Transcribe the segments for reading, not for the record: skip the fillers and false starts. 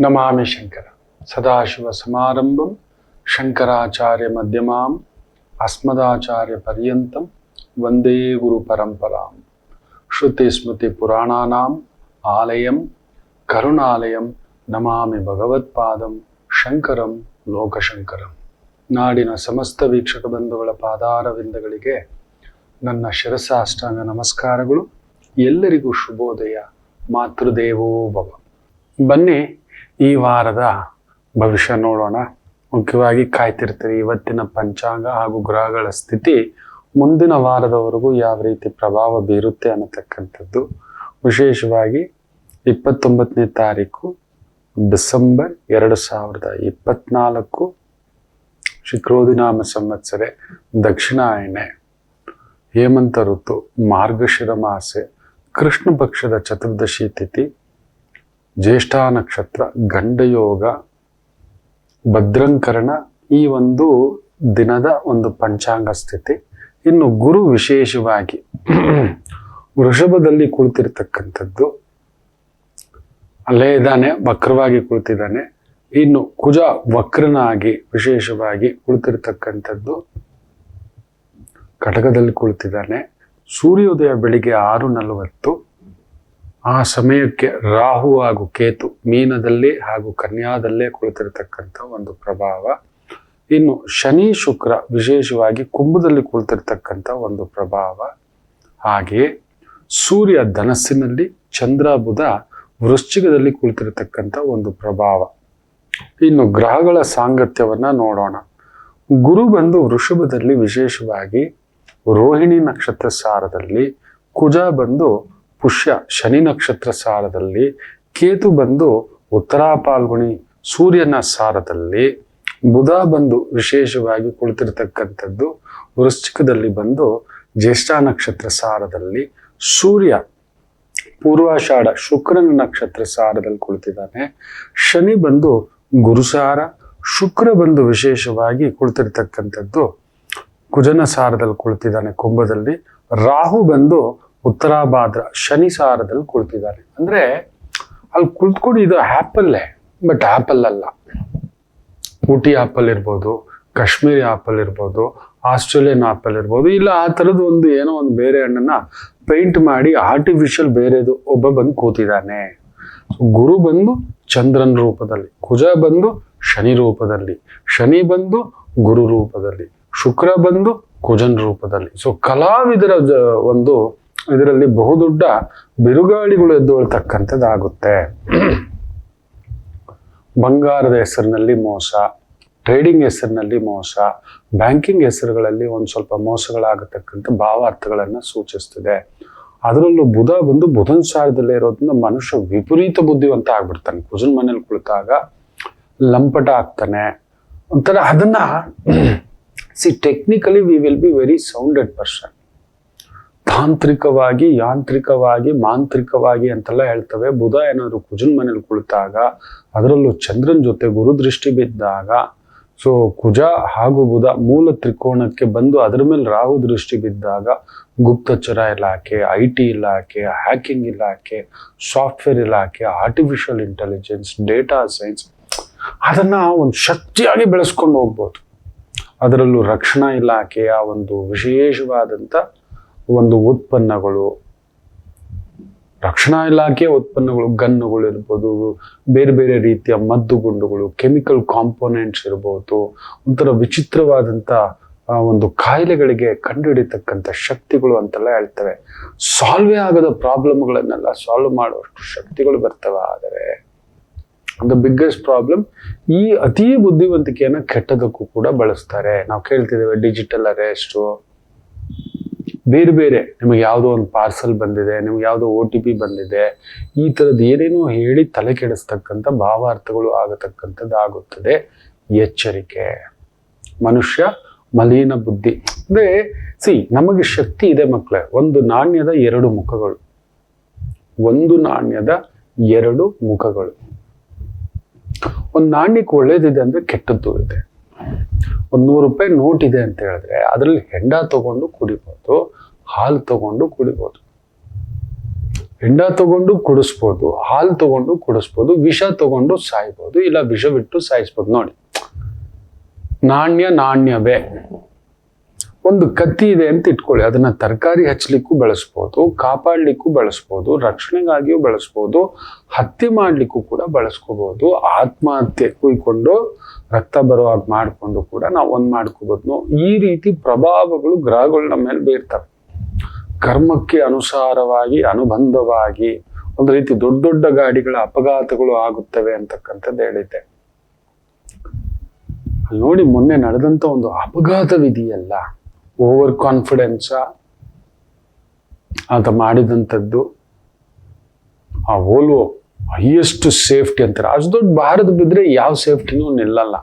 ನಮಾಮಿ ಶಂಕರ ಸದಾಶಿವ ಸಮಾರಂಭಂ ಶಂಕರಾಚಾರ್ಯ ಮಧ್ಯಮಾಂ ಅಸ್ಮದಾಚಾರ್ಯ ಪರ್ಯಂತಂ ವಂದೇ ಗುರು ಪರಂಪರಾಂ ಶ್ರುತಿ ಸ್ಮೃತಿ ಪುರಾಣಾನಾಂ ಆಲಯಂ ಕರುಣಾಲಯಂ ನಮಾಮಿ ಭಗವತ್ಪಾದಂ ಶಂಕರಂ ಲೋಕಶಂಕರಂ. ನಾಡಿನ ಸಮಸ್ತ ವೀಕ್ಷಕ ಬಂಧುಗಳ ಪಾದಾರವಿಂದಗಳಿಗೆ ನನ್ನ ಶಿರಸಾಷ್ಟಾಂಗ ನಮಸ್ಕಾರಗಳು. ಎಲ್ಲರಿಗೂ ಶುಭೋದಯ. ಮಾತೃದೇವೋ ಭವ. ಬನ್ನಿ ಈ ವಾರದ ಭವಿಷ್ಯ ನೋಡೋಣ. ಮುಖ್ಯವಾಗಿ ಕಾಯ್ತಿರ್ತೀರಿ ಇವತ್ತಿನ ಪಂಚಾಂಗ ಹಾಗೂ ಗ್ರಹಗಳ ಸ್ಥಿತಿ ಮುಂದಿನ ವಾರದವರೆಗೂ ಯಾವ ರೀತಿ ಪ್ರಭಾವ ಬೀರುತ್ತೆ ಅನ್ನತಕ್ಕಂಥದ್ದು. ವಿಶೇಷವಾಗಿ 29ನೇ ತಾರೀಕು ಡಿಸೆಂಬರ್ 2024 ಶುಕ್ರೋದಿನಾಮ ಸಂವತ್ಸರೆ, ದಕ್ಷಿಣಾಯಣೆ, ಹೇಮಂತ ಋತು, ಮಾರ್ಗಶಿರ ಮಾಸೆ, ಕೃಷ್ಣ ಪಕ್ಷದ ಚತುರ್ದಶಿ ತಿಥಿ, ಜ್ಯೇಷ್ಠ ನಕ್ಷತ್ರ, ಗಂಡಯೋಗ, ಭದ್ರಂಕರಣ. ಈ ಒಂದು ದಿನದ ಒಂದು ಪಂಚಾಂಗ ಸ್ಥಿತಿ. ಇನ್ನು ಗುರು ವಿಶೇಷವಾಗಿ ವೃಷಭದಲ್ಲಿ ಕುಳಿತಿರ್ತಕ್ಕಂಥದ್ದು, ಅಲ್ಲೇ ಇದ್ದಾನೆ, ವಕ್ರವಾಗಿ ಕುಳಿತಿದ್ದಾನೆ. ಇನ್ನು ಕುಜ ವಕ್ರನಾಗಿ ವಿಶೇಷವಾಗಿ ಕುಳಿತಿರ್ತಕ್ಕಂಥದ್ದು ಕಟಕದಲ್ಲಿ ಕುಳಿತಿದ್ದಾನೆ. ಸೂರ್ಯೋದಯ ಬೆಳಿಗ್ಗೆ 6:40. ಆ ಸಮಯಕ್ಕೆ ರಾಹು ಹಾಗೂ ಕೇತು ಮೀನದಲ್ಲಿ ಹಾಗೂ ಕನ್ಯಾದಲ್ಲೇ ಕುಳಿತಿರ್ತಕ್ಕಂಥ ಒಂದು ಪ್ರಭಾವ. ಇನ್ನು ಶನಿ ಶುಕ್ರ ವಿಶೇಷವಾಗಿ ಕುಂಭದಲ್ಲಿ ಕುಳಿತಿರ್ತಕ್ಕಂಥ ಒಂದು ಪ್ರಭಾವ. ಹಾಗೆಯೇ ಸೂರ್ಯ ಧನಸ್ಸಿನಲ್ಲಿ, ಚಂದ್ರ ಬುಧ ವೃಶ್ಚಿಕದಲ್ಲಿ ಕುಳಿತಿರ್ತಕ್ಕಂಥ ಒಂದು ಪ್ರಭಾವ. ಇನ್ನು ಗ್ರಹಗಳ ಸಾಂಗತ್ಯವನ್ನ ನೋಡೋಣ. ಗುರು ಬಂದು ವೃಷಭದಲ್ಲಿ ವಿಶೇಷವಾಗಿ ರೋಹಿಣಿ ನಕ್ಷತ್ರ ಸಾರದಲ್ಲಿ, ಕುಜ ಬಂದು ಪುಷ್ಯ ಶನಿ ನಕ್ಷತ್ರ ಸಾರದಲ್ಲಿ, ಕೇತು ಬಂದು ಉತ್ತರಾ ಪಾಲ್ಗುಣಿ ಸೂರ್ಯನ ಸಾರದಲ್ಲಿ, ಬುಧ ಬಂದು ವಿಶೇಷವಾಗಿ ಕುಳಿತಿರ್ತಕ್ಕಂಥದ್ದು ವೃಶ್ಚಿಕದಲ್ಲಿ ಬಂದು ಜ್ಯೇಷ್ಠ ನಕ್ಷತ್ರ ಸಾರದಲ್ಲಿ, ಸೂರ್ಯ ಪೂರ್ವಾಷಾಢ ಶುಕ್ರನ ನಕ್ಷತ್ರ ಸಾರದಲ್ಲಿ ಕುಳಿತಿದ್ದಾನೆ. ಶನಿ ಬಂದು ಗುರುಸಾರ, ಶುಕ್ರ ಬಂದು ವಿಶೇಷವಾಗಿ ಕುಳಿತಿರ್ತಕ್ಕಂಥದ್ದು ಕುಜನ ಸಾರದಲ್ಲಿ ಕುಳಿತಿದ್ದಾನೆ ಕುಂಭದಲ್ಲಿ. ರಾಹು ಬಂದು ಉತ್ತರಾಭಾದ್ರ ಶನಿ ಸಾರದಲ್ಲಿ ಕುಳಿತಿದ್ದಾನೆ. ಅಂದ್ರೆ ಅಲ್ಲಿ ಕುಳಿತುಕೊಂಡು ಇದು ಆ್ಯಪಲ್ಲೇ, ಬಟ್ ಆ್ಯಪಲ್ ಅಲ್ಲ. ಊಟಿ ಆ್ಯಪಲ್ ಇರ್ಬೋದು, ಕಾಶ್ಮೀರಿ ಆ್ಯಪಲ್ ಇರ್ಬೋದು, ಆಸ್ಟ್ರೇಲಿಯನ್ ಆ್ಯಪಲ್ ಇರ್ಬೋದು, ಇಲ್ಲ ಆ ಥರದ್ದು ಒಂದು ಏನೋ ಒಂದು ಬೇರೆ ಹಣ್ಣನ್ನ ಪೇಂಟ್ ಮಾಡಿ ಆರ್ಟಿಫಿಷಿಯಲ್ ಬೇರೆದು ಒಬ್ಬ ಬಂದು ಕೂತಿದ್ದಾನೆ. ಗುರು ಬಂದು ಚಂದ್ರನ ರೂಪದಲ್ಲಿ, ಕುಜ ಬಂದು ಶನಿ ರೂಪದಲ್ಲಿ, ಶನಿ ಬಂದು ಗುರು ರೂಪದಲ್ಲಿ, ಶುಕ್ರ ಬಂದು ಕುಜನ್ ರೂಪದಲ್ಲಿ. ಸೊ ಕಲಾವಿದರ ಒಂದು ಇದರಲ್ಲಿ ಬಹುದೊಡ್ಡ ಬಿರುಗಾಳಿಗಳು ಎದ್ದೊಳ್ತಕ್ಕಂಥದ್ದಾಗುತ್ತೆ. ಬಂಗಾರದ ಹೆಸರಿನಲ್ಲಿ ಮೋಸ, ಟ್ರೇಡಿಂಗ್ ಹೆಸರಿನಲ್ಲಿ ಮೋಸ, ಬ್ಯಾಂಕಿಂಗ್ ಹೆಸರುಗಳಲ್ಲಿ ಒಂದು ಸ್ವಲ್ಪ ಮೋಸಗಳಾಗತಕ್ಕಂಥ ಭಾವಾರ್ಥಗಳನ್ನು ಸೂಚಿಸ್ತದೆ. ಅದರಲ್ಲೂ ಬುಧ ಬಂದು ಬುಧನ್ ಸಾರದಲ್ಲೇ ಇರೋದ್ರಿಂದ ಮನುಷ್ಯ ವಿಪರೀತ ಬುದ್ಧಿವಂತ ಆಗ್ಬಿಡ್ತಾನೆ. ಕುಜನ್ ಮನೇಲಿ ಕುಳಿತಾಗ ಲಂಪಟ ಆಗ್ತಾನೆ ಒಂಥರ. ಅದನ್ನ technically we will be very sounded person. ತಾಂತ್ರಿಕವಾಗಿ, ಯಾಂತ್ರಿಕವಾಗಿ, ಮಾಂತ್ರಿಕವಾಗಿ ಅಂತೆಲ್ಲ ಹೇಳ್ತವೆ. ಬುಧ ಏನಾದ್ರು ಕುಜನ್ ಮನೇಲಿ ಕುಳಿತಾಗ, ಅದರಲ್ಲೂ ಚಂದ್ರನ್ ಜೊತೆ ಗುರು ದೃಷ್ಟಿ ಬಿದ್ದಾಗ, ಸೊ ಕುಜ ಹಾಗೂ ಬುಧ ಮೂಲ ತ್ರಿಕೋಣಕ್ಕೆ ಬಂದು ಅದರ ಮೇಲೆ ರಾಹು ದೃಷ್ಟಿ ಬಿದ್ದಾಗ, ಗುಪ್ತಚರ ಇಲಾಖೆ, IT ಇಲಾಖೆ, ಹ್ಯಾಕಿಂಗ್ ಇಲಾಖೆ, ಸಾಫ್ಟ್ವೇರ್ ಇಲಾಖೆ, ಆರ್ಟಿಫಿಷಿಯಲ್ ಇಂಟೆಲಿಜೆನ್ಸ್, ಡೇಟಾ ಸೈನ್ಸ್, ಅದನ್ನ ಒಂದು ಶಕ್ತಿಯಾಗಿ ಬೆಳೆಸ್ಕೊಂಡು ಹೋಗ್ಬೋದು. ಅದರಲ್ಲೂ ರಕ್ಷಣಾ ಇಲಾಖೆಯ ಒಂದು ವಿಶೇಷವಾದಂಥ ಒಂದು ಉತ್ಪನ್ನಗಳು, ರಕ್ಷಣಾ ಇಲಾಖೆಯ ಉತ್ಪನ್ನಗಳು, ಗನ್ನುಗಳು ಇರ್ಬೋದು, ಬೇರೆ ಬೇರೆ ರೀತಿಯ ಮದ್ದುಗುಂಡುಗಳು, ಕೆಮಿಕಲ್ ಕಾಂಪೋನೆಂಟ್ಸ್ ಇರ್ಬೋದು, ಒಂಥರ ವಿಚಿತ್ರವಾದಂಥ ಒಂದು ಕಾಯಿಲೆಗಳಿಗೆ ಕಂಡುಹಿಡಿತಕ್ಕಂಥ ಶಕ್ತಿಗಳು ಅಂತೆಲ್ಲ ಹೇಳ್ತವೆ. ಸಾಲ್ವೇ ಆಗದ ಪ್ರಾಬ್ಲಮ್ಗಳನ್ನೆಲ್ಲ ಸಾಲ್ವ್ ಮಾಡುವಷ್ಟು ಶಕ್ತಿಗಳು ಬರ್ತವೆ. ಆದರೆ ದ ಬಿಗ್ಗೆಸ್ಟ್ ಪ್ರಾಬ್ಲಮ್, ಈ ಅತಿ ಬುದ್ಧಿವಂತಿಕೆಯನ್ನು ಕೆಟ್ಟದಕ್ಕೂ ಕೂಡ ಬಳಸ್ತಾರೆ. ನಾವು ಕೇಳ್ತಿದ್ದೇವೆ ಡಿಜಿಟಲ್ ಅರೆಸ್ಟು, ಬೇರೆ ಬೇರೆ, ನಿಮಗೆ ಯಾವುದೋ ಒಂದು ಪಾರ್ಸಲ್ ಬಂದಿದೆ, ನಿಮ್ಗೆ ಯಾವುದೋ OTP ಬಂದಿದೆ, ಈ ಥರದ್ದು ಏನೇನೋ ಹೇಳಿ ತಲೆ ಕೆಡಿಸ್ತಕ್ಕಂಥ ಭಾವಾರ್ಥಗಳು ಆಗತಕ್ಕಂಥದ್ದು ಆಗುತ್ತದೆ. ಎಚ್ಚರಿಕೆ. ಮನುಷ್ಯ ಮಲಿನ ಬುದ್ಧಿ. ಅಂದ್ರೆ ನಮಗೆ ಶಕ್ತಿ ಇದೆ ಮಕ್ಕಳೇ. ಒಂದು ನಾಣ್ಯದ 2 ಮುಖಗಳು, ಒಂದು ನಾಣ್ಯದ 2 ಮುಖಗಳು. ಒಂದು ನಾಣ್ಯಕ್ಕೆ ಒಳ್ಳೇದಿದೆ ಅಂದ್ರೆ ಕೆಟ್ಟದ್ದು ಇದೆ. ಒಂದು 100 ರೂಪಾಯಿ ನೋಟ್ ಇದೆ ಅಂತ ಹೇಳಿದ್ರೆ ಅದರಲ್ಲಿ ಹೆಂಡ ತಗೊಂಡು ಕುಡಿಬೋದು, ಹಾಲು ತಗೊಂಡು ಕುಡಿಬೋದು. ಹೆಂಡ ತಗೊಂಡು ಕುಡಿಸ್ಬೋದು, ಹಾಲು ತಗೊಂಡು ಕುಡಿಸ್ಬೋದು, ವಿಷ ತಗೊಂಡು ಸಾಯ್ಬೋದು, ಇಲ್ಲ ವಿಷ ಬಿಟ್ಟು ಸಾಯಿಸ್ಬೋದು. ನೋಡಿ, ನಾಣ್ಯವೇ. ಒಂದು ಕತ್ತಿ ಇದೆ ಅಂತ ಇಟ್ಕೊಳ್ಳಿ, ಅದನ್ನ ತರಕಾರಿ ಹಚ್ಚಲಿಕ್ಕೂ ಬಳಸ್ಬೋದು, ಕಾಪಾಡ್ಲಿಕ್ಕೂ ಬಳಸ್ಬೋದು, ರಕ್ಷಣೆಗಾಗಿಯೂ ಬಳಸ್ಬೋದು, ಹತ್ಯೆ ಮಾಡ್ಲಿಕ್ಕೂ ಕೂಡ ಬಳಸ್ಕೋಬಹುದು. ಆತ್ಮಹತ್ಯೆ ಕುಯ್ಕೊಂಡು ರಕ್ತ ಬರೋ ಹಾಗೆ ಮಾಡ್ಕೊಂಡು ಕೂಡ ನಾವು ಒಂದ್ ಮಾಡ್ಕೋಬಹುದು. ಈ ರೀತಿ ಪ್ರಭಾವಗಳು ಗ್ರಹಗಳು ನಮ್ಮ ಮೇಲೆ ಬೀರ್ತವೆ. ಕರ್ಮಕ್ಕೆ ಅನುಸಾರವಾಗಿ ಅನುಬಂಧವಾಗಿ ಒಂದು ರೀತಿ ದೊಡ್ಡ ದೊಡ್ಡ ಗಾಡಿಗಳ ಅಪಘಾತಗಳು ಆಗುತ್ತವೆ ಅಂತಕ್ಕಂಥದ್ದು ಹೇಳಿದ್ದೆ. ನೋಡಿ, ಮೊನ್ನೆ ನಡೆದಂತ ಒಂದು ಅಪಘಾತವಿದೆಯಲ್ಲ, ಓವರ್ ಕಾನ್ಫಿಡೆನ್ಸ್ ಅಂತ ಮಾಡಿದಂಥದ್ದು. ಆ ವೋಲ್ವೋ ಹೈಯೆಸ್ಟ್ ಸೇಫ್ಟಿ ಅಂತಾರೆ, ಅಷ್ಟು ದೊಡ್ಡ ಭಾರತ ಬಿದ್ರೆ ಯಾವ ಸೇಫ್ಟಿನೂ ನಿಲ್ಲಲ್ಲ.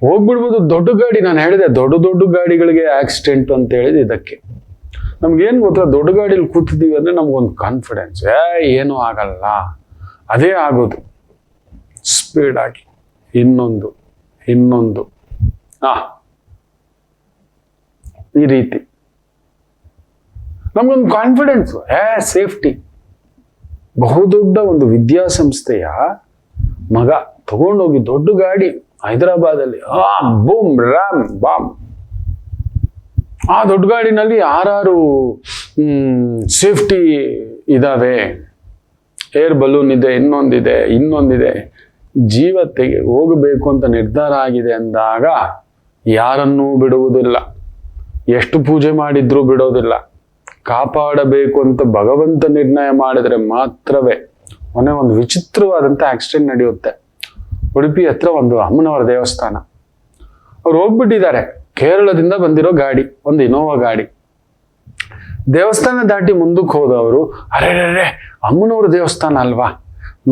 ಹೋಗ್ಬಿಡ್ಬೋದು ದೊಡ್ಡ ಗಾಡಿ. ನಾನು ಹೇಳಿದೆ ದೊಡ್ಡ ದೊಡ್ಡ ಗಾಡಿಗಳಿಗೆ ಆಕ್ಸಿಡೆಂಟ್ ಅಂತ ಹೇಳಿದೆ. ಇದಕ್ಕೆ ನಮ್ಗೇನ್ ಗೊತ್ತಾ, ದೊಡ್ಡ ಗಾಡಿಲಿ ಕೂತಿದ್ದೀವಿ ಅಂದ್ರೆ ನಮ್ಗೊಂದು ಕಾನ್ಫಿಡೆನ್ಸ್, ಏನೂ ಆಗಲ್ಲ. ಅದೇ ಆಗೋದು ಸ್ಪೀಡ್ ಆಗಿ ಇನ್ನೊಂದು ಈ ರೀತಿ ನಮ್ಗೊಂದು ಕಾನ್ಫಿಡೆನ್ಸ್, ಸೇಫ್ಟಿ. ಬಹುದೊಡ್ಡ ಒಂದು ವಿದ್ಯಾಸಂಸ್ಥೆಯ ಮಗ ತಗೊಂಡೋಗಿ ದೊಡ್ಡ ಗಾಡಿ ಹೈದರಾಬಾದಲ್ಲಿ ಬೂಮ್ ರಾಮ್ ಬಾಮ್, ಆ ದೊಡ್ಡ ಗಾಡಿನಲ್ಲಿ 6 ಸೇಫ್ಟಿ ಇದಾವೆ, ಏರ್ ಬಲೂನ್ ಇದೆ, ಇನ್ನೊಂದಿದೆ. ಜೀವ ಹೋಗಬೇಕು ಅಂತ ನಿರ್ಧಾರ ಆಗಿದೆ ಅಂದಾಗ ಯಾರನ್ನೂ ಬಿಡುವುದಿಲ್ಲ, ಎಷ್ಟು ಪೂಜೆ ಮಾಡಿದ್ರೂ ಬಿಡೋದಿಲ್ಲ. ಕಾಪಾಡಬೇಕು ಅಂತ ಭಗವಂತ ನಿರ್ಣಯ ಮಾಡಿದ್ರೆ ಮಾತ್ರವೇ. ಮೊನ್ನೆ ಒಂದು ವಿಚಿತ್ರವಾದಂತ ಆಕ್ಸಿಡೆಂಟ್ ನಡೆಯುತ್ತೆ. ಉಡುಪಿ ಹತ್ರ ಒಂದು ಅಮ್ಮನವರ ದೇವಸ್ಥಾನ. ಅವ್ರು ಹೋಗ್ಬಿಟ್ಟಿದ್ದಾರೆ, ಕೇರಳದಿಂದ ಬಂದಿರೋ ಗಾಡಿ, ಒಂದು ಇನೋವಾ ಗಾಡಿ. ದೇವಸ್ಥಾನ ದಾಟಿ ಮುಂದಕ್ಕೆ ಹೋದವರು, ಅರೆ ಅಮ್ಮನವರ ದೇವಸ್ಥಾನ ಅಲ್ವಾ,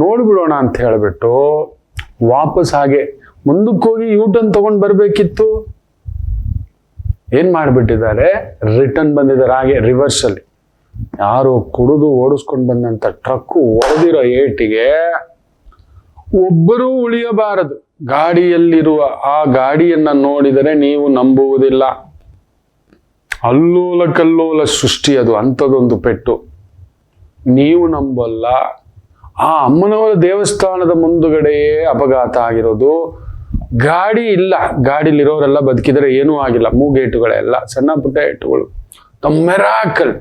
ನೋಡ್ಬಿಡೋಣ ಅಂತ ಹೇಳ್ಬಿಟ್ಟು ವಾಪಸ್ ಹಾಗೆ ಮುಂದಕ್ಕೆ ಹೋಗಿ ಯೂಟರ್ನ್ ತಗೊಂಡ್ ಬರ್ಬೇಕಿತ್ತು. ಏನ್ ಮಾಡ್ಬಿಟ್ಟಿದ್ದಾರೆ, ರಿಟರ್ನ್ ಬಂದಿದ್ದಾರೆ ಹಾಗೆ ರಿವರ್ಸ್ ಅಲ್ಲಿ. ಯಾರು ಕುಡಿದು ಓಡಿಸ್ಕೊಂಡು ಬಂದಂತ ಟ್ರಕ್ ಹೊಡೆದಿರೋ ಏಟಿಗೆ ಒಬ್ಬರೂ ಉಳಿಯಬಾರದು. ಗಾಡಿಯಲ್ಲಿರುವ ಆ ಗಾಡಿಯನ್ನ ನೋಡಿದರೆ ನೀವು ನಂಬುವುದಿಲ್ಲ. ಅಲ್ಲೋಲ ಕಲ್ಲೋಲ ಸೃಷ್ಟಿ ಅದು, ಅಂಥದ್ದೊಂದು ಪೆಟ್ಟು. ನೀವು ನಂಬಲ್ಲ. ಆ ಅಮ್ಮನವರ ದೇವಸ್ಥಾನದ ಮುಂದುಗಡೆಯೇ ಅಪಘಾತ ಆಗಿರೋದು. ಗಾಡಿ ಇಲ್ಲ, ಗಾಡಿಲಿರೋರೆಲ್ಲ ಬದುಕಿದರೆ ಏನೂ ಆಗಿಲ್ಲ. ಮೂಗೇಟುಗಳೆಲ್ಲ ಸಣ್ಣ ಪುಟ್ಟ ಏಟುಗಳು. ದ ಮಿರಾಕಲ್,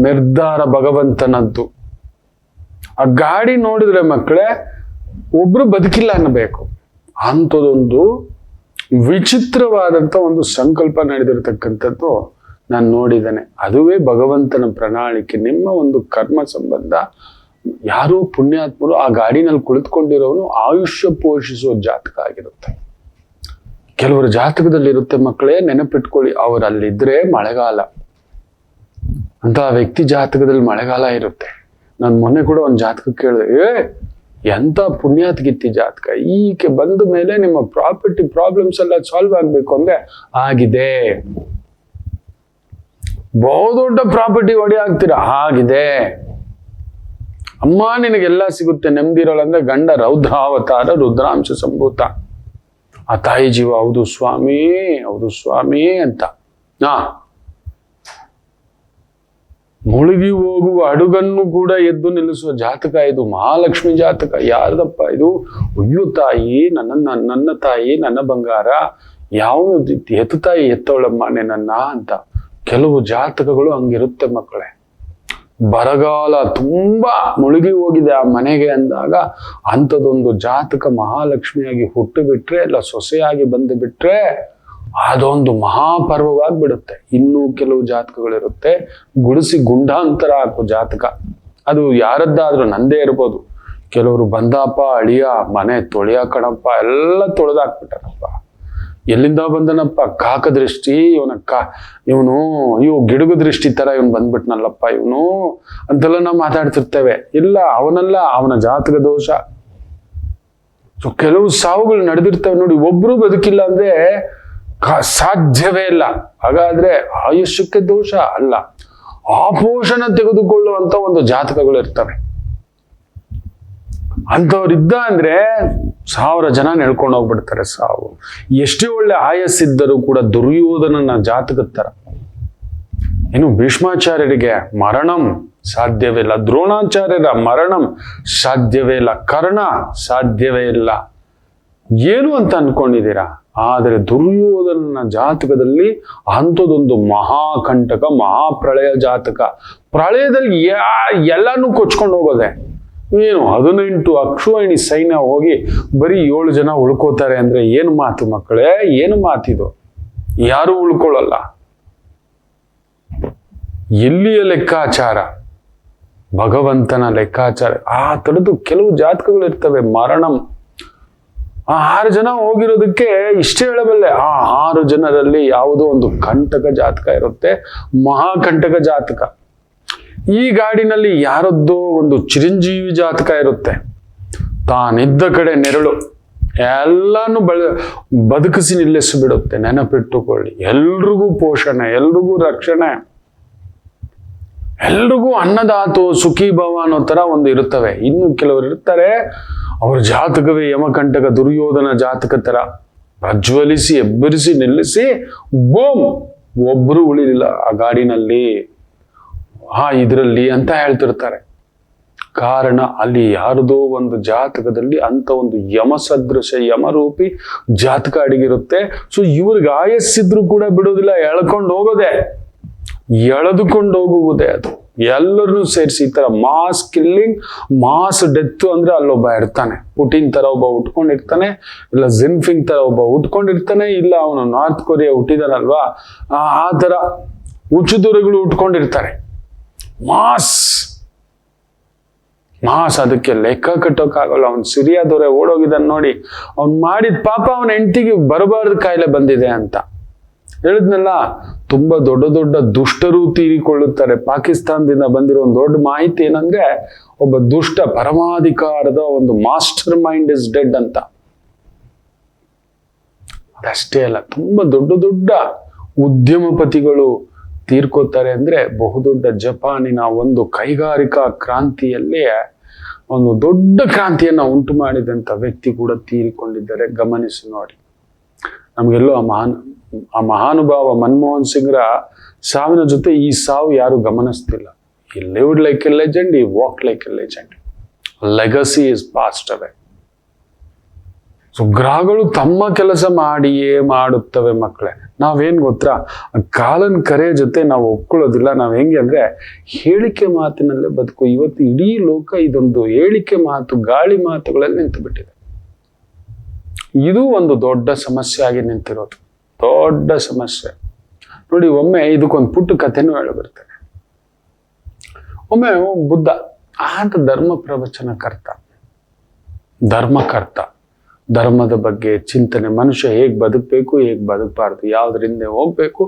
ನಿರ್ಧಾರ ಭಗವಂತನದ್ದು. ಆ ಗಾಡಿ ನೋಡಿದ್ರೆ ಮಕ್ಕಳೇ ಒಬ್ರು ಬದುಕಿಲ್ಲ ಅನ್ನಬೇಕು. ಅಂಥದೊಂದು ವಿಚಿತ್ರವಾದಂಥ ಒಂದು ಸಂಕಲ್ಪ ನಡೆದಿರತಕ್ಕಂಥದ್ದು ನಾನು ನೋಡಿದ್ದೇನೆ. ಅದುವೇ ಭಗವಂತನ ಪ್ರಣಾಳಿಕೆ. ನಿಮ್ಮ ಒಂದು ಕರ್ಮ ಸಂಬಂಧ ಯಾರೋ ಪುಣ್ಯಾತ್ಮರು ಆ ಗಾಡಿನಲ್ಲಿ ಕುಳಿತುಕೊಂಡಿರೋನು ಆಯುಷ್ಯ ಪೋಷಿಸುವ ಜಾತಕ ಆಗಿರುತ್ತೆ. ಕೆಲವರ ಜಾತಕದಲ್ಲಿರುತ್ತೆ ಮಕ್ಕಳೇ, ನೆನಪಿಟ್ಕೊಳ್ಳಿ. ಅವ್ರು ಅಲ್ಲಿದ್ರೆ ಮಳೆಗಾಲ, ಅಂತ ವ್ಯಕ್ತಿ ಜಾತಕದಲ್ಲಿ ಮಳೆಗಾಲ ಇರುತ್ತೆ. ನಾನು ಮೊನ್ನೆ ಕೂಡ ಒಂದು ಜಾತಕ ಕೇಳಿದೆ, ಎಂತ ಪುಣ್ಯಾತ್ಗಿತ್ತಿ ಜಾತಕ, ಈಕೆ ಬಂದ ಮೇಲೆ ನಿಮ್ಮ ಪ್ರಾಪರ್ಟಿ ಪ್ರಾಬ್ಲಮ್ಸ್ ಎಲ್ಲ ಸಾಲ್ವ್ ಆಗ್ಬೇಕು ಅಂದ್ರೆ ಆಗಿದೆ. ಬಹುದೊಡ್ಡ ಪ್ರಾಪರ್ಟಿ ಒಡೆ ಆಗ್ತೀರಾ, ಆಗಿದೆ. ಅಮ್ಮ ನಿನಗೆಲ್ಲ ಸಿಗುತ್ತೆ, ನೆಮ್ಮದಿರೋಲ್ಲ ಅಂದ್ರೆ ಗಂಡ ರೌದ್ರಾವತಾರ, ರುದ್ರಾಂಶ ಸಂಭೂತ. ಆ ತಾಯಿ ಜೀವ ಹೌದು ಸ್ವಾಮಿ ಅಂತ. ಮುಳುಗಿ ಹೋಗುವ ಹಡಗನ್ನು ಕೂಡ ಎದ್ದು ನಿಲ್ಲಿಸುವ ಜಾತಕ ಇದು. ಮಹಾಲಕ್ಷ್ಮಿ ಜಾತಕ. ಯಾರ್ದಪ್ಪ ಇದು? ಅಯ್ಯೋ ತಾಯಿ, ನನ್ನ ತಾಯಿ, ನನ್ನ ಬಂಗಾರ, ಯಾವ ಎತ್ತು ತಾಯಿ ಎತ್ತವಳಮ್ಮ ನನ್ನ ಅಂತ. ಕೆಲವು ಜಾತಕಗಳು ಹಂಗಿರುತ್ತೆ ಮಕ್ಕಳೇ. ಬರಗಾಲ ತುಂಬಾ ಮುಳುಗಿ ಹೋಗಿದೆ ಆ ಮನೆಗೆ ಅಂದಾಗ ಅಂಥದೊಂದು ಜಾತಕ ಮಹಾಲಕ್ಷ್ಮಿಯಾಗಿ ಹುಟ್ಟು ಬಿಟ್ರೆ, ಇಲ್ಲ ಸೊಸೆಯಾಗಿ ಬಂದು ಬಿಟ್ರೆ ಅದೊಂದು ಮಹಾಪರ್ವವಾಗಿ ಬಿಡುತ್ತೆ. ಇನ್ನೂ ಕೆಲವು ಜಾತಕಗಳಿರುತ್ತೆ ಗುಡಿಸಿ ಗುಂಡಾಂತರ ಹಾಕೋ ಜಾತಕ. ಅದು ಯಾರದ್ದಾದ್ರೂ ನಂದೇ ಇರ್ಬೋದು. ಕೆಲವರು ಬಂದಪ್ಪ ಅಳಿಯ ಮನೆ ತೊಳೆಯ ಕಣಪ್ಪ, ಎಲ್ಲ ತೊಳೆದಾಕ್ಬಿಟ್ಟನಪ್ಪ. ಎಲ್ಲಿಂದ ಬಂದನಪ್ಪ? ಕಾಕ ದೃಷ್ಟಿ, ಇವನು ಗಿಡುಗು ದೃಷ್ಟಿ ತರ ಇವನು ಬಂದ್ಬಿಟ್ನಲ್ಲಪ್ಪ ಇವನು ಅಂತೆಲ್ಲ ನಾವು ಮಾತಾಡ್ತಿರ್ತೇವೆ. ಇಲ್ಲ, ಅವನಲ್ಲ, ಅವನ ಜಾತಕ ದೋಷ. ಸೊ ಕೆಲವು ಸಾವುಗಳು ನಡೆದಿರ್ತವೆ ನೋಡಿ. ಒಬ್ರು ಬದುಕಿಲ್ಲ ಅಂದ್ರೆ ಸಾಧ್ಯವೇ ಇಲ್ಲ. ಹಾಗಾದ್ರೆ ಆಯುಷ್ಯಕ್ಕೆ ದೋಷ ಅಲ್ಲ, ಆಪೋಷಣ ತೆಗೆದುಕೊಳ್ಳುವಂತ ಒಂದು ಜಾತಕಗಳು ಇರ್ತವೆ. ಅಂಥವ್ರಿದ್ದ ಅಂದ್ರೆ 1000 ಜನ ನೆಳ್ಕೊಂಡು ಹೋಗ್ಬಿಡ್ತಾರೆ. ಸಾವು ಎಷ್ಟೇ ಒಳ್ಳೆ ಆಯಸ್ಸಿದ್ದರೂ ಕೂಡ ದುರ್ಯೋಧನನ ಜಾತಕದ ತರ ಇನ್ನು ಭೀಷ್ಮಾಚಾರ್ಯರಿಗೆ ಮರಣಂ ಸಾಧ್ಯವೇ ಇಲ್ಲ, ದ್ರೋಣಾಚಾರ್ಯರ ಮರಣಂ ಸಾಧ್ಯವೇ ಇಲ್ಲ, ಕರ್ಣ ಸಾಧ್ಯವೇ ಇಲ್ಲ ಏನು ಅಂತ ಅನ್ಕೊಂಡಿದ್ದೀರಾ? ಆದರೆ ದುರ್ಯೋಧನನ ಜಾತಕದಲ್ಲಿ ಅಂಥದೊಂದು ಮಹಾಕಂಟಕ, ಮಹಾಪ್ರಳಯ ಜಾತಕ. ಪ್ರಳಯದಲ್ಲಿ ಎಲ್ಲಾನು ಕೊಚ್ಕೊಂಡು ಹೋಗೋದೆ. ಏನು 18 ಅಕ್ಷೋಹಿಣಿ ಸೈನ್ಯ ಹೋಗಿ ಬರೀ 7 ಜನ ಉಳ್ಕೋತಾರೆ ಅಂದ್ರೆ ಏನು ಮಾತು ಮಕ್ಕಳೇ? ಏನು ಮಾತಿದು? ಯಾರು ಉಳ್ಕೊಳ್ಳಲ್ಲ. ಎಲ್ಲಿಯ ಲೆಕ್ಕಾಚಾರ? ಭಗವಂತನ ಲೆಕ್ಕಾಚಾರ. ಆ ಥರದ್ದು ಕೆಲವು ಜಾತಕಗಳು ಇರ್ತವೆ. ಮರಣಂ 6 ಜನ ಹೋಗಿರೋದಕ್ಕೆ ಇಷ್ಟೇ ಹೇಳಬಲ್ಲೆ. ಆ 6 ಜನರಲ್ಲಿ ಯಾವುದೋ ಒಂದು ಕಂಟಕ ಜಾತಕ ಇರುತ್ತೆ, ಮಹಾಕಂಟಕ ಜಾತಕ. ಈ ಗಾಡಿನಲ್ಲಿ ಯಾರದ್ದೋ ಒಂದು ಚಿರಂಜೀವಿ ಜಾತಕ ಇರುತ್ತೆ. ತಾನಿದ್ದ ಕಡೆ ನೆರಳು ಎಲ್ಲಾನು ಬದುಕಿಸಿ ನಿಲ್ಲಿಸಿಬಿಡುತ್ತೆ. ನೆನಪಿಟ್ಟುಕೊಳ್ಳಿ, ಎಲ್ರಿಗೂ ಪೋಷಣೆ, ಎಲ್ರಿಗೂ ರಕ್ಷಣೆ, ಎಲ್ರಿಗೂ ಅನ್ನದಾತು ಸುಖಿ ಭವ ಅನ್ನೋ ತರ ಒಂದು ಇರುತ್ತವೆ. ಇನ್ನು ಕೆಲವರು ಇರ್ತಾರೆ, ಅವ್ರ ಜಾತಕವೇ ಯಮಕಂಟಕ ದುರ್ಯೋಧನ ಜಾತಕ ತರ ಪ್ರಜ್ವಲಿಸಿ ಎಬ್ಬರಿಸಿ ನಿಲ್ಲಿಸಿ ಬೋಮ್, ಒಬ್ರು ಉಳಿಲಿಲ್ಲ ಆ ಗಾಡಿನಲ್ಲಿ, ಇದರಲ್ಲಿ ಅಂತ ಹೇಳ್ತಿರ್ತಾರೆ. ಕಾರಣ ಅಲ್ಲಿ ಯಾರದೋ ಒಂದು ಜಾತಕದಲ್ಲಿ ಅಂತ ಒಂದು ಯಮ ಸದೃಶ ಯಮರೂಪಿ ಜಾತಕ ಅಡಗಿರುತ್ತೆ. ಸೊ ಇವ್ರಿಗೆ ಆಯಸ್ಸಿದ್ರು ಕೂಡ ಬಿಡೋದಿಲ್ಲ, ಎಳ್ಕೊಂಡು ಹೋಗೋದೆ, ಎಳೆದುಕೊಂಡು ಹೋಗುವುದೇ ಅದು. ಎಲ್ಲರನ್ನೂ ಸೇರಿಸಿ ಈ ತರ ಮಾಸ್ ಕಿಲ್ಲಿಂಗ್, ಮಾಸ್ ಡೆತ್ ಅಂದ್ರೆ ಅಲ್ಲೊಬ್ಬ ಇರ್ತಾನೆ. ಪುಟಿನ್ ತರ ಒಬ್ಬ ಉಟ್ಕೊಂಡಿರ್ತಾನೆ, ಇಲ್ಲ ಜಿನ್ಫಿಂಗ್ ತರ ಒಬ್ಬ ಉಟ್ಕೊಂಡಿರ್ತಾನೆ, ಇಲ್ಲ ಅವನು ನಾರ್ತ್ ಕೊರಿಯಾ ಹುಟ್ಟಿದಾನಲ್ವಾ ಆ ತರ ಹುಚ್ಚುದುರಗಳು ಉಟ್ಕೊಂಡಿರ್ತಾರೆ. ಮಾಸ್ ಅದಕ್ಕೆ ಲೆಕ್ಕ ಕಟ್ಟೋಕ್ಕಾಗಲ್ಲ. ಅವ್ನು ಸಿರಿಯಾದವರೇ ಓಡೋಗಿದ್ದಾನೆ ನೋಡಿ, ಅವ್ನು ಮಾಡಿದ ಪಾಪ ಅವನ ಹೆಂಡತಿಗೆ ಬರಬಾರ್ದು ಕಾಯಿಲೆ ಬಂದಿದೆ ಅಂತ ಹೇಳಿದ್ನಲ್ಲ. ತುಂಬಾ ದೊಡ್ಡ ದೊಡ್ಡ ದುಷ್ಟರು ತೀರಿಕೊಳ್ಳುತ್ತಾರೆ. ಪಾಕಿಸ್ತಾನದಿಂದ ಬಂದಿರೋ ಒಂದು ದೊಡ್ಡ ಮಾಹಿತಿ ಏನಂದ್ರೆ, ಒಬ್ಬ ದುಷ್ಟ ಪರಮಾಧಿಕಾರದ ಒಂದು ಮಾಸ್ಟರ್ ಮೈಂಡ್ ಇಸ್ ಡೆಡ್ ಅಂತ. ಅದಷ್ಟೇ ಅಲ್ಲ, ತುಂಬಾ ದೊಡ್ಡ ದೊಡ್ಡ ಉದ್ಯಮಪತಿಗಳು ತೀರ್ಕೋತಾರೆ. ಅಂದ್ರೆ ಬಹುದೊಡ್ಡ ಜಪಾನಿನ ಒಂದು ಕೈಗಾರಿಕಾ ಕ್ರಾಂತಿಯಲ್ಲಿ ಒಂದು ದೊಡ್ಡ ಕ್ರಾಂತಿಯನ್ನ ಉಂಟು ಮಾಡಿದಂತ ವ್ಯಕ್ತಿ ಕೂಡ ತೀರಿಕೊಂಡಿದ್ದಾರೆ. ಗಮನಿಸಿ ನೋಡಿ. ನಮ್ಗೆಲ್ಲೋ ಆ ಮಹಾನುಭಾವ ಮನಮೋಹನ್ ಸಿಂಗ್ರ ಸಾವಿನ ಜೊತೆ ಈ ಸಾವು ಯಾರು ಗಮನಿಸ್ತಿಲ್ಲ. ಈ ಲಿವ್ಡ್ ಲೈಕ್ ಎ ಲೆಜೆಂಡ್, ಈ walk like A legend. Legacy is past away. So ಗ್ರಹಗಳು ತಮ್ಮ ಕೆಲಸ ಮಾಡಿಯೇ ಮಾಡುತ್ತವೆ ಮಕ್ಕಳೇ. ನಾವೇನ್ ಗೊತ್ತಾ, ಕಾಲನ್ ಕರೆ ಜೊತೆ ನಾವು ಒಪ್ಕೊಳ್ಳೋದಿಲ್ಲ. ನಾವ್ ಹೆಂಗೆ ಅಂದ್ರೆ ಹೇಳಿಕೆ ಮಾತಿನಲ್ಲೇ ಬದುಕು. ಇವತ್ತು ಇಡೀ ಲೋಕ ಇದೊಂದು ಹೇಳಿಕೆ ಮಾತು, ಗಾಳಿ ಮಾತುಗಳಲ್ಲಿ ನಿಂತು ಬಿಟ್ಟಿದೆ. ಇದು ಒಂದು ದೊಡ್ಡ ಸಮಸ್ಯೆ ಆಗಿ ನಿಂತಿರೋದು, ದೊಡ್ಡ ಸಮಸ್ಯೆ. ನೋಡಿ, ಒಮ್ಮೆ ಇದಕ್ಕೊಂದು ಪುಟ್ಟ ಕಥೆನೂ ಹೇಳಬರ್ತೇನೆ. ಒಮ್ಮೆ ಬುದ್ಧ ಆತ ಧರ್ಮ ಪ್ರವಚನಕರ್ತ, ಧರ್ಮಕರ್ತ, ಧರ್ಮದ ಬಗ್ಗೆ ಚಿಂತನೆ, ಮನುಷ್ಯ ಹೇಗ್ ಬದುಕಬೇಕು, ಹೇಗ್ ಬದುಕಬಾರ್ದು, ಯಾವ್ದ್ರಿಂದ ಹೋಗ್ಬೇಕು,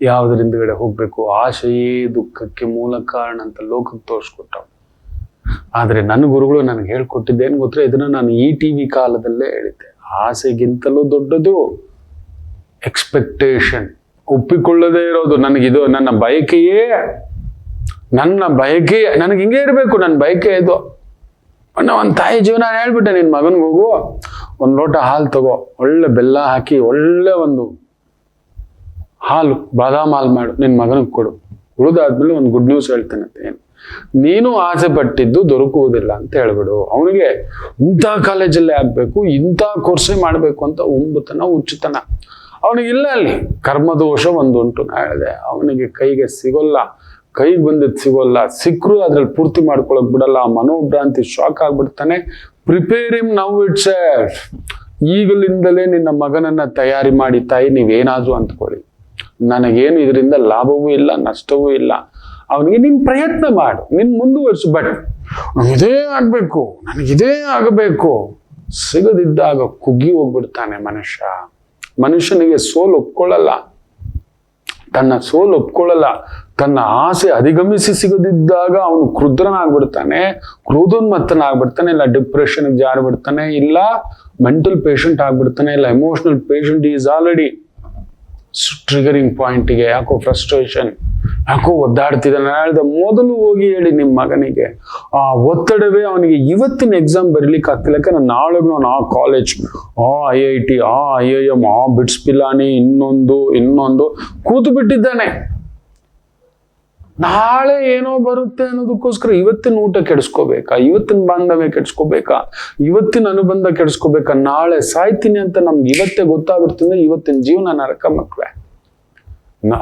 ಯಾವ್ದ್ರಿಂದಗಡೆ ಹೋಗ್ಬೇಕು, ಆಶೆಯೇ ದುಃಖಕ್ಕೆ ಮೂಲ ಕಾರಣ ಅಂತ ಲೋಕಕ್ಕೆ ತೋರಿಸ್ಕೊಟ್ಟವ್. ಆದ್ರೆ ನನ್ನ ಗುರುಗಳು ನನಗೆ ಹೇಳ್ಕೊಟ್ಟಿದ್ದೇನು ಗೊತ್ತಾ, ಇದನ್ನ ನಾನು ಈ ಟಿವಿ ಕಾಲದಲ್ಲೇ ಹೇಳಿದ್ದೆ. ಆಸೆಗಿಂತಲೂ ದೊಡ್ಡದು ಎಕ್ಸ್ಪೆಕ್ಟೇಷನ್, ಒಪ್ಪಿಕೊಳ್ಳದೇ ಇರೋದು. ನನಗಿದು ನನ್ನ ಬಯಕೆಯೇ, ನನಗೆ ಹಿಂಗೆ ಇರಬೇಕು, ನನ್ನ ಬಯಕೆ ಇದು. ಒಂದು ತಾಯಿ ಜೀವನ ಹೇಳ್ಬಿಟ್ಟೆ, ನಿನ್ ಮಗನ್ಗೆ ಹೋಗು, ಒಂದು ಲೋಟ ಹಾಲು ತಗೋ, ಒಳ್ಳೆ ಬೆಲ್ಲ ಹಾಕಿ ಒಳ್ಳೆ ಒಂದು ಹಾಲು, ಬಾದಾಮ್ ಹಾಲು ಮಾಡು, ನಿನ್ ಮಗನಿಗೆ ಕೊಡು. ಉಳಿದಾದ್ಮೇಲೆ ಒಂದು ಗುಡ್ ನ್ಯೂಸ್ ಹೇಳ್ತೇನೆ ಅಂತ. ಏನು, ನೀನು ಆಸೆ ಪಟ್ಟಿದ್ದು ದೊರಕುವುದಿಲ್ಲ ಅಂತ ಹೇಳ್ಬಿಡು. ಅವನಿಗೆ ಇಂಥ ಕಾಲೇಜಲ್ಲೇ ಆಗ್ಬೇಕು, ಇಂಥ ಕೋರ್ಸೇ ಮಾಡ್ಬೇಕು ಅಂತ ಒಂಬತನ ಹುಚ್ಚುತನ ಅವನಿಗಿಲ್ಲ. ಅಲ್ಲಿ ಕರ್ಮದೋಷ ಒಂದುಂಟು. ನಾ ಹೇಳಿದೆ, ಅವನಿಗೆ ಕೈಗೆ ಸಿಗೋಲ್ಲ, ಕೈಗೆ ಬಂದಿದ್ದು ಸಿಗೋಲ್ಲ, ಸಿಕ್ಕರು ಅದ್ರಲ್ಲಿ ಪೂರ್ತಿ ಮಾಡ್ಕೊಳಕ್ ಬಿಡಲ್ಲ. ಮನೋಭ್ರಾಂತಿ ಶಾಕ್ ಆಗ್ಬಿಡ್ತಾನೆ. Prepare him now itself. ಈಗಲಿಂದಲೇ ನಿನ್ನ ಮಗನನ್ನ ತಯಾರಿ ಮಾಡಿ. ತಾಯಿ, ನೀವೇನಾದ್ರೂ ಅಂದ್ಕೊಳ್ಳಿ, ನನಗೇನು ಇದರಿಂದ ಲಾಭವೂ ಇಲ್ಲ, ನಷ್ಟವೂ ಇಲ್ಲ. ಅವನಿಗೆ ನೀನ್ ಪ್ರಯತ್ನ ಮಾಡು, ನೀನ್ ಮುಂದುವರಿಸು. ಬಟ್ ನನಗಿದೇ ಆಗ್ಬೇಕು, ನನಗಿದೇ ಆಗಬೇಕು. ಸಿಗದಿದ್ದಾಗ ಕುಗ್ಗಿ ಹೋಗ್ಬಿಡ್ತಾನೆ ಮನುಷ್ಯ. ಮನುಷ್ಯನಿಗೆ ಸೋಲು ಒಪ್ಕೊಳ್ಳಲ್ಲ, ತನ್ನ ಸೋಲು ಒಪ್ಕೊಳ್ಳಲ್ಲ. ತನ್ನ ಆಸೆ ಅಧಿಗಮಿಸಿ ಸಿಗದಿದ್ದಾಗ ಅವನು ಕ್ರುದ್ರನಾಗ್ಬಿಡ್ತಾನೆ, ಕ್ರೋಧೋನ್ಮತ್ತನಾಗ್ಬಿಡ್ತಾನೆ, ಇಲ್ಲ ಡಿಪ್ರೆಷನ್ಗೆ ಜಾರಿಬಿಡ್ತಾನೆ, ಇಲ್ಲ ಮೆಂಟಲ್ ಪೇಷಂಟ್ ಆಗ್ಬಿಡ್ತಾನೆ, ಇಲ್ಲ emotional patient is already triggering ಪಾಯಿಂಟ್ಗೆ. ಯಾಕೋ ಫ್ರಸ್ಟ್ರೇಷನ್, ಯಾಕೋ ಒದ್ದಾಡ್ತಿದ್ದಾನೆ. ಹೇಳಿದೆ, ಮೊದಲು ಹೋಗಿ ಹೇಳಿ ನಿಮ್ಮ ಮಗನಿಗೆ, ಆ ಒತ್ತಡವೇ ಅವನಿಗೆ ಇವತ್ತಿನ ಎಕ್ಸಾಮ್ ಬರೀಲಿಕ್ಕೆ ಆಗ್ತಿಲ್ಲ. ಯಾಕಂದ್ರೆ ನಾಳೆಗೆ ನಾನು ಆ college, IIT, IIM, bits Pilani, ಇನ್ನೊಂದು ಕೂತು ಬಿಟ್ಟಿದ್ದಾನೆ. ನಾಳೆ ಏನೋ ಬರುತ್ತೆ ಅನ್ನೋದಕ್ಕೋಸ್ಕರ ಇವತ್ತಿನ ಊಟ ಕೆಡಿಸ್ಕೋಬೇಕಾ, ಇವತ್ತಿನ ಬಾಂಧವ್ಯ ಕೆಡಿಸ್ಕೋಬೇಕಾ, ಇವತ್ತಿನ ಅನುಬಂಧ ಕೆಡಿಸ್ಕೋಬೇಕಾ? ನಾಳೆ ಸಾಯ್ತೀನಿ ಅಂತ ನಮ್ಗೆ ಇವತ್ತೇ ಗೊತ್ತಾಗ್ಬಿಡ್ತಂದ್ರೆ ಇವತ್ತಿನ ಜೀವನ ನರಕ ಮಕ್ಕಳೇ.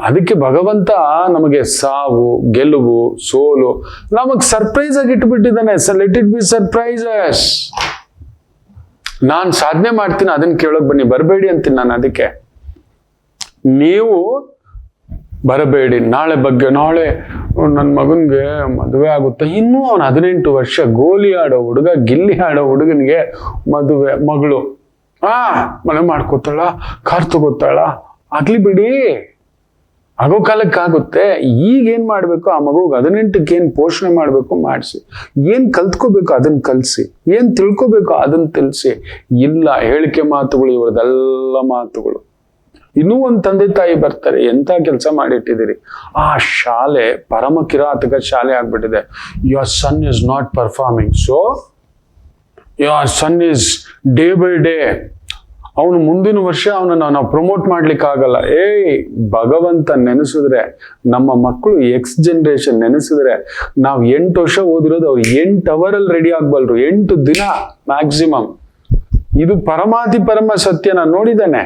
ಅದಕ್ಕೆ ಭಗವಂತ ನಮಗೆ ಸಾವು, ಗೆಲುವು, ಸೋಲು ನಮಗ್ ಸರ್ಪ್ರೈಸ್ ಆಗಿ ಇಟ್ಬಿಟ್ಟಿದ್ದಾನೆ. Let it be surprises. ನಾನ್ ಸಾಧನೆ ಮಾಡ್ತೀನಿ, ಅದನ್ನ ಕೇಳೋಕ್ ಬನ್ನಿ, ಬರಬೇಡಿ ಅಂತೀನಿ ನಾನು. ಅದಕ್ಕೆ ನೀವು ಬರಬೇಡಿ. ನಾಳೆ ಬಗ್ಗೆ ನಾಳೆ ನನ್ನ ಮಗನ್ಗೆ ಮದುವೆ ಆಗುತ್ತೆ, ಇನ್ನೂ ಅವನು 18 ವರ್ಷ, ಗೋಲಿ ಆಡೋ ಹುಡುಗ, ಗಿಲ್ಲಿ ಆಡೋ ಹುಡುಗನಿಗೆ ಮದುವೆ, ಮಗಳು ಮನೆ ಮಾಡ್ಕೋತಾಳ, ಕಾರ್ ತಗೋತಾಳ, ಆಗ್ಲಿ ಬಿಡಿ, ಆಗೋ ಕಾಲಕ್ಕಾಗುತ್ತೆ. ಈಗ ಏನ್ ಮಾಡ್ಬೇಕು, ಆ ಮಗುಗೆ 18ಕ್ಕೆ ಏನ್ ಪೋಷಣೆ ಮಾಡ್ಬೇಕು ಮಾಡಿಸಿ, ಏನ್ ಕಲ್ತ್ಕೋಬೇಕು ಅದನ್ನ ಕಲ್ಸಿ, ಏನ್ ತಿಳ್ಕೊಬೇಕು ಅದನ್ನ ತಿಳಿಸಿ. ಇಲ್ಲ ಹೇಳಿಕೆ ಮಾತುಗಳು, ಇವ್ರದೆಲ್ಲ ಮಾತುಗಳು. ಇನ್ನೂ ಒಂದು ತಂದೆ ತಾಯಿ ಬರ್ತಾರೆ, ಎಂತ ಕೆಲಸ ಮಾಡಿಟ್ಟಿದ್ದೀರಿ. ಆ ಶಾಲೆ ಪರಮ ಕಿರಾತಕ ಶಾಲೆ ಆಗ್ಬಿಟ್ಟಿದೆ. Your son is not performing, so your son is day by day, ಅವನು ಮುಂದಿನ ವರ್ಷ ಅವನನ್ನು ನಾವು ಪ್ರಮೋಟ್ ಮಾಡ್ಲಿಕ್ಕೆ ಆಗಲ್ಲ. ಭಗವಂತ ನೆನೆಸಿದ್ರೆ, ನಮ್ಮ ಮಕ್ಕಳು ಎಕ್ಸ್ ಜನರೇಷನ್ ನೆನೆಸಿದ್ರೆ, ನಾವು 8 ವರ್ಷ ಓದಿರೋದು ಅವ್ರು 8 ಅವರಲ್ಲಿ ರೆಡಿ ಆಗ್ಬಲ್ರು, 8 ದಿನ ಮ್ಯಾಕ್ಸಿಮಮ್. ಇದು ಪರಮಾತಿ ಪರಮ ಸತ್ಯ. ನಾನು ನೋಡಿದ್ದೇನೆ,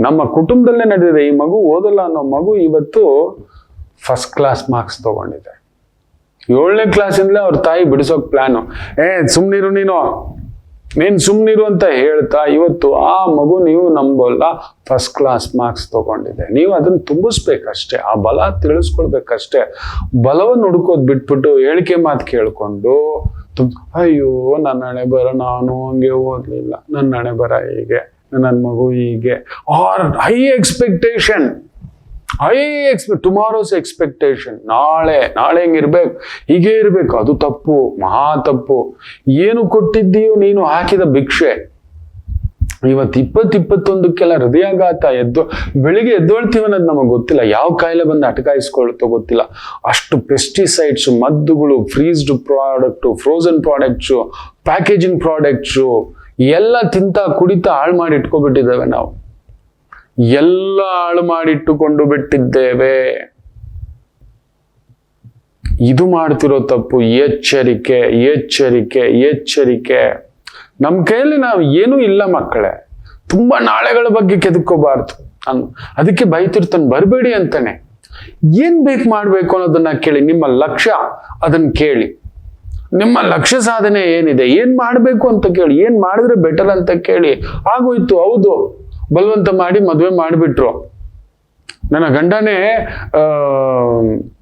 ನಮ್ಮ ಕುಟುಂಬದಲ್ಲೇ ನಡೆದಿದೆ. ಈ ಮಗು ಓದಲ್ಲ ಅನ್ನೋ ಮಗು ಇವತ್ತು ಫಸ್ಟ್ ಕ್ಲಾಸ್ ಮಾರ್ಕ್ಸ್ ತಗೊಂಡಿದೆ. 7ನೇ ಕ್ಲಾಸಿಂದಲೇ ಅವ್ರ ತಾಯಿ ಬಿಡಿಸೋಕ್ ಪ್ಲಾನು. ಸುಮ್ನಿರು ನೀನ್ ಸುಮ್ನಿರು ಅಂತ ಹೇಳ್ತಾ ಇವತ್ತು ಆ ಮಗು ನೀವು ನಂಬೋಲ್ಲ ಫಸ್ಟ್ ಕ್ಲಾಸ್ ಮಾರ್ಕ್ಸ್ ತಗೊಂಡಿದೆ. ನೀವು ಅದನ್ನ ತುಂಬಿಸ್ಬೇಕಷ್ಟೇ, ಆ ಬಲ ತಿಳಿಸ್ಕೊಡ್ಬೇಕಷ್ಟೇ. ಬಲವನ್ನು ಹುಡ್ಕೋದ್ ಬಿಟ್ಬಿಟ್ಟು ಹೇಳಿಕೆ ಮಾತು ಕೇಳ್ಕೊಂಡು ಅಯ್ಯೋ ನನ್ನ ಹಣೆ ಬರ, ನಾನು ಹಂಗೆ ಓದ್ಲಿಲ್ಲ, ನನ್ನ ಹಣೆ ಬರ ಹೀಗೆ, ನನ್ನ ಮಗು ಹೀಗೆ, our high expectation, tomorrow's expectation. ನಾಳೆ ಹೆಂಗಿರ್ಬೇಕು, ಹೀಗೆ ಇರ್ಬೇಕು, ಅದು ತಪ್ಪು, ಮಹಾ ತಪ್ಪು. ಏನು ಕೊಟ್ಟಿದ್ದೀಯೋ ನೀನು ಹಾಕಿದ ಭಿಕ್ಷೆ. ಇವತ್ತು 20-21ಕ್ಕೆಲ್ಲ ಹೃದಯಾಘಾತ, ಬೆಳಿಗ್ಗೆ ಎದ್ದೊಳ್ತೀವಿ ಅನ್ನೋದು ನಮಗೆ ಗೊತ್ತಿಲ್ಲ, ಯಾವ ಕಾಯಿಲೆ ಬಂದು ಅಟಕಾಯಿಸ್ಕೊಳ್ತೋ ಗೊತ್ತಿಲ್ಲ. ಅಷ್ಟು ಪೆಸ್ಟಿಸೈಡ್ಸ್, ಮದ್ದುಗಳು, freezed product, frozen products, packaging products ಎಲ್ಲ ತಿಂತ ಕುಡಿತಾ ಹಾಳು ಮಾಡಿ ಇಟ್ಕೊಬಿಟ್ಟಿದ್ದೇವೆ. ನಾವು ಎಲ್ಲ ಹಾಳು ಮಾಡಿಟ್ಟುಕೊಂಡು ಬಿಟ್ಟಿದ್ದೇವೆ. ಇದು ಮಾಡ್ತಿರೋ ತಪ್ಪು. ಎಚ್ಚರಿಕೆ, ಎಚ್ಚರಿಕೆ, ಎಚ್ಚರಿಕೆ. ನಮ್ಮ ಕೈಯಲ್ಲಿ ನಾವು ಏನೂ ಇಲ್ಲ ಮಕ್ಕಳೇ. ತುಂಬಾ ನಾಳೆಗಳ ಬಗ್ಗೆ ಕೆದಕೋಬಾರ್ದು. ಅದಕ್ಕೆ ಬೈತಿರ್ತಾನೆ, ಬರಬೇಡಿ ಅಂತಾನೆ. ಏನ್ ಬೇಕು ಮಾಡ್ಬೇಕು ಅನ್ನೋದನ್ನ ಕೇಳಿ, ನಿಮ್ಮ ಲಕ್ಷ್ಯ ಅದನ್ನ ಕೇಳಿ. ನಿಮ್ಮ ಲಕ್ಷ್ಯ ಸಾಧನೆ ಏನಿದೆ, ಏನ್ ಮಾಡ್ಬೇಕು ಅಂತ ಕೇಳಿ, ಏನ್ ಮಾಡಿದ್ರೆ ಬೆಟರ್ ಅಂತ ಕೇಳಿ. ಆಗೋಯ್ತು, ಹೌದು, ಬಲವಂತ ಮಾಡಿ ಮದುವೆ ಮಾಡಿಬಿಟ್ರು. ನನ್ನ ಗಂಡನೇ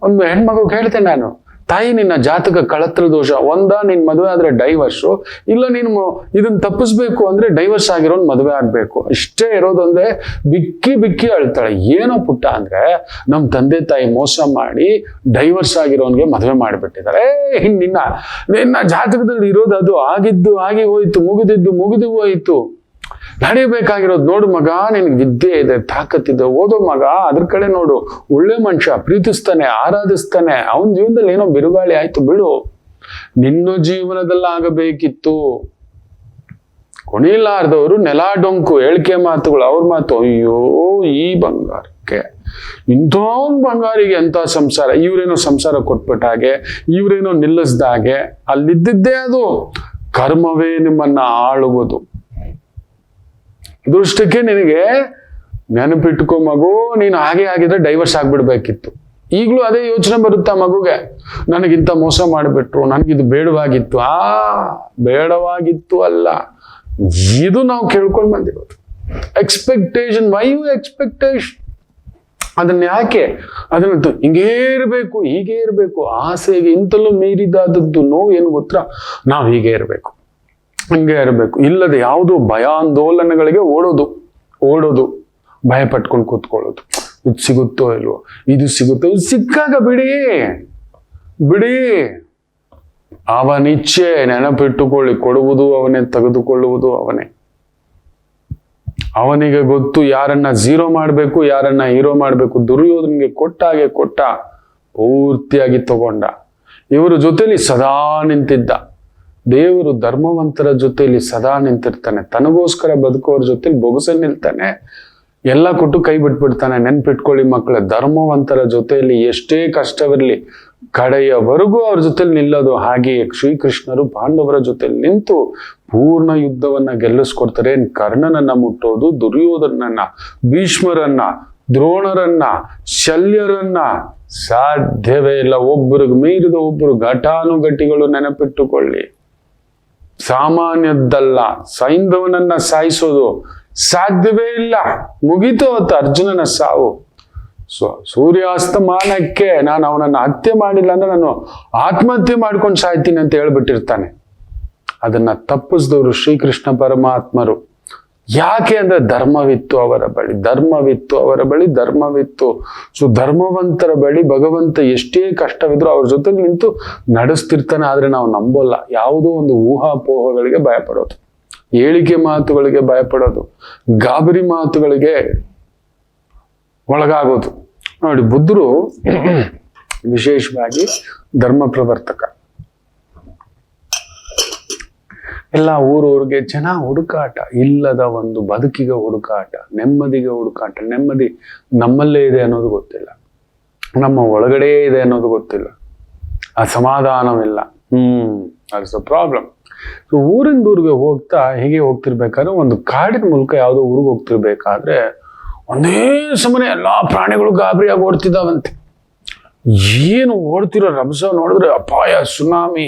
ಒಂದು ಹೆಣ್ಮಗು ಕೇಳ್ತೇನೆ ನಾನು, ತಾಯಿ ನಿನ್ನ ಜಾತಕ ಕಳತ್ರ ದೋಷ, ನಿನ್ ಮದುವೆ ಆದ್ರೆ ಡೈವರ್ಸು, ಇಲ್ಲ ನೀನು ಇದನ್ನ ತಪ್ಪಿಸ್ಬೇಕು ಅಂದ್ರೆ ಡೈವರ್ಸ್ ಆಗಿರೋನ್ ಮದುವೆ ಆಗ್ಬೇಕು. ಇಷ್ಟೇ ಇರೋದಂದ್ರೆ ಬಿಕ್ಕಿ ಬಿಕ್ಕಿ ಅಳ್ತಾಳೆ. ಏನೋ ಪುಟ್ಟ ಅಂದ್ರೆ ನಮ್ ತಂದೆ ತಾಯಿ ಮೋಸ ಮಾಡಿ ಡೈವರ್ಸ್ ಆಗಿರೋನ್ಗೆ ಮದುವೆ ಮಾಡಿಬಿಟ್ಟಿದ್ದಾರೆ. ನಿನ್ನ ಜಾತಕದಲ್ಲಿ ಇರೋದು ಅದು, ಆಗಿದ್ದು ಆಗಿ ಹೋಯ್ತು, ಮುಗಿದು ಹೋಯ್ತು. ನಡೆಯಬೇಕಾಗಿರೋದು ನೋಡು ಮಗ, ನಿನ್ಗೆ ವಿದ್ಯೆ ಇದೆ, ತಾಕತ್ತಿದೆ, ಓದೋ ಮಗ, ಅದ್ರ ಕಡೆ ನೋಡು. ಒಳ್ಳೆ ಮನುಷ್ಯ, ಪ್ರೀತಿಸ್ತಾನೆ, ಆರಾಧಿಸ್ತಾನೆ, ಅವನ ಜೀವನದಲ್ಲಿ ಏನೋ ಬಿರುಗಾಳಿ ಆಯ್ತು ಬಿಡು. ನಿನ್ನ ಜೀವನದಲ್ಲಾಗಬೇಕಿತ್ತು. ಕೊನೆಯಿಲ್ಲಾರ್ದವರು ನೆಲ ಡೊಂಕು, ಹೇಳಿಕೆ ಮಾತುಗಳು, ಅವ್ರ ಮಾತು. ಅಯ್ಯೋ ಈ ಬಂಗಾರಕ್ಕೆ, ಇಂಥೊಂದು ಬಂಗಾರಿಗೆ ಎಂತ ಸಂಸಾರ, ಇವ್ರೇನೋ ಸಂಸಾರ ಕೊಟ್ಬಿಟ್ಟ ಹಾಗೆ, ಇವ್ರೇನೋ ನಿಲ್ಲಿಸ್ದಾಗೆ. ಅಲ್ಲಿದ್ದಿದ್ದೇ ಅದು ಕರ್ಮವೇ ನಿಮ್ಮನ್ನ ಆಳುವುದು. ದೃಷ್ಟಕ್ಕೆ ನಿನಗೆ ನೆನಪಿಟ್ಕೋ ಮಗು, ನೀನು ಹಾಗೆ ಆಗಿದ್ರೆ ಡೈವರ್ಸ್ ಆಗ್ಬಿಡ್ಬೇಕಿತ್ತು. ಈಗಲೂ ಅದೇ ಯೋಚನೆ ಬರುತ್ತಾ ಮಗುಗೆ, ನನಗಿಂತ ಮೋಸ ಮಾಡಿಬಿಟ್ರು, ನನಗಿದು ಬೇಡವಾಗಿತ್ತು. ಬೇಡವಾಗಿತ್ತು ಅಲ್ಲ, ಇದು ನಾವು ಕೇಳ್ಕೊಂಡು ಬಂದಿರೋದು. Expectation, why you expectation? ಅದನ್ನ ಯಾಕೆ? ಅದನ್ನ ಹಿಂಗೇ ಇರಬೇಕು, ಹೀಗೆ ಇರಬೇಕು, ಆಸೆಗೆ ಇಂತಲೂ ಮೀರಿದಾದದ್ದು ನೋವು ಏನು ಗೊತ್ತಾ? ನಾವು ಹೀಗೆ ಇರಬೇಕು, ಹಂಗೆ ಇರಬೇಕು, ಇಲ್ಲದೆ ಯಾವುದೋ ಭಯಾಂದೋಲನಗಳಿಗೆ ಓಡೋದು, ಭಯ ಪಟ್ಕೊಂಡು ಕೂತ್ಕೊಳ್ಳೋದು. ಇದು ಸಿಗುತ್ತೋ ಇಲ್ವೋ, ಇದು ಸಿಗುತ್ತೋ, ಸಿಕ್ಕಾಗ ಬಿಡಿ. ಅವನಿಚ್ಛೆ, ನೆನಪಿಟ್ಟುಕೊಳ್ಳಿ, ಕೊಡುವುದು ಅವನೇ, ತೆಗೆದುಕೊಳ್ಳುವುದು ಅವನೇ. ಅವನಿಗೆ ಗೊತ್ತು ಯಾರನ್ನ ಝೀರೋ ಮಾಡಬೇಕು, ಯಾರನ್ನ ಹೀರೋ ಮಾಡಬೇಕು. ದುರ್ಯೋಧನಿಗೆ ಕೊಟ್ಟ ಪೂರ್ತಿಯಾಗಿ ತಗೊಂಡ. ಇವರ ಜೊತೆಲಿ ಸದಾ ನಿಂತಿದ್ದ. ದೇವರು ಧರ್ಮವಂತರ ಜೊತೆಯಲ್ಲಿ ಸದಾ ನಿಂತಿರ್ತಾನೆ. ತನಗೋಸ್ಕರ ಬದುಕೋರ ಜೊತೆಲಿ ಬೊಗಸ ನಿಲ್ತಾನೆ. ಎಲ್ಲ ಕೊಟ್ಟು ಕೈ ಬಿಟ್ಬಿಡ್ತಾನೆ. ನೆನ್ಪಿಟ್ಕೊಳ್ಳಿ ಮಕ್ಕಳೇ, ಧರ್ಮವಂತರ ಜೊತೆಯಲ್ಲಿ ಎಷ್ಟೇ ಕಷ್ಟವಿರಲಿ ಕಡೆಯವರೆಗೂ ಅವ್ರ ಜೊತೆಲಿ ನಿಲ್ಲೋದು. ಹಾಗೆಯೇ ಶ್ರೀಕೃಷ್ಣರು ಪಾಂಡವರ ಜೊತೆಲಿ ನಿಂತು ಪೂರ್ಣ ಯುದ್ಧವನ್ನ ಗೆಲ್ಲಿಸ್ಕೊಡ್ತಾರೆ. ಕರ್ಣನನ್ನ ಮುಟ್ಟೋದು, ದುರ್ಯೋಧನನ್ನ, ಭೀಷ್ಮರನ್ನ, ದ್ರೋಣರನ್ನ, ಶಲ್ಯರನ್ನ ಸಾಧ್ಯವೇ ಇಲ್ಲ. ಒಬ್ಬರಿಗೆ ಮೀರಿದ ಒಬ್ಬರು ಘಟಾನುಘಟಿಗಳು. ನೆನಪಿಟ್ಟುಕೊಳ್ಳಿ, ಸಾಮಾನ್ಯದ್ದಲ್ಲ. ಸೈಂಧವನನ್ನ ಸಾಯಿಸೋದು ಸಾಧ್ಯವೇ ಇಲ್ಲ. ಮುಗೀತು ಅವತ್ತು ಅರ್ಜುನನ ಸಾವು. ಸೂರ್ಯಾಸ್ತಮಾನಕ್ಕೆ ನಾನು ಅವನನ್ನ ಹತ್ಯೆ ಮಾಡಿಲ್ಲ ಅಂದ್ರೆ ನಾನು ಆತ್ಮಹತ್ಯೆ ಮಾಡ್ಕೊಂಡು ಸಾಯ್ತೀನಿ ಅಂತ ಹೇಳ್ಬಿಟ್ಟಿರ್ತಾನೆ. ಅದನ್ನ ತಪ್ಪಿಸಿದವರು ಶ್ರೀಕೃಷ್ಣ ಪರಮಾತ್ಮರು. ಯಾಕೆ ಅಂದ್ರೆ ಧರ್ಮವಿತ್ತು ಅವರ ಬಳಿ, ಧರ್ಮವಿತ್ತು ಅವರ ಬಳಿ, ಧರ್ಮವಿತ್ತು. ಧರ್ಮವಂತರ ಬಳಿ ಭಗವಂತ ಎಷ್ಟೇ ಕಷ್ಟವಿದ್ರು ಅವ್ರ ಜೊತೆ ನಿಂತು ನಡೆಸ್ತಿರ್ತಾನೆ. ಆದ್ರೆ ನಾವು ನಂಬೋಲ್ಲ. ಯಾವುದೋ ಒಂದು ಊಹಾಪೋಹಗಳಿಗೆ ಭಯಪಡೋದು, ಹೇಳಿಕೆ ಮಾತುಗಳಿಗೆ ಭಯಪಡೋದು, ಗಾಬರಿ ಮಾತುಗಳಿಗೆ ಒಳಗಾಗೋದು. ನೋಡಿ, ಬುದ್ಧರು ವಿಶೇಷವಾಗಿ ಧರ್ಮ ಪ್ರವರ್ತಕ. ಎಲ್ಲ ಊರೂರಿಗೆ ಜನ ಹುಡುಕಾಟ, ಇಲ್ಲದ ಒಂದು ಬದುಕಿಗೆ ಹುಡುಕಾಟ, ನೆಮ್ಮದಿಗೆ ಹುಡುಕಾಟ. ನೆಮ್ಮದಿ ನಮ್ಮಲ್ಲೇ ಇದೆ ಅನ್ನೋದು ಗೊತ್ತಿಲ್ಲ, ನಮ್ಮ ಒಳಗಡೆ ಇದೆ ಅನ್ನೋದು ಗೊತ್ತಿಲ್ಲ, ಅಸಮಾಧಾನವಿಲ್ಲ. That's a problem. ಊರಿಂದ ಊರಿಗೆ ಹೋಗ್ತಾ ಹೀಗೆ ಹೋಗ್ತಿರ್ಬೇಕಾದ್ರೆ ಒಂದು ಕಾಡಿನ ಮೂಲಕ ಯಾವುದೋ ಊರಿಗೆ ಹೋಗ್ತಿರ್ಬೇಕಾದ್ರೆ ಒಂದೇ ಸಮನೆ ಎಲ್ಲಾ ಪ್ರಾಣಿಗಳು ಗಾಬರಿಯಾಗಿ ಓಡ್ತಿದ್ದಾವಂತೆ. ಏನು ಓಡ್ತಿರೋ ರಭಸ ನೋಡಿದ್ರೆ ಅಪಾಯ, ಸುನಾಮಿ,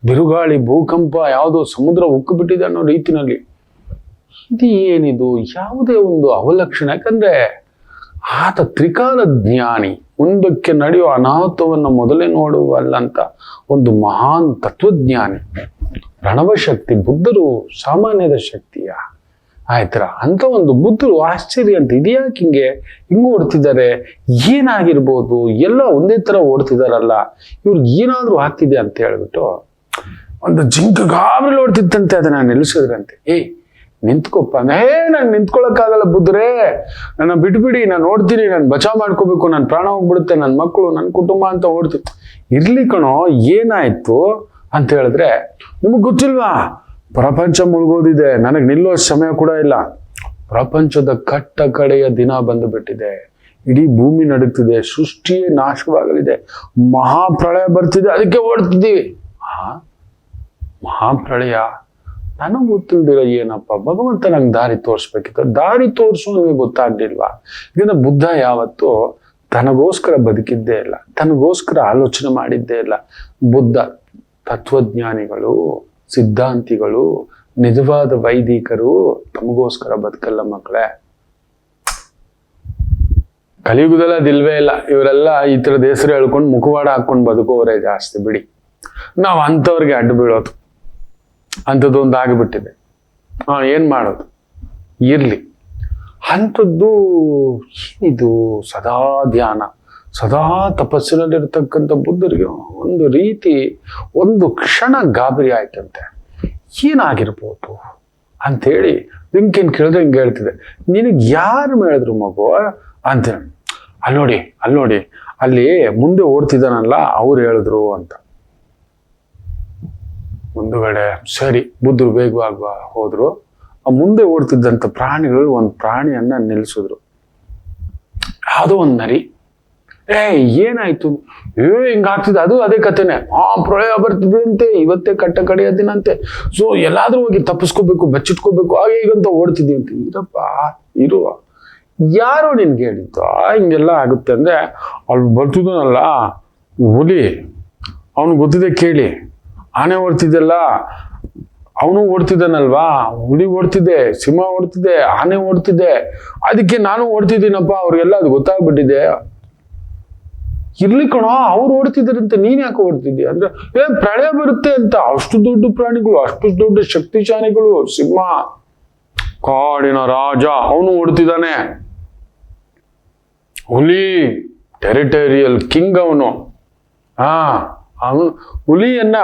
ಬಿರುಗಾಳಿ, ಭೂಕಂಪ, ಯಾವುದೋ ಸಮುದ್ರ ಉಕ್ಕು ಬಿಟ್ಟಿದೆ ಅನ್ನೋ ರೀತಿನಲ್ಲಿ. ಇದು ಏನಿದು? ಯಾವುದೇ ಒಂದು ಅವಲಕ್ಷಣ. ಯಾಕಂದ್ರೆ ಆತ ತ್ರಿಕಾಲ ಜ್ಞಾನಿ, ಮುಂದಕ್ಕೆ ನಡೆಯುವ ಅನಾಹುತವನ್ನು ಮೊದಲೇ ನೋಡುವಲ್ಲಂತ ಒಂದು ಮಹಾನ್ ತತ್ವಜ್ಞಾನಿ, ಪ್ರಣವ ಶಕ್ತಿ. ಬುದ್ಧರು ಸಾಮಾನ್ಯದ ಶಕ್ತಿಯ ಆಯ್ತರ ಅಂತ ಒಂದು ಬುದ್ಧರು ಆಶ್ಚರ್ಯ ಅಂತ. ಇದ್ಯಾಕೆ ಹಿಂಗೆ ಓಡ್ತಿದ್ದಾರೆ, ಏನಾಗಿರ್ಬೋದು? ಎಲ್ಲ ಒಂದೇ ತರ ಓಡ್ತಿದಾರಲ್ಲ, ಇವ್ರಿಗೆ ಏನಾದ್ರೂ ಆಗ್ತಿದೆ ಅಂತ ಹೇಳ್ಬಿಟ್ಟು ಒಂದು ಜಿಂಕ ಗಾಬರಿ ಓಡ್ತಿತ್ತಂತೆ. ಅದನ್ನ ನಿಲ್ಲಿಸಿದ್ರಂತೆ. ನಿಂತ್ಕೊಪ್ಪ. ನಾನು ನಿಂತ್ಕೊಳಕ್ಕಾಗಲ್ಲ ಬುದ್ಧರೇ, ನನ್ನ ಬಿಟ್ಬಿಡಿ, ನಾನು ಓಡ್ತೀನಿ, ನಾನು ಬಚಾವ್ ಮಾಡ್ಕೋಬೇಕು, ನನ್ನ ಪ್ರಾಣ ಹೋಗ್ಬಿಡುತ್ತೆ, ನನ್ನ ಮಕ್ಕಳು, ನನ್ನ ಕುಟುಂಬ ಅಂತ ಓಡ್ತೀನಿ. ಇರ್ಲಿ ಕಣೋ, ಏನಾಯ್ತು ಅಂತ ಹೇಳಿದ್ರೆ, ನಿಮಗ್ ಗೊತ್ತಿಲ್ವಾ, ಪ್ರಪಂಚ ಮುಳುಗೋದಿದೆ, ನನಗೆ ನಿಲ್ಲೋ ಸಮಯ ಕೂಡ ಇಲ್ಲ, ಪ್ರಪಂಚದ ಕಟ್ಟ ಕಡೆಯ ದಿನ ಬಂದು ಬಿಟ್ಟಿದೆ, ಇಡೀ ಭೂಮಿ ನಡುತ್ತಿದೆ, ಸೃಷ್ಟಿಯೇ ನಾಶವಾಗಲಿದೆ, ಮಹಾಪ್ರಳಯ ಬರ್ತಿದೆ, ಅದಕ್ಕೆ ಓಡ್ತಿದ್ದೀವಿ. ಮಹಾಪ್ರಳಯ ನನಗೆ ಗೊತ್ತಿಲ್ದಿರ ಏನಪ್ಪ? ಭಗವಂತ ನಂಗೆ ದಾರಿ ತೋರಿಸ್ಬೇಕಿತ್ತು. ದಾರಿ ತೋರಿಸು ನನಗೆ ಗೊತ್ತಾಗ್ಲಿಲ್ವಾ? ಇದನ್ನ ಬುದ್ಧ ಯಾವತ್ತೂ ತನಗೋಸ್ಕರ ಬದುಕಿದ್ದೇ ಇಲ್ಲ, ತನಗೋಸ್ಕರ ಆಲೋಚನೆ ಮಾಡಿದ್ದೇ ಇಲ್ಲ. ಬುದ್ಧ ತತ್ವಜ್ಞಾನಿಗಳು, ಸಿದ್ಧಾಂತಿಗಳು, ನಿಜವಾದ ವೈದಿಕರು ತಮಗೋಸ್ಕರ ಬದುಕಲ್ಲ ಮಕ್ಕಳೇ. ಕಲಿಯುಗದಲ್ಲ ಅದಿಲ್ವೇ ಇಲ್ಲ. ಇವರೆಲ್ಲ ಈ ಥರದ ಹೆಸರು ಹೇಳ್ಕೊಂಡು ಮುಖವಾಡ ಹಾಕೊಂಡು ಬದುಕೋವರೇ ಜಾಸ್ತಿ ಬಿಡಿ. ನಾವು ಅಂಥವ್ರಿಗೆ ಅಡ್ಡು ಬೀಳೋದು, ಅಂಥದ್ದೊಂದು ಆಗಿಬಿಟ್ಟಿದೆ. ಏನ್ ಮಾಡೋದು? ಇರ್ಲಿ. ಅಂಥದ್ದು ಏನಿದು? ಸದಾ ಧ್ಯಾನ, ಸದಾ ತಪಸ್ಸಿನಲ್ಲಿರ್ತಕ್ಕಂಥ ಬುದ್ಧರಿಗೆ ಒಂದು ರೀತಿ ಒಂದು ಕ್ಷಣ ಗಾಬರಿ ಆಯ್ತಂತೆ. ಏನಾಗಿರ್ಬೋದು ಅಂಥೇಳಿ ಹಿಂಗೇನು ಕೇಳಿದ್ರೆ ಹಿಂಗೆ ಹೇಳ್ತಿದೆ, ನಿನಗೆ ಯಾರು ಹೇಳಿದ್ರು ಮಗು ಅಂತ. ಅಲ್ಲೋಡಿ ಅಲ್ಲಿ ಮುಂದೆ ಓಡ್ತಿದ್ದಾನಲ್ಲ ಅವ್ರು ಹೇಳಿದ್ರು ಅಂತ. ಮುಂದುಗಡೆ ಸರಿ ಬುದ್ಧರು ವೇಗವಾಗಿ ಹೋದ್ರು. ಆ ಮುಂದೆ ಓಡ್ತಿದ್ದಂಥ ಪ್ರಾಣಿಗಳು ಒಂದು ಪ್ರಾಣಿಯನ್ನ ನಿಲ್ಲಿಸಿದ್ರು. ಯಾವುದೋ ಒಂದು ನರಿ. ಏನಾಯ್ತು? ಹಿಂಗಾಗ್ತಿದೆ. ಅದು ಅದೇ ಕಥೆನೆ. ಪ್ರಳಯ ಬರ್ತಿದೆ ಅಂತೆ, ಇವತ್ತೇ ಕಟ್ಟ ಕಡೆಯ ದಿನ ಅಂತೆ. ಸೊ ಎಲ್ಲಾದ್ರೂ ಹೋಗಿ ತಪ್ಪಿಸ್ಕೋಬೇಕು, ಬಚ್ಚಿಟ್ಕೋಬೇಕು, ಹಾಗೆ ಈಗಂತ ಓಡ್ತಿದ್ದೀವಿ ಅಂತ. ಇರಪ್ಪ ಇರುವ, ಯಾರೋ ನಿನ್ಗೆ ಹೇಳಿದ್ದು ಹಿಂಗೆಲ್ಲ ಆಗುತ್ತೆ ಅಂದ್ರೆ? ಅವ್ಳು ಬರ್ತಿದ್ದಾನಲ್ಲ ಹುಲಿ, ಅವನು ಗೊತ್ತಿದೆ ಕೇಳಿ. ಆನೆ ಓಡ್ತಿದ್ದಲ್ಲ, ಅವನು ಓಡ್ತಿದ್ದಾನಲ್ವಾ, ಹುಲಿ ಓಡ್ತಿದ್ದೆ, ಸಿಂಹ ಓಡ್ತಿದ್ದೆ, ಆನೆ ಓಡ್ತಿದ್ದೆ, ಅದಕ್ಕೆ ನಾನು ಓಡ್ತಿದ್ದೀನಪ್ಪ, ಅವ್ರಿಗೆಲ್ಲ ಅದು ಗೊತ್ತಾಗ್ಬಿಟ್ಟಿದೆ. ಇರ್ಲಿ ಕಣೋ, ಅವ್ರು ಓಡ್ತಿದ್ದಾರಂತೆ, ನೀನ್ ಯಾಕೆ ಓಡ್ತಿದ್ದಿ ಅಂದ್ರೆ, ಪ್ರಳಯ ಬರುತ್ತೆ ಅಂತ. ಅಷ್ಟು ದೊಡ್ಡ ಪ್ರಾಣಿಗಳು, ಅಷ್ಟು ದೊಡ್ಡ ಶಕ್ತಿಶಾಲಿಗಳು, ಸಿಂಹ, ಕಾಡಿನ ರಾಜ, ಅವನು ಓಡ್ತಿದ್ದಾನೆ. ಹುಲಿ ಟೆರಿಟೋರಿಯಲ್ ಕಿಂಗ್ ಅವನು. ಅವನು ಹುಲಿಯನ್ನ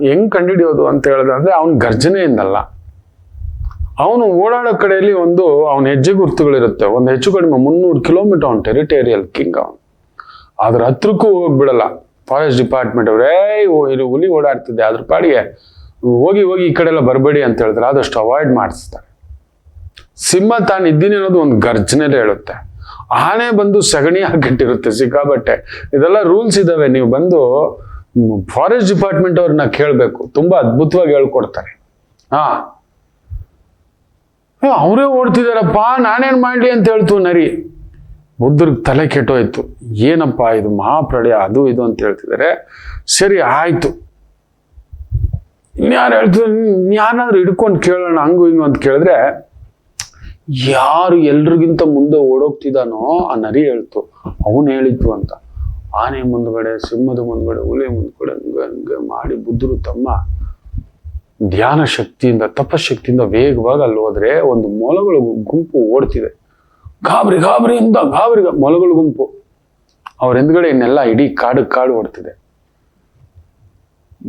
ಹೆಂಗ್ ಕಂಡುಹಿಡಿಯೋದು ಅಂತ ಹೇಳಿದ್ರೆ, ಅವನ ಗರ್ಜನೆಯಿಂದಲ್ಲ, ಅವನು ಓಡಾಡೋ ಕಡೆಯಲ್ಲಿ ಒಂದು ಅವನ ಹೆಜ್ಜೆ ಗುರುತುಗಳಿರುತ್ತೆ. ಒಂದು ಹೆಚ್ಚು ಕಡಿಮೆ 300 ಕಿಲೋಮೀಟರ್ ಅವನು ಟೆರಿಟೋರಿಯಲ್ ಕಿಂಗ್ ಅವನು. ಅದ್ರ ಹತ್ರಕ್ಕೂ ಹೋಗ್ಬಿಡಲ್ಲ ಫಾರೆಸ್ಟ್ ಡಿಪಾರ್ಟ್ಮೆಂಟ್ ಅವ್ರು. ಇದು ಹುಲಿ ಓಡಾಡ್ತಿದ್ದೆ, ಅದ್ರ ಪಾಡಿಗೆ ಹೋಗಿ ಈ ಕಡೆ ಎಲ್ಲ ಬರಬೇಡಿ ಅಂತ ಹೇಳಿದ್ರೆ ಆದಷ್ಟು ಅವಾಯ್ಡ್ ಮಾಡಿಸ್ತಾರೆ. ಸಿಂಹ ತಾನು ಇದ್ದೀನಿ ಅನ್ನೋದು ಒಂದು ಗರ್ಜನೆಲೆ ಹೇಳುತ್ತೆ. ಆನೆ ಬಂದು ಸಗಣಿ ಹಾಕಿಟ್ಟಿರುತ್ತೆ ಸಿಕ್ಕಾಬಟ್ಟೆ. ಇದೆಲ್ಲ ರೂಲ್ಸ್ ಇದಾವೆ. ನೀವು ಬಂದು ಫಾರೆಸ್ಟ್ ಡಿಪಾರ್ಟ್ಮೆಂಟ್ ಅವ್ರನ್ನ ಕೇಳಬೇಕು, ತುಂಬಾ ಅದ್ಭುತವಾಗಿ ಹೇಳ್ಕೊಡ್ತಾರೆ. ಅವರೇ ಓಡ್ತಿದಾರಪ್ಪ, ನಾನೇನ್ ಮಾಡ್ಲಿ ಅಂತ ಹೇಳ್ತು ನರಿ. ಬುದ್ಧರ್ಗ್ ತಲೆ ಕೆಟ್ಟೋಯ್ತು, ಏನಪ್ಪಾ ಇದು ಮಹಾಪ್ರಳಯ ಅದು ಇದು ಅಂತ ಹೇಳ್ತಿದ್ದಾರೆ. ಸರಿ ಆಯ್ತು, ಇನ್ಯಾರು ಹೇಳ್ತಿದ್ರು, ಯಾರಾದ್ರೂ ಹಿಡ್ಕೊಂಡು ಕೇಳೋಣ ಹಂಗು ಹಿಂಗು ಅಂತ ಕೇಳಿದ್ರೆ, ಯಾರು ಎಲ್ರಿಗಿಂತ ಮುಂದೆ ಓಡೋಗ್ತಿದಾನೋ ಆ ನರಿ ಹೇಳ್ತು ಅವನು ಹೇಳಿದ್ದು ಅಂತ. ಆನೆ ಮುಂದ್ಗಡೆ, ಸಿಂಹದ ಮುಂದ್ಗಡೆ, ಹುಲಿ ಮುಂದ್ಗಡೆ ಹಂಗೆ ಮಾಡಿ ಬುದ್ಧರು ತಮ್ಮ ಧ್ಯಾನ ಶಕ್ತಿಯಿಂದ, ತಪಶಕ್ತಿಯಿಂದ ವೇಗವಾಗಿ ಅಲ್ಲಿ ಹೋದ್ರೆ ಒಂದು ಮೊಲಗಳ ಗುಂಪು ಓಡ್ತಿದೆ. ಗಾಬರಿ ಮೊಲಗಳ ಗುಂಪು. ಅವ್ರ ಹಿಂದ್ಗಡೆ ಇನ್ನೆಲ್ಲ ಇಡೀ ಕಾಡು ಓಡ್ತಿದೆ.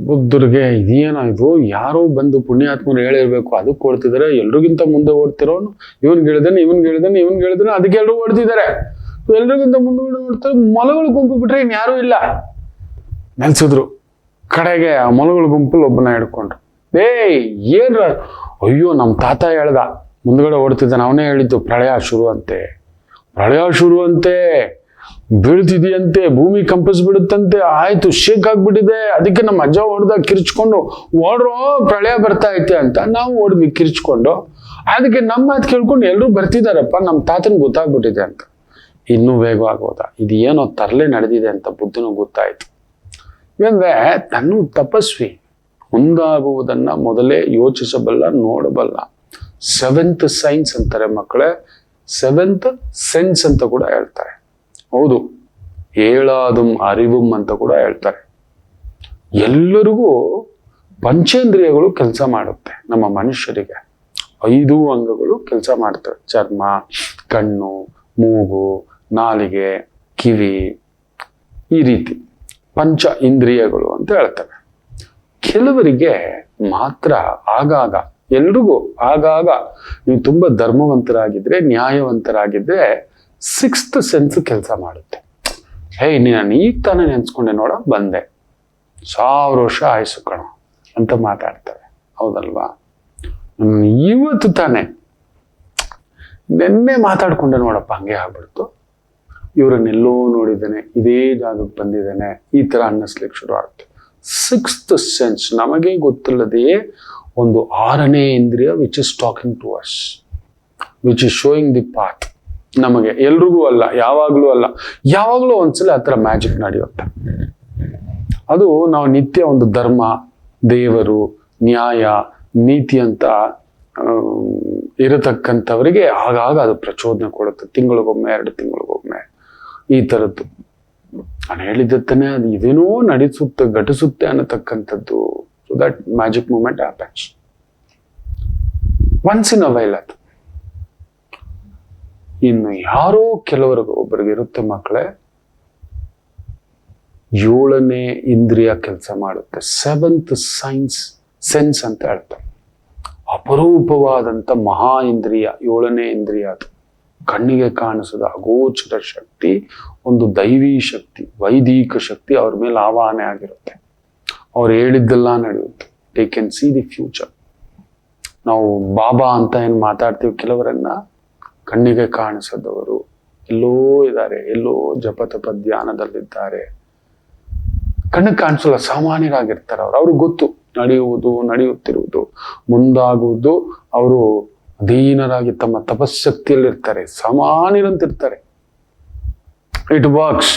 ಬುದ್ಧರಿಗೆ ಇದೇನಾಯ್ತು, ಯಾರೋ ಬಂದು ಪುಣ್ಯಾತ್ಮರು ಹೇಳಿರ್ಬೇಕು, ಅದಕ್ಕೆ ಓಡ್ತಿದ್ದಾರೆ. ಎಲ್ರಿಗಿಂತ ಮುಂದೆ ಓಡ್ತಿರೋನು ಇವನ್ಗೆ ಹೇಳಿದಾನೆ, ಅದಕ್ಕೆ ಎಲ್ರು ಓಡ್ತಿದ್ದಾರೆ. ಎಲ್ರಿಗಿಂತ ಮುಂದೆ ಓಡ್ತಾರೆ. ಮೊಲಗಳ ಗುಂಪು ಬಿಟ್ರೆ ಇನ್ಯಾರೂ ಇಲ್ಲ. ನೆಲ್ಸಿದ್ರು. ಕಡೆಗೆ ಆ ಮೊಲಗಳ ಗುಂಪಲ್ಲಿ ಒಬ್ಬನ ಹಿಡ್ಕೊಂಡ್ರು. ಏನ್ರ, ಅಯ್ಯೋ ನಮ್ಮ ತಾತ ಹೇಳ್ದ, ಮುಂದ್ಗಡೆ ಓಡ್ತಿದ್ದಾನೆ, ಅವನೇ ಹೇಳಿದ್ದು ಪ್ರಳಯ ಶುರು ಅಂತೆ, ಬೀಳ್ತಿದೆಯಂತೆ, ಭೂಮಿ ಕಂಪಿಸ್ಬಿಡುತ್ತಂತೆ, ಆಯ್ತು ಶೇಕ್ ಆಗ್ಬಿಟ್ಟಿದೆ, ಅದಕ್ಕೆ ನಮ್ಮ ಅಜ್ಜ ಹೊಡೆದಾಗ ಕಿರ್ಚ್ಕೊಂಡು ಓಡ್ರೋ ಪ್ರಳಯ ಬರ್ತಾ ಐತೆ ಅಂತ ನಾವು ಓಡಿದ್ವಿ ಕಿರ್ಚ್ಕೊಂಡು. ಅದಕ್ಕೆ ನಮ್ಮ ಮಾತು ಕೇಳ್ಕೊಂಡು ಎಲ್ಲರೂ ಬರ್ತಿದಾರಪ್ಪ, ನಮ್ಮ ತಾತನ ಗೊತ್ತಾಗ್ಬಿಟ್ಟಿದೆ ಅಂತ. ಇನ್ನೂ ವೇಗವಾಗಿ ಹೋದ. ಇದು ಏನೋ ತರಲೆ ನಡೆದಿದೆ ಅಂತ ಬುದ್ಧನು ಗೊತ್ತಾಯ್ತು. ಇವಂದ್ರೆ ತನ್ನ ತಪಸ್ವಿ, ಮುಂದಾಗುವುದನ್ನ ಮೊದಲೇ ಯೋಚಿಸಬಲ್ಲ, ನೋಡಬಲ್ಲ. 7th ಸೈನ್ಸ್ ಅಂತಾರೆ ಮಕ್ಕಳೇ, 7th ಸೆನ್ಸ್ ಅಂತ ಕೂಡ ಹೇಳ್ತಾರೆ. ಹೌದು, 7வது ಅರಿವುಂ ಅಂತ ಕೂಡ ಹೇಳ್ತಾರೆ. ಎಲ್ಲರಿಗೂ ಪಂಚೇಂದ್ರಿಯಗಳು ಕೆಲಸ ಮಾಡುತ್ತೆ. ನಮ್ಮ ಮನುಷ್ಯರಿಗೆ 5 ಅಂಗಗಳು ಕೆಲಸ ಮಾಡ್ತವೆ. ಚರ್ಮ, ಕಣ್ಣು, ಮೂಗು, ನಾಲಿಗೆ, ಕಿವಿ, ಈ ರೀತಿ ಪಂಚ ಇಂದ್ರಿಯಗಳು ಅಂತ ಹೇಳ್ತವೆ. ಕೆಲವರಿಗೆ ಮಾತ್ರ ಆಗಾಗ, ಎಲ್ರಿಗೂ ಆಗಾಗ, ನೀವು ತುಂಬಾ ಧರ್ಮವಂತರಾಗಿದ್ರೆ, ನ್ಯಾಯವಂತರಾಗಿದ್ರೆ 6th ಸೆನ್ಸ್ ಕೆಲಸ ಮಾಡುತ್ತೆ. ನಾನು ಈಗ ತಾನೇ ನೆನ್ಸ್ಕೊಂಡೆ ನೋಡ, ಬಂದೆ, 1000 ವರ್ಷ ಆಯ್ಸು ಕಣ ಅಂತ ಮಾತಾಡ್ತಾರೆ. ಹೌದಲ್ವಾ? ಇವತ್ತು ತಾನೇ ನೆನ್ನೆ ಮಾತಾಡ್ಕೊಂಡೆ ನೋಡಪ್ಪ, ಹಂಗೆ ಆಗ್ಬಿಡ್ತು, ಇವ್ರನ್ನೆಲ್ಲೋ ನೋಡಿದ್ದೇನೆ, ಇದೇ ಜಾಗಕ್ಕೆ ಬಂದಿದ್ದೇನೆ, ಈ ತರ ಅನ್ನಿಸ್ಲಿಕ್ಕೆ ಶುರು ಆಗುತ್ತೆ. 6th ಸೆನ್ಸ್ ನಮಗೆ ಗೊತ್ತಿಲ್ಲದೆಯೇ ಒಂದು 6ನೇ ಇಂದ್ರಿಯ which is talking to us, which is showing the path. ನಮಗೆ ಎಲ್ರಿಗೂ ಅಲ್ಲ, ಯಾವಾಗ್ಲೂ ಒಂದ್ಸಲ ಆ ಥರ ಮ್ಯಾಜಿಕ್ ನಡೆಯುತ್ತೆ. ಅದು ನಾವು ನಿತ್ಯ ಒಂದು ಧರ್ಮ, ದೇವರು, ನ್ಯಾಯ, ನೀತಿ ಅಂತ ಇರತಕ್ಕಂಥವರಿಗೆ ಆಗಾಗ ಅದು ಪ್ರಚೋದನೆ ಕೊಡುತ್ತೆ. ತಿಂಗಳಿಗೊಮ್ಮೆ, 2 ತಿಂಗಳಿಗೊಮ್ಮೆ ಈ ಥರದ್ದು. ನಾನು ಹೇಳಿದ್ದಾನೆ, ಅದು ಇದೇನೋ ಘಟಿಸುತ್ತೆ ಅನ್ನತಕ್ಕಂಥದ್ದು. So that magic moment happens once in a while. ಅದು ಇನ್ನು ಯಾರೋ ಒಬ್ಬರಿಗೆ ಇರುತ್ತೆ ಮಕ್ಕಳೇ, 7ನೇ ಇಂದ್ರಿಯ ಕೆಲಸ ಮಾಡುತ್ತೆ. 7th ಸೆನ್ಸ್ ಅಂತ ಹೇಳ್ತಾರೆ. ಅಪರೂಪವಾದಂಥ ಮಹಾ ಇಂದ್ರಿಯ 7ನೇ ಇಂದ್ರಿಯ. ಅದು ಕಣ್ಣಿಗೆ ಕಾಣಿಸದ ಅಗೋಚರ ಶಕ್ತಿ, ಒಂದು ದೈವಿ ಶಕ್ತಿ, ವೈದಿಕ ಶಕ್ತಿ ಅವ್ರ ಮೇಲೆ ಆವಾಹನೆ ಆಗಿರುತ್ತೆ. ಅವ್ರು ಹೇಳಿದ್ದೆಲ್ಲ ನಡೆಯುತ್ತೆ. They can see the future. ನಾವು ಬಾಬಾ ಅಂತ ಏನ್ ಮಾತಾಡ್ತೀವಿ, ಕೆಲವರನ್ನ ಕಣ್ಣಿಗೆ ಕಾಣಿಸದವರು ಎಲ್ಲೋ ಇದ್ದಾರೆ, ಎಲ್ಲೋ ಜಪತಪ ಧ್ಯಾನದಲ್ಲಿದ್ದಾರೆ, ಕಣ್ಣಿಗೆ ಕಾಣಿಸಲ್ಲ, ಸಾಮಾನ್ಯರಾಗಿರ್ತಾರೆ. ಅವ್ರಿಗೆ ಗೊತ್ತು ನಡೆಯುತ್ತಿರುವುದು, ಮುಂದಾಗುವುದು. ಅವರು ಅಧೀನರಾಗಿ ತಮ್ಮ ತಪಶಕ್ತಿಯಲ್ಲಿರ್ತಾರೆ, ಸಾಮಾನ್ಯರಂತಿರ್ತಾರೆ. It works.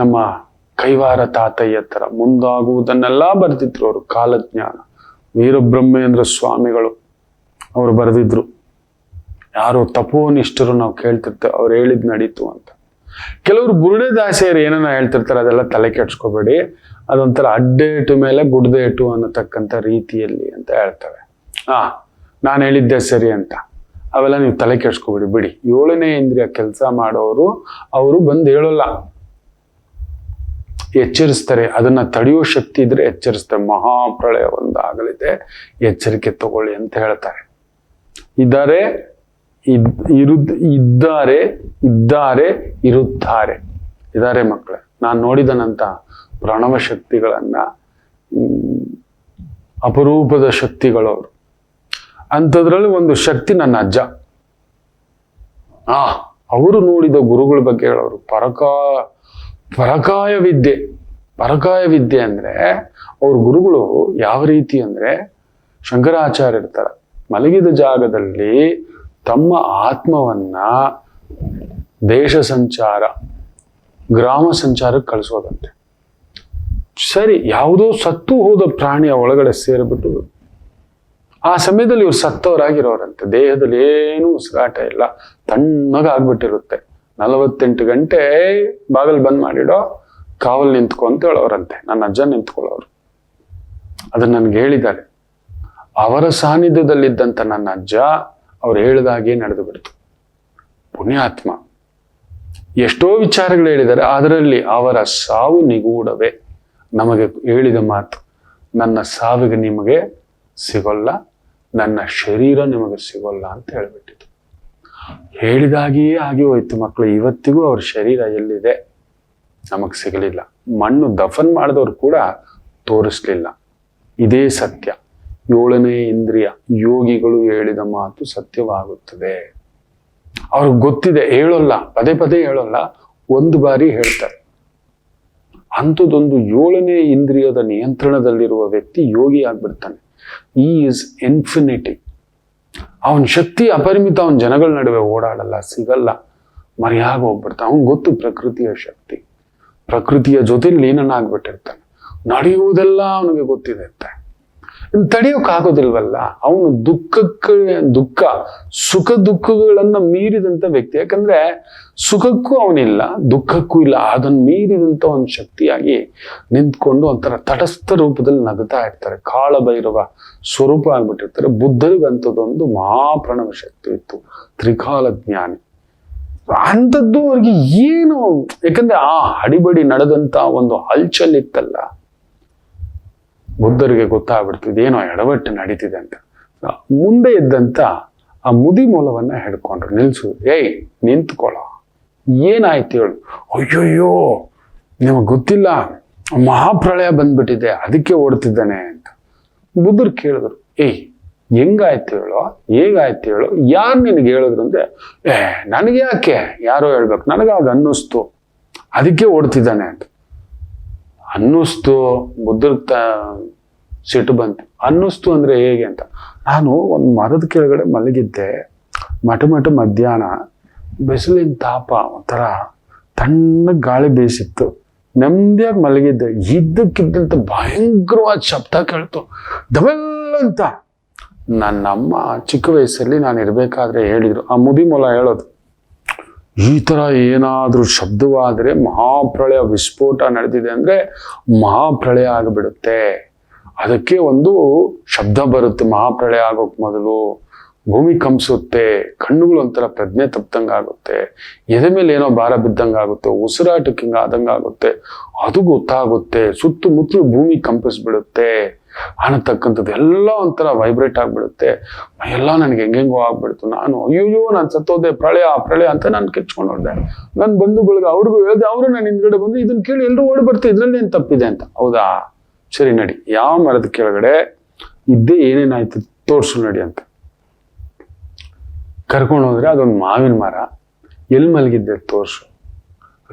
ನಮ್ಮ ಕೈವಾರ ತಾತಯ್ಯ ತರ ಮುಂದಾಗುವುದನ್ನೆಲ್ಲ ಬರೆದಿದ್ರು ಅವರು. ಕಾಲಜ್ಞಾನ ವೀರಬ್ರಹ್ಮೇಂದ್ರ ಸ್ವಾಮಿಗಳು ಅವರು ಬರೆದಿದ್ರು. ಯಾರು ತಪೋನಿಷ್ಠರು ನಾವು ಕೇಳ್ತಿರ್ತೇವೆ, ಅವ್ರು ಹೇಳಿದ್ ನಡೀತು ಅಂತ. ಕೆಲವರು ಬುರುಡೆ ದಾಸಿಯರು ಏನನ್ನ ಹೇಳ್ತಿರ್ತಾರೆ, ಅದೆಲ್ಲ ತಲೆ ಕೆಡ್ಸ್ಕೋಬೇಡಿ, ಅದೊಂಥರ ಅಡ್ಡೇಟು ಮೇಲೆ ಗುಡ್ದೇಟು ಅನ್ನತಕ್ಕಂಥ ರೀತಿಯಲ್ಲಿ ಅಂತ ಹೇಳ್ತವೆ. ನಾನು ಹೇಳಿದ್ದೆ ಸರಿ ಅಂತ, ಅವೆಲ್ಲ ನೀವು ತಲೆ ಕೆಡ್ಸ್ಕೋಬೇಡಿ, ಬಿಡಿ. 7ನೇ ಇಂದ್ರಿಯ ಕೆಲಸ ಮಾಡೋರು ಅವರು ಬಂದು ಹೇಳಲ್ಲ, ಎಚ್ಚರಿಸ್ತಾರೆ. ಅದನ್ನ ತಡೆಯೋ ಶಕ್ತಿ ಇದ್ರೆ ಎಚ್ಚರಿಸ್ತಾರೆ. ಮಹಾಪ್ರಳಯ ಒಂದಾಗಲಿದೆ, ಎಚ್ಚರಿಕೆ ತಗೊಳ್ಳಿ ಅಂತ ಹೇಳ್ತಾರೆ. ಇದ್ದಾರೆ ಮಕ್ಕಳೇ. ನಾನು ನೋಡಿದನಂತ ಪ್ರಣವ ಶಕ್ತಿಗಳನ್ನ, ಅಪರೂಪದ ಶಕ್ತಿಗಳವರು. ಅಂಥದ್ರಲ್ಲಿ ಒಂದು ಶಕ್ತಿ ನನ್ನ ಅಜ್ಜ. ಅವರು ನೋಡಿದ ಗುರುಗಳ ಬಗ್ಗೆ ಹೇಳೋರು ಪರಕಾಯ ವಿದ್ಯೆ ಅಂದ್ರೆ ಅವ್ರ ಗುರುಗಳು ಯಾವ ರೀತಿ ಅಂದ್ರೆ, ಶಂಕರಾಚಾರ್ಯ ಇರ್ತಾರೆ, ಮಲಗಿದ ಜಾಗದಲ್ಲಿ ತಮ್ಮ ಆತ್ಮವನ್ನ ದೇಶ ಸಂಚಾರ, ಗ್ರಾಮ ಸಂಚಾರಕ್ಕೆ ಕಳಿಸೋದಂತೆ. ಸರಿ, ಯಾವುದೋ ಸತ್ತು ಹೋದ ಪ್ರಾಣಿಯ ಒಳಗಡೆ ಸೇರಿಬಿಟ್ಟು ಆ ಸಮಯದಲ್ಲಿ ಇವ್ರು ಸತ್ತವರಾಗಿರೋರಂತೆ. ದೇಹದಲ್ಲಿ ಏನೂ ಉಸಿರಾಟ ಇಲ್ಲ, ತಣ್ಣಗಾಗ್ಬಿಟ್ಟಿರುತ್ತೆ. 48 ಗಂಟೆ ಬಾಗಿಲು ಬಂದ್ ಮಾಡಿಡೋ, ಕಾವಲ್ ನಿಂತ್ಕೊ ಅಂತ ಹೇಳೋರಂತೆ. ನನ್ನ ಅಜ್ಜ ನಿಂತ್ಕೊಳ್ಳೋರು. ಅದನ್ನ ನನ್ಗೆ ಹೇಳಿದ್ದಾರೆ. ಅವರ ಸಾನ್ನಿಧ್ಯದಲ್ಲಿದ್ದಂತ ನನ್ನ ಅಜ್ಜ ಅವ್ರು ಹೇಳಿದಾಗೆ ನಡೆದು ಬಿಡ್ತು. ಪುಣ್ಯಾತ್ಮ. ಎಷ್ಟೋ ವಿಚಾರಗಳು ಹೇಳಿದ್ದಾರೆ, ಅದರಲ್ಲಿ ಅವರ ಸಾವು ನಿಗೂಢವೇ. ನಮಗೆ ಹೇಳಿದ ಮಾತು, ನನ್ನ ಸಾವಿಗೆ ನಿಮಗೆ ಸಿಗೋಲ್ಲ, ನನ್ನ ಶರೀರ ನಿಮಗೆ ಸಿಗೋಲ್ಲ ಅಂತ ಹೇಳ್ಬಿಟ್ಟಿತ್ತು. ಹೇಳಿದಾಗಿಯೇ ಆಗಿ ಹೋಯ್ತು ಮಕ್ಕಳು. ಇವತ್ತಿಗೂ ಅವ್ರ ಶರೀರ ಎಲ್ಲಿದೆ ನಮಗ್ ಸಿಗಲಿಲ್ಲ. ಮಣ್ಣು ದಫನ್ ಮಾಡಿದವ್ರು ಕೂಡ ತೋರಿಸ್ಲಿಲ್ಲ. ಇದೇ ಸತ್ಯ. 7ನೇ ಇಂದ್ರಿಯ, ಯೋಗಿಗಳು ಹೇಳಿದ ಮಾತು ಸತ್ಯವಾಗುತ್ತದೆ. ಅವ್ರಿಗೆ ಗೊತ್ತಿದೆ, ಹೇಳೋಲ್ಲ, ಪದೇ ಪದೇ ಹೇಳೋಲ್ಲ, ಒಂದು ಬಾರಿ ಹೇಳ್ತಾರೆ. ಅಂಥದ್ದೊಂದು 7ನೇ ಇಂದ್ರಿಯದ ನಿಯಂತ್ರಣದಲ್ಲಿರುವ ವ್ಯಕ್ತಿ ಯೋಗಿ ಆಗ್ಬಿಡ್ತಾನೆ. ಈ ಇಸ್ ಇನ್ಫಿನಿಟಿ. ಅವನ ಶಕ್ತಿ ಅಪರಿಮಿತ. ಅವನ ಜನಗಳ ನಡುವೆ ಓಡಾಡಲ್ಲ, ಸಿಗಲ್ಲ, ಮರೆಯಾಗ ಹೋಗ್ಬಿಡ್ತಾನೆ. ಅವನ್ ಗೊತ್ತು ಪ್ರಕೃತಿಯ ಶಕ್ತಿ. ಪ್ರಕೃತಿಯ ಜೊತೆ ಲೀನನಾಗ್ಬಿಟ್ಟಿರ್ತಾನೆ. ನಡೆಯುವುದೆಲ್ಲ ಅವನಿಗೆ ಗೊತ್ತಿದೆ ಅಂತ. ತಡೆಯೋಕ್ಕಾಗೋದಿಲ್ವಲ್ಲ. ಅವನು ದುಃಖ ಸುಖ ದುಃಖಗಳನ್ನ ಮೀರಿದಂತ ವ್ಯಕ್ತಿ. ಯಾಕಂದ್ರೆ ಸುಖಕ್ಕೂ ಅವನಿಲ್ಲ, ದುಃಖಕ್ಕೂ ಇಲ್ಲ. ಅದನ್ನು ಮೀರಿದಂತ ಒಂದು ಶಕ್ತಿಯಾಗಿ ನಿಂತ್ಕೊಂಡು ಒಂಥರ ತಟಸ್ಥ ರೂಪದಲ್ಲಿ ನಗ್ತಾ ಇರ್ತಾರೆ. ಕಾಳಭೈರವ ಸ್ವರೂಪ ಆಗ್ಬಿಟ್ಟಿರ್ತಾರೆ. ಬುದ್ಧರಿಗಂಥದ್ದೊಂದು ಮಹಾಪ್ರಣವ ಶಕ್ತಿ ಇತ್ತು, ತ್ರಿಕಾಲ ಜ್ಞಾನಿ. ಅಂಥದ್ದು ಅವ್ರಿಗೆ ಏನು, ಯಾಕಂದ್ರೆ ಆ ಅಡಿಬಡಿ ನಡೆದಂತ ಒಂದು ಹಲ್ಚಲ್ ಇತ್ತಲ್ಲ, ಬುದ್ಧರಿಗೆ ಗೊತ್ತಾಗ್ಬಿಡ್ತು ಇದೇನೋ ಎಡವಟ್ಟು ನಡೀತಿದೆ ಅಂತ. ಮುಂದೆ ಇದ್ದಂತ ಆ ಮುದಿ ಮೂಲವನ್ನ ಹಿಡ್ಕೊಂಡ್ರು. ನಿಲ್ಸು, ಏಯ್ ನಿಂತ್ಕೊಳ್ಳೋ, ಏನಾಯ್ತು ಹೇಳು. ಅಯ್ಯೋಯ್ಯೋ ನಿಮಗ್ ಗೊತ್ತಿಲ್ಲ, ಮಹಾಪ್ರಳಯ ಬಂದ್ಬಿಟ್ಟಿದೆ, ಅದಕ್ಕೆ ಓಡ್ತಿದ್ದಾನೆ ಅಂತ. ಬುದ್ಧರು ಕೇಳಿದ್ರು, ಏಯ್ ಹೆಂಗಾಯ್ತು ಹೇಳೋ, ಹೇಗಾಯ್ತು ಹೇಳೋ, ಯಾರು ನಿನಗೆ ಹೇಳಿದ್ರು ಅಂದ್ರೆ, ನನಗೆ ಯಾಕೆ, ಯಾರೋ ಹೇಳ್ಬೇಕು, ನನಗಾಗ ಅನ್ನಿಸ್ತು, ಅದಕ್ಕೆ ಓಡ್ತಿದ್ದಾನೆ ಅಂತ. ಅನ್ನಿಸ್ತು. ಬುದ್ಧರ್ಗ ಸಿಟ್ಟು ಬಂತು. ಅನ್ನಿಸ್ತು ಅಂದ್ರೆ ಹೇಗೆ ಅಂತ. ನಾನು ಒಂದು ಮರದ ಕೆಳಗಡೆ ಮಲಗಿದ್ದೆ. ಮಠ ಮಧ್ಯಾಹ್ನ, ಬಿಸಿಲಿನ ತಾಪ, ಒಂಥರ ತಣ್ಣಗೆ ಗಾಳಿ ಬೀಸಿತ್ತು. ನೆಮ್ಮದಿಯಾಗಿ ಮಲಗಿದ್ದೆ. ಇದ್ದಕ್ಕಿದ್ದಂತ ಭಯಂಕರವಾದ ಶಬ್ದ ಕೇಳ್ತು, ಡಬಲ್ ಅಂತ. ನನ್ನಮ್ಮ ಚಿಕ್ಕ ವಯಸ್ಸಲ್ಲಿ ನಾನು ಇರ್ಬೇಕಾದ್ರೆ ಹೇಳಿದ್ರು, ಆ ಮುದಿ ಮೊಲ ಹೇಳೋದು, ಈ ತರ ಏನಾದ್ರೂ ಶಬ್ದವಾದ್ರೆ ಮಹಾಪ್ರಳಯ ವಿಸ್ಫೋಟ ನಡೆದಿದೆ ಅಂದ್ರೆ ಮಹಾಪ್ರಳಯ ಆಗಿಬಿಡುತ್ತೆ. ಅದಕ್ಕೆ ಒಂದು ಶಬ್ದ ಬರುತ್ತೆ ಮಹಾಪ್ರಳಯ ಆಗೋಕ್ ಮೊದಲು. ಭೂಮಿ ಕಂಪಿಸುತ್ತೆ, ಕಣ್ಣುಗಳು ಒಂಥರ ಪ್ರಜ್ಞೆ ತಪ್ಪದಂಗಾಗುತ್ತೆ, ಎದೆ ಮೇಲೆ ಏನೋ ಭಾರ ಬಿದ್ದಂಗಾಗುತ್ತೆ, ಉಸಿರಾಟಕ್ಕೆ ಹಿಂಗ ಆದಂಗಾಗುತ್ತೆ, ಅದು ಗೊತ್ತಾಗುತ್ತೆ. ಸುತ್ತಮುತ್ತಲು ಭೂಮಿ ಕಂಪಿಸ್ಬಿಡುತ್ತೆ ಅನ್ನತಕ್ಕಂಥದ್ದು ಎಲ್ಲ ಒಂಥರ ವೈಬ್ರೇಟ್ ಆಗ್ಬಿಡುತ್ತೆ. ಎಲ್ಲ ನನಗೆ ಹೆಂಗೆಂಗೋ ಆಗ್ಬಿಡ್ತು. ನಾನು ಅಯ್ಯೋ ನಾನು ಸತ್ತೋದೆ, ಪ್ರಳಯ ಅಂತ ನಾನು ಕೆಚ್ಕೊಂಡು ನೋಡ್ದೆ. ನನ್ನ ಬಂಧುಗಳಿಗೆ ಅವ್ರಿಗೂ ಹೇಳ್ದೆ, ಅವರು ನಾನು ಹಿಂದ್ಗಡೆ ಬಂದು ಇದನ್ನ ಕೇಳಿ ಎಲ್ಲರೂ ಓಡಿ ಬರ್ತೀವಿ, ಇದ್ರಲ್ಲಿ ಏನ್ ತಪ್ಪಿದೆ ಅಂತ. ಹೌದಾ, ಸರಿ ನಡಿ, ಯಾವ ಮರದ ಕೆಳಗಡೆ ಇದ್ದೇ ಏನೇನಾಯ್ತು ತೋರ್ಸು ನಡಿ ಅಂತ ಕರ್ಕೊಂಡು ಹೋದ್ರೆ ಅದೊಂದು ಮಾವಿನ ಮರ. ಎಲ್ಲಿ ಮಲಗಿದ್ದೆ ತೋರ್ಸು.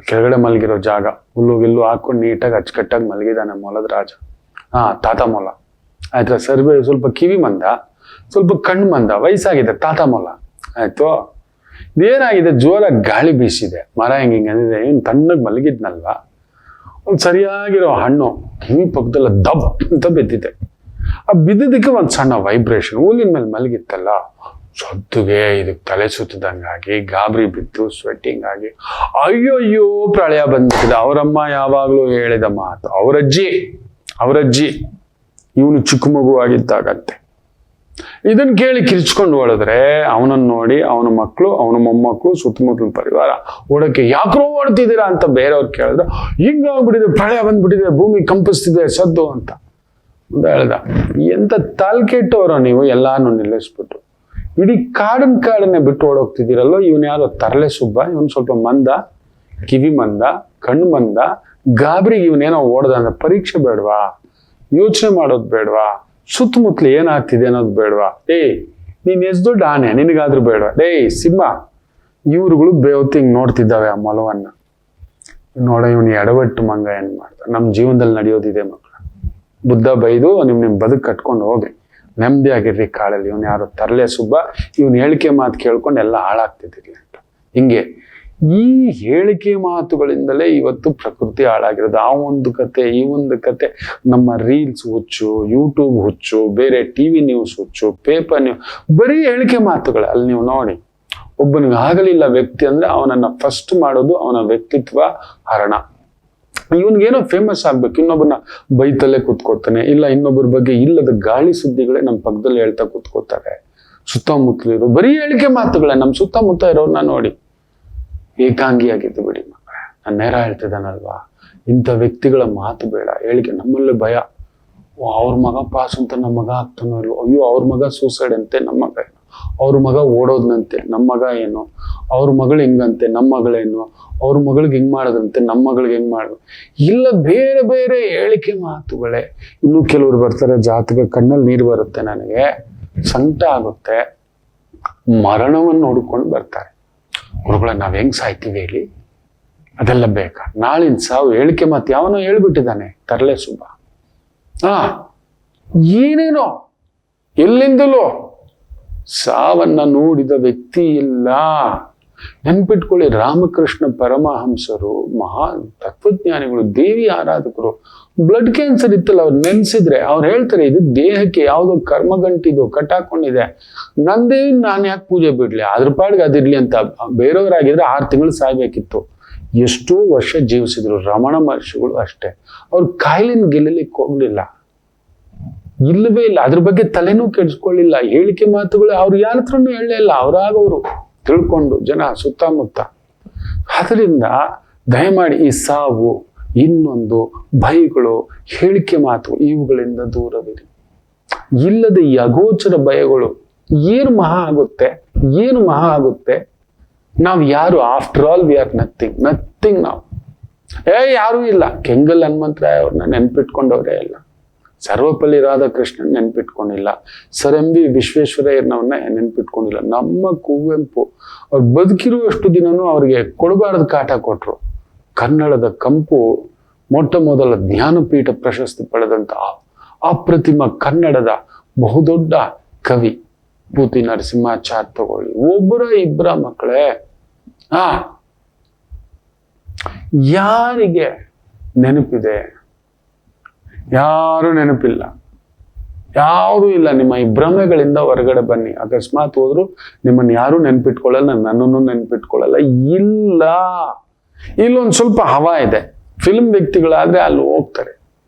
ಕೆಳಗಡೆ ಮಲಗಿರೋ ಜಾಗ ಹುಲ್ಲು ಹಾಕೊಂಡು ನೀಟಾಗಿ ಅಚ್ಚುಕಟ್ಟಾಗಿ ಮಲಗಿದಾನೆ ಮೊಲದ ರಾಜ. ತಾತ ಮೊಲ ಆಯ್ತಾ. ಸರ್ವೆ ಸ್ವಲ್ಪ ಕಿವಿ ಮಂದ, ಸ್ವಲ್ಪ ಕಣ್ಣು ಮಂದ, ವಯಸ್ಸಾಗಿದೆ ತಾತ ಮೊಲ ಆಯ್ತು. ಇದೇನಾಗಿದೆ, ಜೋರಾಗಿ ಗಾಳಿ ಬೀಸಿದೆ, ಮರ ಹಿಂಗೆ ಅಂದಿದೆ. ಇವ್ನು ತಣ್ಣಗೆ ಮಲಗಿದ್ನಲ್ವಾ, ಒಂದು ಸರಿಯಾಗಿರೋ ಹಣ್ಣು ಕಿವಿ ಪಕ್ಕದಲ್ಲ ದಬ್ ಅಂತ ಬಿದ್ದಿದೆ. ಆ ಬಿದ್ದಿದ್ದಕ್ಕೆ ಒಂದು ಸಣ್ಣ ವೈಬ್ರೇಷನ್. ಹುಲ್ಲಿನ ಮೇಲೆ ಮಲಗಿತ್ತಲ್ಲ, ಸದ್ದುಗೆ ಇದಕ್ಕೆ ತಲೆ ಸುತ್ತದಂಗಾಗಿ ಗಾಬರಿ ಬಿದ್ದು ಸ್ವೆಟ್ಟಿಂಗ್ ಆಗಿ ಅಯ್ಯೋ ಪ್ರಳಯ ಬಂದ್ಬಿಟ್ಟಿದೆ. ಅವರಮ್ಮ ಯಾವಾಗ್ಲೂ ಹೇಳಿದ ಮಾತು, ಅವರಜ್ಜಿ ಇವನು ಚಿಕ್ಕ ಮಗು ಆಗಿದ್ದಾಗಂತೆ. ಇದನ್ನ ಕೇಳಿ ಕಿರ್ಚ್ಕೊಂಡು ಹೊಡೆದ್ರೆ ಅವನನ್ನು ನೋಡಿ ಅವನ ಮಕ್ಕಳು, ಅವನ ಮೊಮ್ಮಕ್ಕಳು, ಸುತ್ತಮುತ್ತಲಿನ ಪರಿವಾರ ಓಡಕ್ಕೆ ಯಾಕ್ರೋ ಓಡ್ತಿದ್ದೀರಾ ಅಂತ ಬೇರೆಯವ್ರು ಕೇಳಿದ್ರೆ, ಹಿಂಗಾಗ್ಬಿಟ್ಟಿದೆ, ಪ್ರಳಯ ಬಂದ್ಬಿಟ್ಟಿದೆ, ಭೂಮಿ ಕಂಪಿಸ್ತಿದೆ, ಸದ್ದು ಅಂತ ಅಂತ ಹೇಳ್ದ. ಎಂತ ತಾಲ್ಕೆಟ್ಟವರೋ ನೀವು, ಎಲ್ಲಾನು ನಿಲ್ಲಿಸ್ಬಿಟ್ಟು ಇಡೀ ಕಾಡನ್ನೇ ಬಿಟ್ಟು ಓಡೋಗ್ತಿದ್ದೀರಲ್ಲೋ. ಇವನ್ ಯಾರೋ ತರಲೆ ಸುಬ್ಬ, ಇವನ್ ಸ್ವಲ್ಪ ಮಂದ, ಕಿವಿ ಮಂದ, ಕಣ್ಣು ಮಂದ, ಗಾಬರಿಗೆ ಇವನೇನೋ ಓಡ್ದ ಅಂದ್ರೆ ಪರೀಕ್ಷೆ ಬೇಡವಾ, ಯೋಚನೆ ಮಾಡೋದು ಬೇಡವಾ, ಸುತ್ತಮುತ್ತಲು ಏನಾಗ್ತಿದೆ ಅನ್ನೋದು ಬೇಡವಾ. ನೀನ್ ಎಷ್ಟು ದೊಡ್ಡ ಆನೆ, ನಿನಗಾದ್ರೂ ಬೇಡ. ಡೇ ಸಿಂಹ, ಇವ್ರುಗಳು ಬೇವತ್ತು ಹಿಂಗ್ ನೋಡ್ತಿದ್ದಾವೆ ಆ ಮೊಲವನ್ನ. ನೋಡ ಇವನು ಎಡವಟ್ಟು ಮಂಗ ಏನ್ ಮಾಡ್ದ. ನಮ್ ಜೀವನದಲ್ಲಿ ನಡೆಯೋದಿದೆ ಮಕ್ಕಳ. ಬುದ್ಧ ಬೈದು ನಿಮ್ ಬದುಕು ಕಟ್ಕೊಂಡು ಹೋಗ್ರಿ, ನೆಮ್ಮದಿಯಾಗಿರ್ರಿ ಕಾಳಲ್ಲಿ. ಇವನ್ ಯಾರು ತರಲೆ ಸುಬ್ಬ, ಇವನ್ ಹೇಳಿಕೆ ಮಾತು ಕೇಳ್ಕೊಂಡು ಎಲ್ಲ ಹಾಳಾಗ್ತಿದ್ದೀರಿ ಅಂತ. ಹಿಂಗೆ ಈ ಹೇಳಿಕೆ ಮಾತುಗಳಿಂದಲೇ ಇವತ್ತು ಪ್ರಕೃತಿ ಹಾಳಾಗಿರೋದು. ಆ ಒಂದು ಕತೆ, ಈ ಒಂದು ಕತೆ, ನಮ್ಮ ರೀಲ್ಸ್ ಹುಚ್ಚು, ಯೂಟ್ಯೂಬ್ ಹುಚ್ಚು, ಬೇರೆ ಟಿವಿ ನ್ಯೂಸ್ ಹುಚ್ಚು, ಪೇಪರ್ ನ್ಯೂಸ್, ಬರೀ ಹೇಳಿಕೆ ಮಾತುಗಳು. ಅಲ್ಲಿ ನೀವು ನೋಡಿ, ಒಬ್ಬನಿಗೆ ಆಗಲಿಲ್ಲ ವ್ಯಕ್ತಿ ಅಂದ್ರೆ ಅವನನ್ನ ಫಸ್ಟ್ ಮಾಡೋದು ಅವನ ವ್ಯಕ್ತಿತ್ವ ಹರಣ. ಇವನ್ಗೇನೋ ಫೇಮಸ್ ಆಗ್ಬೇಕು, ಇನ್ನೊಬ್ಬನ ಬೈತಲ್ಲೇ ಕೂತ್ಕೋತಾನೆ, ಇಲ್ಲ ಇನ್ನೊಬ್ಬರ ಬಗ್ಗೆ ಇಲ್ಲದ ಗಾಳಿ ಸುದ್ದಿಗಳೇ ನಮ್ಮ ಪಕ್ಕದಲ್ಲಿ ಹೇಳ್ತಾ ಕೂತ್ಕೋತಾರೆ. ಸುತ್ತಮುತ್ತಲಿರೋ ಬರೀ ಹೇಳಿಕೆ ಮಾತುಗಳೇ. ನಮ್ಮ ಸುತ್ತಮುತ್ತ ಇರೋರ್ನ ನೋಡಿ, ಏಕಾಂಗಿಯಾಗಿದ್ದು ಬಿಡಿ ಮಕ್ಕಳೇ. ನಾನು ನೇರ ಹೇಳ್ತಿದ್ದಾನಲ್ವಾ, ಇಂಥ ವ್ಯಕ್ತಿಗಳ ಮಾತು ಬೇಡ. ಹೇಳಿಕೆ ನಮ್ಮಲ್ಲಿ ಭಯ. ಅವ್ರ ಮಗ ಪಾಸ್ ಅಂತ ನಮ್ಮ ಮಗ ಆಗ್ತಾನೋ ಇಲ್ವೋ, ಅಯ್ಯೋ ಅವ್ರ ಮಗ ಸೂಸೈಡ್ ಅಂತೆ, ನಮ್ಮ ಮಗ ಏನು, ಅವ್ರ ಮಗ ಓಡೋದ್ನಂತೆ, ನಮ್ಮ ಮಗ ಏನು, ಅವ್ರ ಮಗಳು ಹಿಂಗಂತೆ, ನಮ್ಮ ಮಗಳೇನು, ಅವ್ರ ಮಗಳಿಗೆ ಹಿಂಗ್ ಮಾಡೋದಂತೆ, ನಮ್ಮ ಮಗಳಿಗೆ ಹೆಂಗ್ ಮಾಡೋದು, ಇಲ್ಲ ಬೇರೆ ಬೇರೆ ಹೇಳಿಕೆ ಮಾತುಗಳೇ. ಇನ್ನು ಕೆಲವ್ರು ಬರ್ತಾರೆ, ಜಾತಕ ಕಣ್ಣಲ್ಲಿ ನೀರು ಬರುತ್ತೆ, ನನಗೆ ಸಂಕಟ ಆಗುತ್ತೆ, ಮರಣವನ್ನು ಹುಡ್ಕೊಂಡು ಬರ್ತಾರೆ. ಗುರುಗಳ ನಾವ್ ಹೆಂಗ್ ಸಾಯ್ತೀವಿ ಹೇಳಿ, ಅದೆಲ್ಲ ಬೇಕಾ? ನಾಳಿನ ಸಾವು ಹೇಳಿಕೆ ಮಾತು ಯಾವನೋ ಹೇಳ್ಬಿಟ್ಟಿದ್ದಾನೆ, ತರಲೆ ಸುಬ್ಬ. ಏನೇನೋ ಎಲ್ಲಿಂದಲೋ ಸಾವನ್ನ ನೋಡಿದ ವ್ಯಕ್ತಿ ಇಲ್ಲ. ನೆನ್ಪಿಟ್ಕೊಳ್ಳಿ, ರಾಮಕೃಷ್ಣ ಪರಮಹಂಸರು ಮಹಾ ತತ್ವಜ್ಞಾನಿಗಳು, ದೇವಿ ಆರಾಧಕರು. ಬ್ಲಡ್ ಕ್ಯಾನ್ಸರ್ ಇತ್ತಲ್ಲ, ಅವ್ರು ನೆನ್ಸಿದ್ರೆ ಅವ್ರು ಹೇಳ್ತಾರೆ, ಇದು ದೇಹಕ್ಕೆ ಯಾವ್ದೋ ಕರ್ಮಗಂಟಿದು ಕಟ್ಟಾಕೊಂಡಿದೆ, ನಂದೇ ನಾನು ಯಾಕೆ ಪೂಜೆ ಬಿಡ್ಲಿ, ಅದ್ರ ಪಾಡ್ಗೆ ಅದಿರ್ಲಿ ಅಂತ. ಬೇರೆಯವರಾಗಿದ್ರೆ 6 ತಿಂಗಳು ಸಾಯ್ಬೇಕಿತ್ತು. ಎಷ್ಟೋ ವರ್ಷ ಜೀವಿಸಿದ್ರು. ರಮಣ ಮಹರ್ಷಿಗಳು ಅಷ್ಟೇ, ಅವ್ರು ಕಾಯಿಲೆನ ಗೆಲ್ಲಲಿಕ್ಕೆ ಹೋಗ್ಲಿಲ್ಲ, ಇಲ್ಲವೇ ಇಲ್ಲ. ಅದ್ರ ಬಗ್ಗೆ ತಲೆನೂ ಕೆಡಿಸ್ಕೊಳ್ಳಿಲ್ಲ. ಹೇಳಿಕೆ ಮಾತುಗಳು ಅವ್ರು ಯಾರ ಹತ್ರನೂ ಹೇಳಲೇ ಇಲ್ಲ, ಅವರಾಗವರು ತಿಳ್ಕೊಂಡು ಜನ ಸುತ್ತಮುತ್ತ. ಅದರಿಂದ ದಯಮಾಡಿ ಈ ಸಾವು, ಇನ್ನೊಂದು ಭಯಗಳು, ಹೇಳಿಕೆ ಮಾತುಗಳು, ಇವುಗಳಿಂದ ದೂರವಿರಿ. ಇಲ್ಲದ ಈ ಅಗೋಚರ ಭಯಗಳು ಏನು ಮಹಾ ಆಗುತ್ತೆ, ಏನು ಮಹಾ ಆಗುತ್ತೆ. ನಾವು ಯಾರು? After all we are nothing. Nothing ನಾವು. ಯಾರೂ ಇಲ್ಲ. ಕೆಂಗಲ್ ಹನುಮಂತರಾಯ ಅವ್ರನ್ನ ನೆನ್ಪಿಟ್ಕೊಂಡವ್ರೇ ಇಲ್ಲ. ಸರ್ವಪಲ್ಲಿ ರಾಧಾಕೃಷ್ಣನ್ ನೆನ್ಪಿಟ್ಕೊಂಡಿಲ್ಲ. ಸರ್ ಎಂ ಬಿ ವಿಶ್ವೇಶ್ವರಯ್ಯನವ್ರನ್ನ ನೆನ್ಪಿಟ್ಕೊಂಡಿಲ್ಲ. ನಮ್ಮ ಕುವೆಂಪು ಅವ್ರು ಬದುಕಿರುವಷ್ಟು ದಿನನೂ ಅವ್ರಿಗೆ ಕೊಡಬಾರದು ಕಾಟ ಕೊಟ್ರು. ಕನ್ನಡದ ಕಂಪು ಮೊಟ್ಟ ಮೊದಲ ಜ್ಞಾನಪೀಠ ಪ್ರಶಸ್ತಿ ಪಡೆದಂತ ಅಪ್ರತಿಮ ಕನ್ನಡದ ಬಹುದೊಡ್ಡ ಕವಿ ಪೂತಿ ನರಸಿಂಹಾಚಾರ್ ತಗೊಳ್ಳಿ. ಒಬ್ಬರ ಇಬ್ಬರ ಮಕ್ಕಳೇ. ಯಾರಿಗೆ ನೆನಪಿದೆ? ಯಾರು ನೆನಪಿಲ್ಲ, ಯಾವುದೂ ಇಲ್ಲ. ನಿಮ್ಮ ಈ ಭ್ರಮೆಗಳಿಂದ ಹೊರಗಡೆ ಬನ್ನಿ. ಅಕಸ್ಮಾತ್ ಹೋದ್ರು ನಿಮ್ಮನ್ನ ಯಾರು ನೆನ್ಪಿಟ್ಕೊಳ್ಳಲ್ಲ, ನನ್ನನ್ನು ನೆನ್ಪಿಟ್ಕೊಳ್ಳಲ್ಲ. ಇಲ್ಲೊಂದು ಸ್ವಲ್ಪ ಹವಾ ಇದೆ. ಫಿಲ್ಮ್ ವ್ಯಕ್ತಿಗಳಾದ್ರೆ ಅಲ್ಲಿ ಹೋಗ್ತಾರೆ.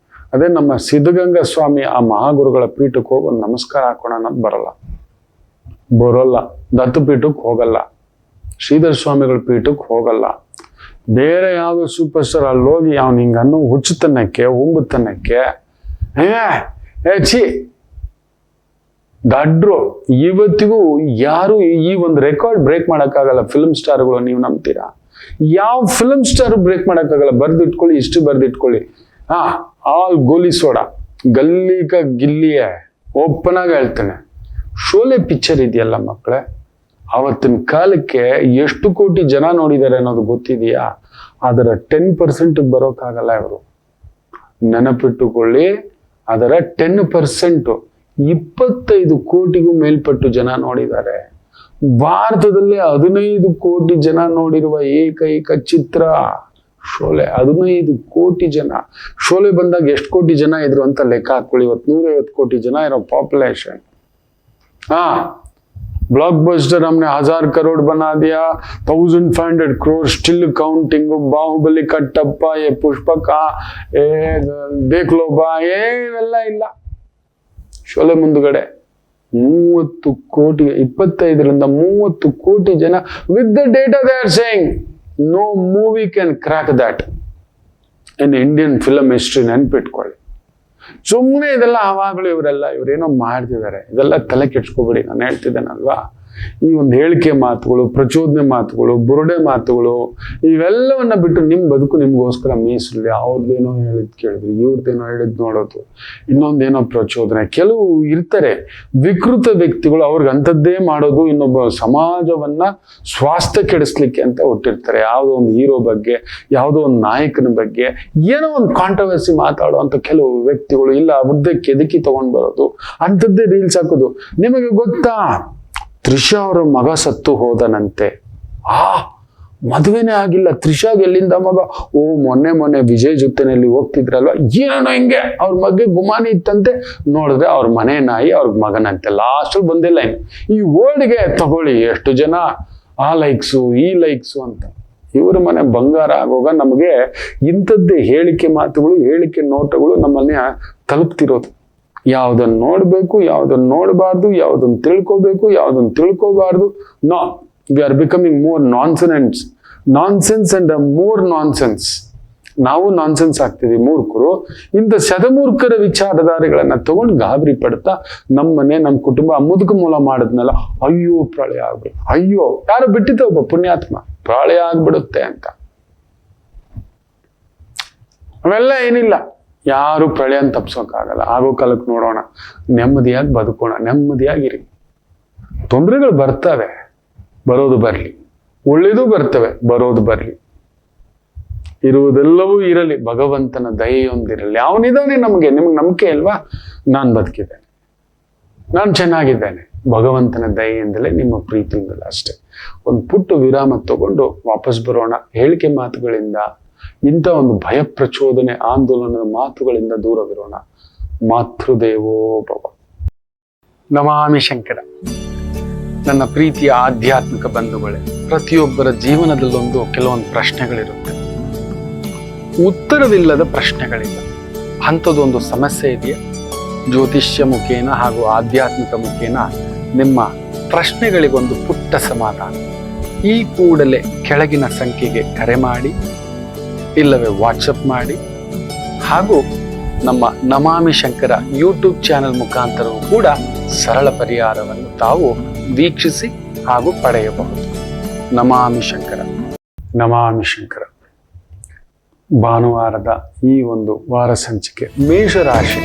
ಅದೇ ನಮ್ಮ ಸಿದ್ಧಗಂಗಾ ಸ್ವಾಮಿ ಆ ಮಹಾಗುರುಗಳ ಪೀಠಕ್ಕೆ ಹೋಗಿ ಒಂದು ನಮಸ್ಕಾರ ಹಾಕೋಣ ಅನ್ನೋದು ಬರೋಲ್ಲ. ದತ್ತು ಪೀಠಕ್ಕೆ ಹೋಗಲ್ಲ, ಶ್ರೀಧರ ಸ್ವಾಮಿಗಳ ಪೀಠಕ್ಕೆ ಹೋಗಲ್ಲ. ಬೇರೆ ಯಾವ್ದು ಸೂಪರ್ ಸ್ಟಾರ್ ಅಲ್ಲಿ ಹೋಗಿ ಅವ್ನು ಹಿಂಗನ್ನು ಹುಚ್ಚುತನಕ್ಕೆ, ಉಂಬುತನಕ್ಕೆ, ದಡ್ರು. ಇವತ್ತಿಗೂ ಯಾರು ಈ ಒಂದು ರೆಕಾರ್ಡ್ ಬ್ರೇಕ್ ಮಾಡಕ್ಕಾಗಲ್ಲ. ಫಿಲ್ಮ್ ಸ್ಟಾರ್ಗಳು ನೀವು ನಂಬ್ತೀರಾ? ಯಾವ ಫಿಲ್ಮ್ ಸ್ಟಾರ್ ಬ್ರೇಕ್ ಮಾಡಕ್ಕಾಗಲ್ಲ. ಬರ್ದಿಟ್ಕೊಳ್ಳಿ, ಇಷ್ಟು ಬರ್ದಿಟ್ಕೊಳ್ಳಿ. ಆಲ್ ಗೋಲಿ ಸೋಡಾ, ಗಲ್ಲಿಕ ಗಿಲ್ಲಿಯೇ. ಓಪನ್ ಆಗಿ ಹೇಳ್ತೇನೆ, ಶೋಲೆ ಪಿಕ್ಚರ್ ಇದೆಯಲ್ಲ ಮಕ್ಕಳೇ, ಅವತ್ತಿನ ಕಾಲಕ್ಕೆ ಎಷ್ಟು ಕೋಟಿ ಜನ ನೋಡಿದ್ದಾರೆ ಅನ್ನೋದು ಗೊತ್ತಿದೆಯಾ? ಅದರ 10% ಬರೋಕ್ಕಾಗಲ್ಲ ಇವರು. ನೆನಪಿಟ್ಟುಕೊಳ್ಳಿ, ಅದರ 10%, 25 ಕೋಟಿಗೂ ಮೇಲ್ಪಟ್ಟು ಜನ ನೋಡಿದ್ದಾರೆ. ಭಾರತದಲ್ಲಿ 15 ಕೋಟಿ ಜನ ನೋಡಿರುವ ಏಕೈಕ ಚಿತ್ರ ಶೋಲೆ. 15 ಕೋಟಿ ಜನ. ಶೋಲೆ ಬಂದಾಗ ಎಷ್ಟು ಕೋಟಿ ಜನ ಇದ್ರು ಅಂತ ಲೆಕ್ಕ ಹಾಕೊಳ್ಳಿ. ಇವತ್ತು 150 ಕೋಟಿ ಜನ ಇರೋ ಪಾಪ್ಯುಲೇಷನ್. ब्लॉकबस्टर हमने 1000 करोड़ बना दिया, 1500 करोड़ स्टिल काउंटिंग. बाहुबली कट्टप्पा, ये पुष्पक, देख लो बा, ಏನೆಲ್ಲ ಇಲ್ಲ. ಶೋಲೆ ಮುಂದುಗಡೆ 30 ಕೋಟಿ, 25ರಿಂದ 30 ಕೋಟಿ ಜನ. With the data they are saying no movie can crack that in Indian film history. ನೆನ್ಪಿಟ್ಕೊಳ್ಳಿ. ಸುಮ್ಮನೆ ಇದೆಲ್ಲ ಅವಾಗಲೂ ಇವರೇನೋ ಮಾಡ್ತಿದ್ದಾರೆ. ಇದೆಲ್ಲ ತಲೆ ಕೆಡ್ಸ್ಕೊಬಿಡಿ. ನಾನು ಹೇಳ್ತಿದ್ದೇನಲ್ವಾ, ಈ ಒಂದು ಹೇಳಿಕೆ ಮಾತುಗಳು, ಪ್ರಚೋದನೆ ಮಾತುಗಳು, ಬುರುಡೆ ಮಾತುಗಳು, ಇವೆಲ್ಲವನ್ನ ಬಿಟ್ಟು ನಿಮ್ಮ ಬದುಕು ನಿಮ್ಗೋಸ್ಕರ ಮೀಸಲು. ಅವ್ರದ್ದೇನೋ ಹೇಳಿದ್ ಕೇಳಿದ್ರು, ಇವ್ರದ್ದೇನೋ ಹೇಳಿದ್ ನೋಡೋದು, ಇನ್ನೊಂದೇನೋ ಪ್ರಚೋದನೆ. ಕೆಲವು ಇರ್ತಾರೆ ವಿಕೃತ ವ್ಯಕ್ತಿಗಳು, ಅವ್ರಿಗೆ ಅಂಥದ್ದೇ ಮಾಡೋದು, ಇನ್ನೊಬ್ಬ ಸಮಾಜವನ್ನ ಸ್ವಾಸ್ಥ್ಯ ಕೆಡಿಸ್ಲಿಕ್ಕೆ ಅಂತ ಹುಟ್ಟಿರ್ತಾರೆ. ಯಾವುದೋ ಒಂದು ಹೀರೋ ಬಗ್ಗೆ, ಯಾವುದೋ ಒಂದು ನಾಯಕನ ಬಗ್ಗೆ ಏನೋ ಒಂದು ಕಾಂಟ್ರವರ್ಸಿ ಮಾತಾಡುವಂತ ಕೆಲವು ವ್ಯಕ್ತಿಗಳು, ಇಲ್ಲ ಅವ್ರದ್ದೇ ಕೆದಕಿ ತಗೊಂಡ್ ಬರೋದು, ಅಂಥದ್ದೇ ರೀಲ್ಸ್ ಹಾಕೋದು. ನಿಮಗೆ ಗೊತ್ತಾ, ತ್ರಿಷಾ ಅವರ ಮಗ ಸತ್ತು ಹೋದನಂತೆ. ಮದುವೆನೇ ಆಗಿಲ್ಲ ತ್ರಿಷಾಗೆ, ಎಲ್ಲಿಂದ ಮಗ? ಮೊನ್ನೆ ವಿಜಯ್ ಜೊತೆನಲ್ಲಿ ಹೋಗ್ತಿದ್ರಲ್ವ, ಏನೋ ಹಿಂಗೆ ಅವ್ರ ಬಗ್ಗೆ ಗುಮಾನಿ ಇತ್ತಂತೆ. ನೋಡಿದ್ರೆ ಅವ್ರ ಮನೆ ನಾಯಿ ಅವ್ರ ಮಗನಂತೆ. ಲಾಸ್ಟ್ ಬಂದಿಲ್ಲ ಇನ್ನು. ಈ ವರ್ಡ್ಗೆ ತಗೊಳ್ಳಿ ಎಷ್ಟು ಜನ ಆ ಲೈಕ್ಸು ಈ ಲೈಕ್ಸು ಅಂತ. ಇವ್ರ ಮನೆ ಬಂಗಾರ ಆಗೋಗ ನಮಗೆ ಇಂಥದ್ದೇ ಹೇಳಿಕೆ ಮಾತುಗಳು, ಹೇಳಿಕೆ ನೋಟಗಳು ನಮ್ಮನ್ನ ತಲುಪ್ತಿರೋದು. ಯಾವುದನ್ನು ನೋಡ್ಬೇಕು, ಯಾವುದನ್ನು ನೋಡಬಾರ್ದು, ಯಾವುದನ್ನು ತಿಳ್ಕೋಬೇಕು, ಯಾವುದನ್ನು ತಿಳ್ಕೋಬಾರ್ದು. No, we are becoming more nonsense and more nonsense. ನಾವು ನಾನ್ಸೆನ್ಸ್ ಆಗ್ತೀವಿ, ಮೂರ್ಖರು. ಇಂಥ ಶತಮೂರ್ಖರ ವಿಚಾರಧಾರೆಗಳನ್ನ ತಗೊಂಡು ಗಾಬರಿ ಪಡ್ತಾ ನಮ್ಮನೆ, ನಮ್ಮ ಕುಟುಂಬ ಮುದುಕ ಮೂಲ ಮಾಡಿದ್ನಲ್ಲ, ಅಯ್ಯೋ ಪ್ರಳಯ ಆಗ್ಬಿಡುತ್ತೆ, ಅಯ್ಯೋ ಯಾರು ಬಿಟ್ಟಿದ್ದ ಒಬ್ಬ ಪುಣ್ಯಾತ್ಮ, ಪ್ರಳಯ ಆಗ್ಬಿಡುತ್ತೆ ಅಂತ. ಅವೆಲ್ಲ ಏನಿಲ್ಲ, ಯಾರು ಪ್ರಳಯನ ತಪ್ಸೋಕ್ಕಾಗಲ್ಲ. ಆಗೋ ಕಾಲಕ್ಕೆ ನೋಡೋಣ, ನೆಮ್ಮದಿಯಾಗಿ ಬದುಕೋಣ, ನೆಮ್ಮದಿಯಾಗಿರಿ. ತೊಂದರೆಗಳು ಬರ್ತವೆ, ಬರೋದು ಬರ್ಲಿ. ಒಳ್ಳೇದು ಬರ್ತವೆ, ಬರೋದು ಬರ್ಲಿ. ಇರುವುದೆಲ್ಲವೂ ಇರಲಿ, ಭಗವಂತನ ದಯೆಯೊಂದಿರಲಿ. ಅವನಿದ್ದಾನೆ ನಮಗೆ. ನಿಮ್ಗೆ ನಂಬಿಕೆ ಅಲ್ವಾ? ನಾನು ಬದುಕಿದ್ದೇನೆ, ನಾನು ಚೆನ್ನಾಗಿದ್ದೇನೆ, ಭಗವಂತನ ದಯೆಯಿಂದಲೇ, ನಿಮ್ಮ ಪ್ರೀತಿಯಿಂದಲೇ ಅಷ್ಟೇ. ಒಂದು ಪುಟ್ಟ ವಿರಾಮ ತಗೊಂಡು ವಾಪಸ್ ಬರೋಣ. ಹೇಳಿಕೆ ಮಾತುಗಳಿಂದ, ಇಂಥ ಒಂದು ಭಯ ಪ್ರಚೋದನೆ ಆಂದೋಲನದ ಮಾತುಗಳಿಂದ ದೂರವಿರೋಣ. ಮಾತೃದೇವೋ ಭವ. ನಮಾಮಿ ಶಂಕರ. ನನ್ನ ಪ್ರೀತಿಯ ಆಧ್ಯಾತ್ಮಿಕ ಬಂಧುಗಳೇ, ಪ್ರತಿಯೊಬ್ಬರ ಜೀವನದಲ್ಲೊಂದು ಕೆಲವೊಂದು ಪ್ರಶ್ನೆಗಳಿರುತ್ತೆ, ಉತ್ತರವಿಲ್ಲದ ಪ್ರಶ್ನೆಗಳಿಲ್ಲ. ಅಂಥದ್ದೊಂದು ಸಮಸ್ಯೆ ಇದೆಯಾ? ಜ್ಯೋತಿಷ್ಯ ಮುಖೇನ ಹಾಗೂ ಆಧ್ಯಾತ್ಮಿಕ ಮುಖೇನ ನಿಮ್ಮ ಪ್ರಶ್ನೆಗಳಿಗೊಂದು ಪುಟ್ಟ ಸಮಾಧಾನ. ಈ ಕೂಡಲೇ ಕೆಳಗಿನ ಸಂಖ್ಯೆಗೆ ಕರೆ ಮಾಡಿ, ಇಲ್ಲವೇ ವಾಟ್ಸಪ್ ಮಾಡಿ, ಹಾಗೂ ನಮ್ಮ ನಮಾಮಿ ಶಂಕರ ಯೂಟ್ಯೂಬ್ ಚಾನೆಲ್ ಮುಖಾಂತರವೂ ಕೂಡ ಸರಳ ಪರಿಹಾರವನ್ನು ತಾವು ವೀಕ್ಷಿಸಿ ಹಾಗೂ ಪಡೆಯಬಹುದು. ನಮಾಮಿ ಶಂಕರ. ನಮಾಮಿ ಶಂಕರ. ಭಾನುವಾರದ ಈ ಒಂದು ವಾರ ಸಂಚಿಕೆ ಮೇಷರಾಶಿ.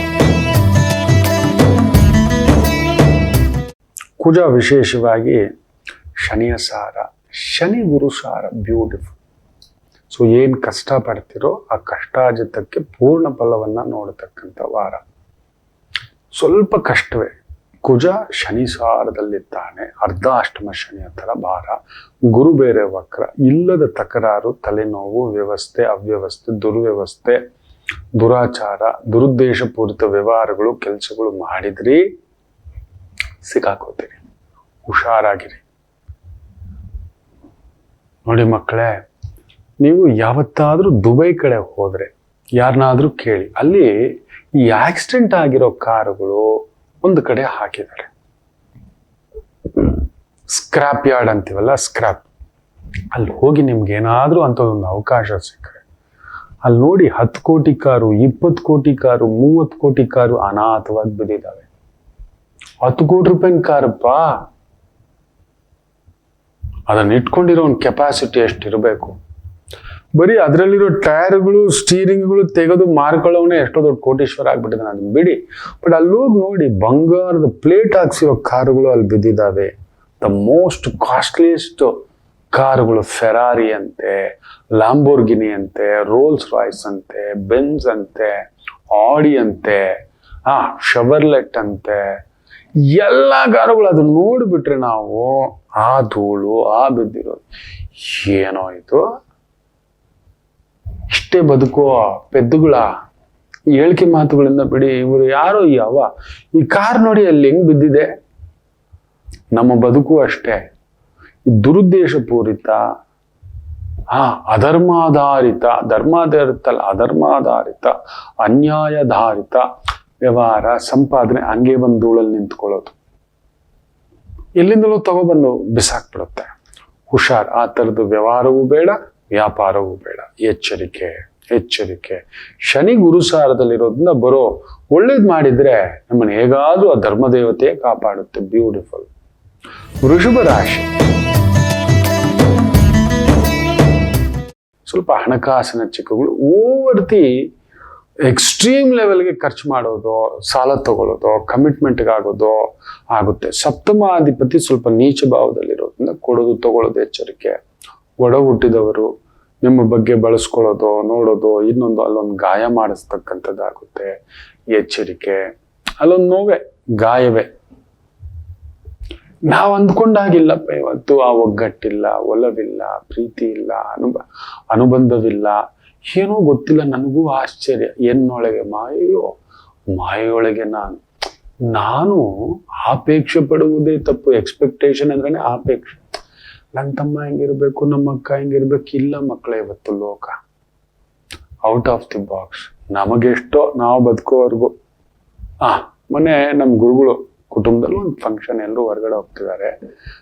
ಕುಜ ವಿಶೇಷವಾಗಿ ಶನಿಯ ಸಾರ, ಶನಿ ಗುರು ಸಾರ ಬ್ಯೂಟಿಫುಲ್. ಸೊ ಏನು ಕಷ್ಟ ಪಡ್ತಿರೋ ಆ ಕಷ್ಟಾಜಿತಕ್ಕೆ ಪೂರ್ಣ ಫಲವನ್ನ ನೋಡತಕ್ಕಂಥ ವಾರ. ಸ್ವಲ್ಪ ಕಷ್ಟವೇ. ಕುಜ ಶನಿ ಸಾರದಲ್ಲಿದ್ದಾನೆ, ಅರ್ಧಾಷ್ಟಮ ಶನಿಯ ಥರ ಭಾರ. ಗುರು ಬೇರೆ ವಕ್ರ. ಇಲ್ಲದ ತಕರಾರು, ತಲೆನೋವು, ವ್ಯವಸ್ಥೆ, ಅವ್ಯವಸ್ಥೆ, ದುರ್ವ್ಯವಸ್ಥೆ, ದುರಾಚಾರ, ದುರುದ್ದೇಶಪೂರಿತ ವ್ಯವಹಾರಗಳು, ಕೆಲಸಗಳು ಮಾಡಿದ್ರಿ ಸಿಕ್ಕಾಕೋತೀರಿ. ಹುಷಾರಾಗಿರಿ. ನೋಡಿ ಮಕ್ಕಳೇ, ನೀವು ಯಾವತ್ತಾದ್ರೂ ದುಬೈ ಕಡೆ ಹೋದ್ರೆ ಯಾರನ್ನಾದ್ರೂ ಕೇಳಿ, ಅಲ್ಲಿ ಈ ಆಕ್ಸಿಡೆಂಟ್ ಆಗಿರೋ ಕಾರುಗಳು ಒಂದು ಕಡೆ ಹಾಕಿದ್ದಾರೆ. ಸ್ಕ್ರಾಪ್ ಯಾರ್ಡ್ ಅಂತೀವಲ್ಲ, ಸ್ಕ್ರಾಪ್. ಅಲ್ಲಿ ಹೋಗಿ ನಿಮ್ಗೆ ಏನಾದ್ರೂ ಅಂಥದ್ದೊಂದು ಅವಕಾಶ ಸಿಕ್ಕರೆ ಅಲ್ಲಿ ನೋಡಿ, 10 ಕೋಟಿ ಕಾರು, 20 ಕೋಟಿ ಕಾರು, 30 ಕೋಟಿ ಕಾರು ಅನಾಥವಾಗಿ ಬಿದ್ದಿದ್ದಾವೆ. 10 ಕೋಟಿ ರೂಪಾಯಿನ ಕಾರಪ್ಪ, ಅದನ್ನ ಇಟ್ಕೊಂಡಿರೋ ಒಂದು ಕೆಪಾಸಿಟಿ ಎಷ್ಟಿರಬೇಕು. ಬರೀ ಅದರಲ್ಲಿರೋ ಟೈರ್ಗಳು, ಸ್ಟೀರಿಂಗ್ಗಳು ತೆಗೆದು ಮಾರ್ಕೊಳ್ಳೋನೆ ಎಷ್ಟೋ ದೊಡ್ಡ ಕೋಟೀಶ್ವರ ಆಗ್ಬಿಟ್ಟಿದ್ದಾನೆ, ಅದನ್ನ ಬಿಡಿ. ಬಟ್ ಅಲ್ಲೋಗಿ ನೋಡಿ, ಬಂಗಾರದ ಪ್ಲೇಟ್ ಹಾಕ್ಸಿರೋ ಕಾರುಗಳು ಅಲ್ಲಿ ಬಿದ್ದಿದ್ದಾವೆ. ದ ಮೋಸ್ಟ್ ಕಾಸ್ಟ್ಲಿಯೆಸ್ಟ್ ಕಾರುಗಳು ಫೆರಾರಿ ಅಂತೆ, ಲ್ಯಾಂಬೋರ್ಗಿನಿ ಅಂತೆ, ರೋಲ್ಸ್ ರಾಯ್ಸ್ ಅಂತೆ, ಬೆನ್ಸ್ ಅಂತೆ, ಆಡಿ ಅಂತೆ, ಶವರ್ಲೆಟ್ ಅಂತೆ, ಎಲ್ಲ ಕಾರುಗಳು. ಅದನ್ನ ನೋಡ್ಬಿಟ್ರೆ ನಾವು ಆ ಧೂಳು, ಆ ಬಿದ್ದಿರೋದು, ಏನೋ ಇದು, ಇಷ್ಟೇ ಬದುಕೋ ಪೆದ್ದುಗಳ ಈ ಹೇಳಿಕೆ ಮಾತುಗಳಿಂದ ಬಿಡಿ. ಇವರು ಯಾರೋ ಈ ಕಾರ್ ನೋಡಿ ಅಲ್ಲಿ ಹೆಂಗ್ ಬಿದ್ದಿದೆ. ನಮ್ಮ ಬದುಕು ಅಷ್ಟೇ. ಈ ದುರುದ್ದೇಶಪೂರಿತ, ಅಧರ್ಮಾಧಾರಿತ, ಅಧರ್ಮಾಧಾರಿತ, ಅನ್ಯಾಯಧಾರಿತ ವ್ಯವಹಾರ, ಸಂಪಾದನೆ ಹಂಗೆ ಬಂದು ಧೂಳಲ್ಲಿ ನಿಂತ್ಕೊಳ್ಳೋದು, ಎಲ್ಲಿಂದಲೂ ತಗೊಬಂದು ಬಿಸಾಕ್ಬಿಡುತ್ತೆ. ಹುಷಾರ್. ಆ ಥರದ್ದು ವ್ಯವಹಾರವೂ ಬೇಡ, ವ್ಯಾಪಾರವೂ ಬೇಡ. ಎಚ್ಚರಿಕೆ, ಎಚ್ಚರಿಕೆ. ಶನಿ ಗುರುಸಾರದಲ್ಲಿರೋದ್ರಿಂದ ಬರೋ ಒಳ್ಳೇದು ಮಾಡಿದ್ರೆ ನಮ್ಮನ್ನು ಹೇಗಾದ್ರೂ ಆ ಧರ್ಮದೇವತೆಯೇ ಕಾಪಾಡುತ್ತೆ. ಬ್ಯೂಟಿಫುಲ್. ವೃಷಭ ರಾಶಿ ಸ್ವಲ್ಪ ಹಣಕಾಸಿನ ಚಿಕ್ಕಗಳು ಓವರ್ತಿ ಎಕ್ಸ್ಟ್ರೀಮ್ ಲೆವೆಲ್ಗೆ ಖರ್ಚು ಮಾಡೋದು, ಸಾಲ ತಗೊಳ್ಳೋದು, ಕಮಿಟ್ಮೆಂಟ್ಗೆ ಆಗೋದು ಆಗುತ್ತೆ. ಸಪ್ತಮಾಧಿಪತಿ ಸ್ವಲ್ಪ ನೀಚ ಭಾವದಲ್ಲಿರೋದ್ರಿಂದ ಕೊಡೋದು ತಗೊಳ್ಳೋದು ಎಚ್ಚರಿಕೆ. ಒಡ ಹುಟ್ಟಿದವರು ನಿಮ್ಮ ಬಗ್ಗೆ ಬಳಸ್ಕೊಳ್ಳೋದು, ನೋಡೋದು, ಇನ್ನೊಂದು ಅಲ್ಲೊಂದು ಗಾಯ ಮಾಡಿಸ್ತಕ್ಕಂಥದ್ದಾಗುತ್ತೆ. ಎಚ್ಚರಿಕೆ. ಅಲ್ಲೊಂದು ನೋವೇ, ಗಾಯವೇ. ನಾವು ಅಂದ್ಕೊಂಡಾಗಿಲ್ಲಪ್ಪ ಇವತ್ತು ಆ ಒಗ್ಗಟ್ಟಿಲ್ಲ, ಒಲವಿಲ್ಲ, ಪ್ರೀತಿ ಇಲ್ಲ, ಅನುಬಂಧವಿಲ್ಲ, ಏನೋ ಗೊತ್ತಿಲ್ಲ. ನನಗೂ ಆಶ್ಚರ್ಯ. ಎನ್ನೊಳಗೆ ಮಾಯೆಯೋ, ಮಾಯೆಯೊಳಗೆ ನಾನು ಆಪೇಕ್ಷೆ ಪಡುವುದೇ ತಪ್ಪು. ಎಕ್ಸ್ಪೆಕ್ಟೇಷನ್ ಅಂದ್ರೆ ಆಪೇಕ್ಷೆ. ನನ್ನ ತಮ್ಮ ಹೆಂಗಿರ್ಬೇಕು, ನಮ್ಮ ಅಕ್ಕ ಹೆಂಗಿರ್ಬೇಕು, ಇಲ್ಲ ಮಕ್ಕಳೇ. ಇವತ್ತು ಲೋಕ ಔಟ್ ಆಫ್ ದಿ ಬಾಕ್ಸ್. ನಮಗೆಷ್ಟೋ ನಾವು ಬದುಕೋವರೆಗೂ. ಮೊನ್ನೆ ನಮ್ಮ ಗುರುಗಳು ಕುಟುಂಬದಲ್ಲಿ ಒಂದು ಫಂಕ್ಷನ್, ಎಲ್ಲರೂ ಹೊರಗಡೆ ಹೋಗ್ತಿದ್ದಾರೆ.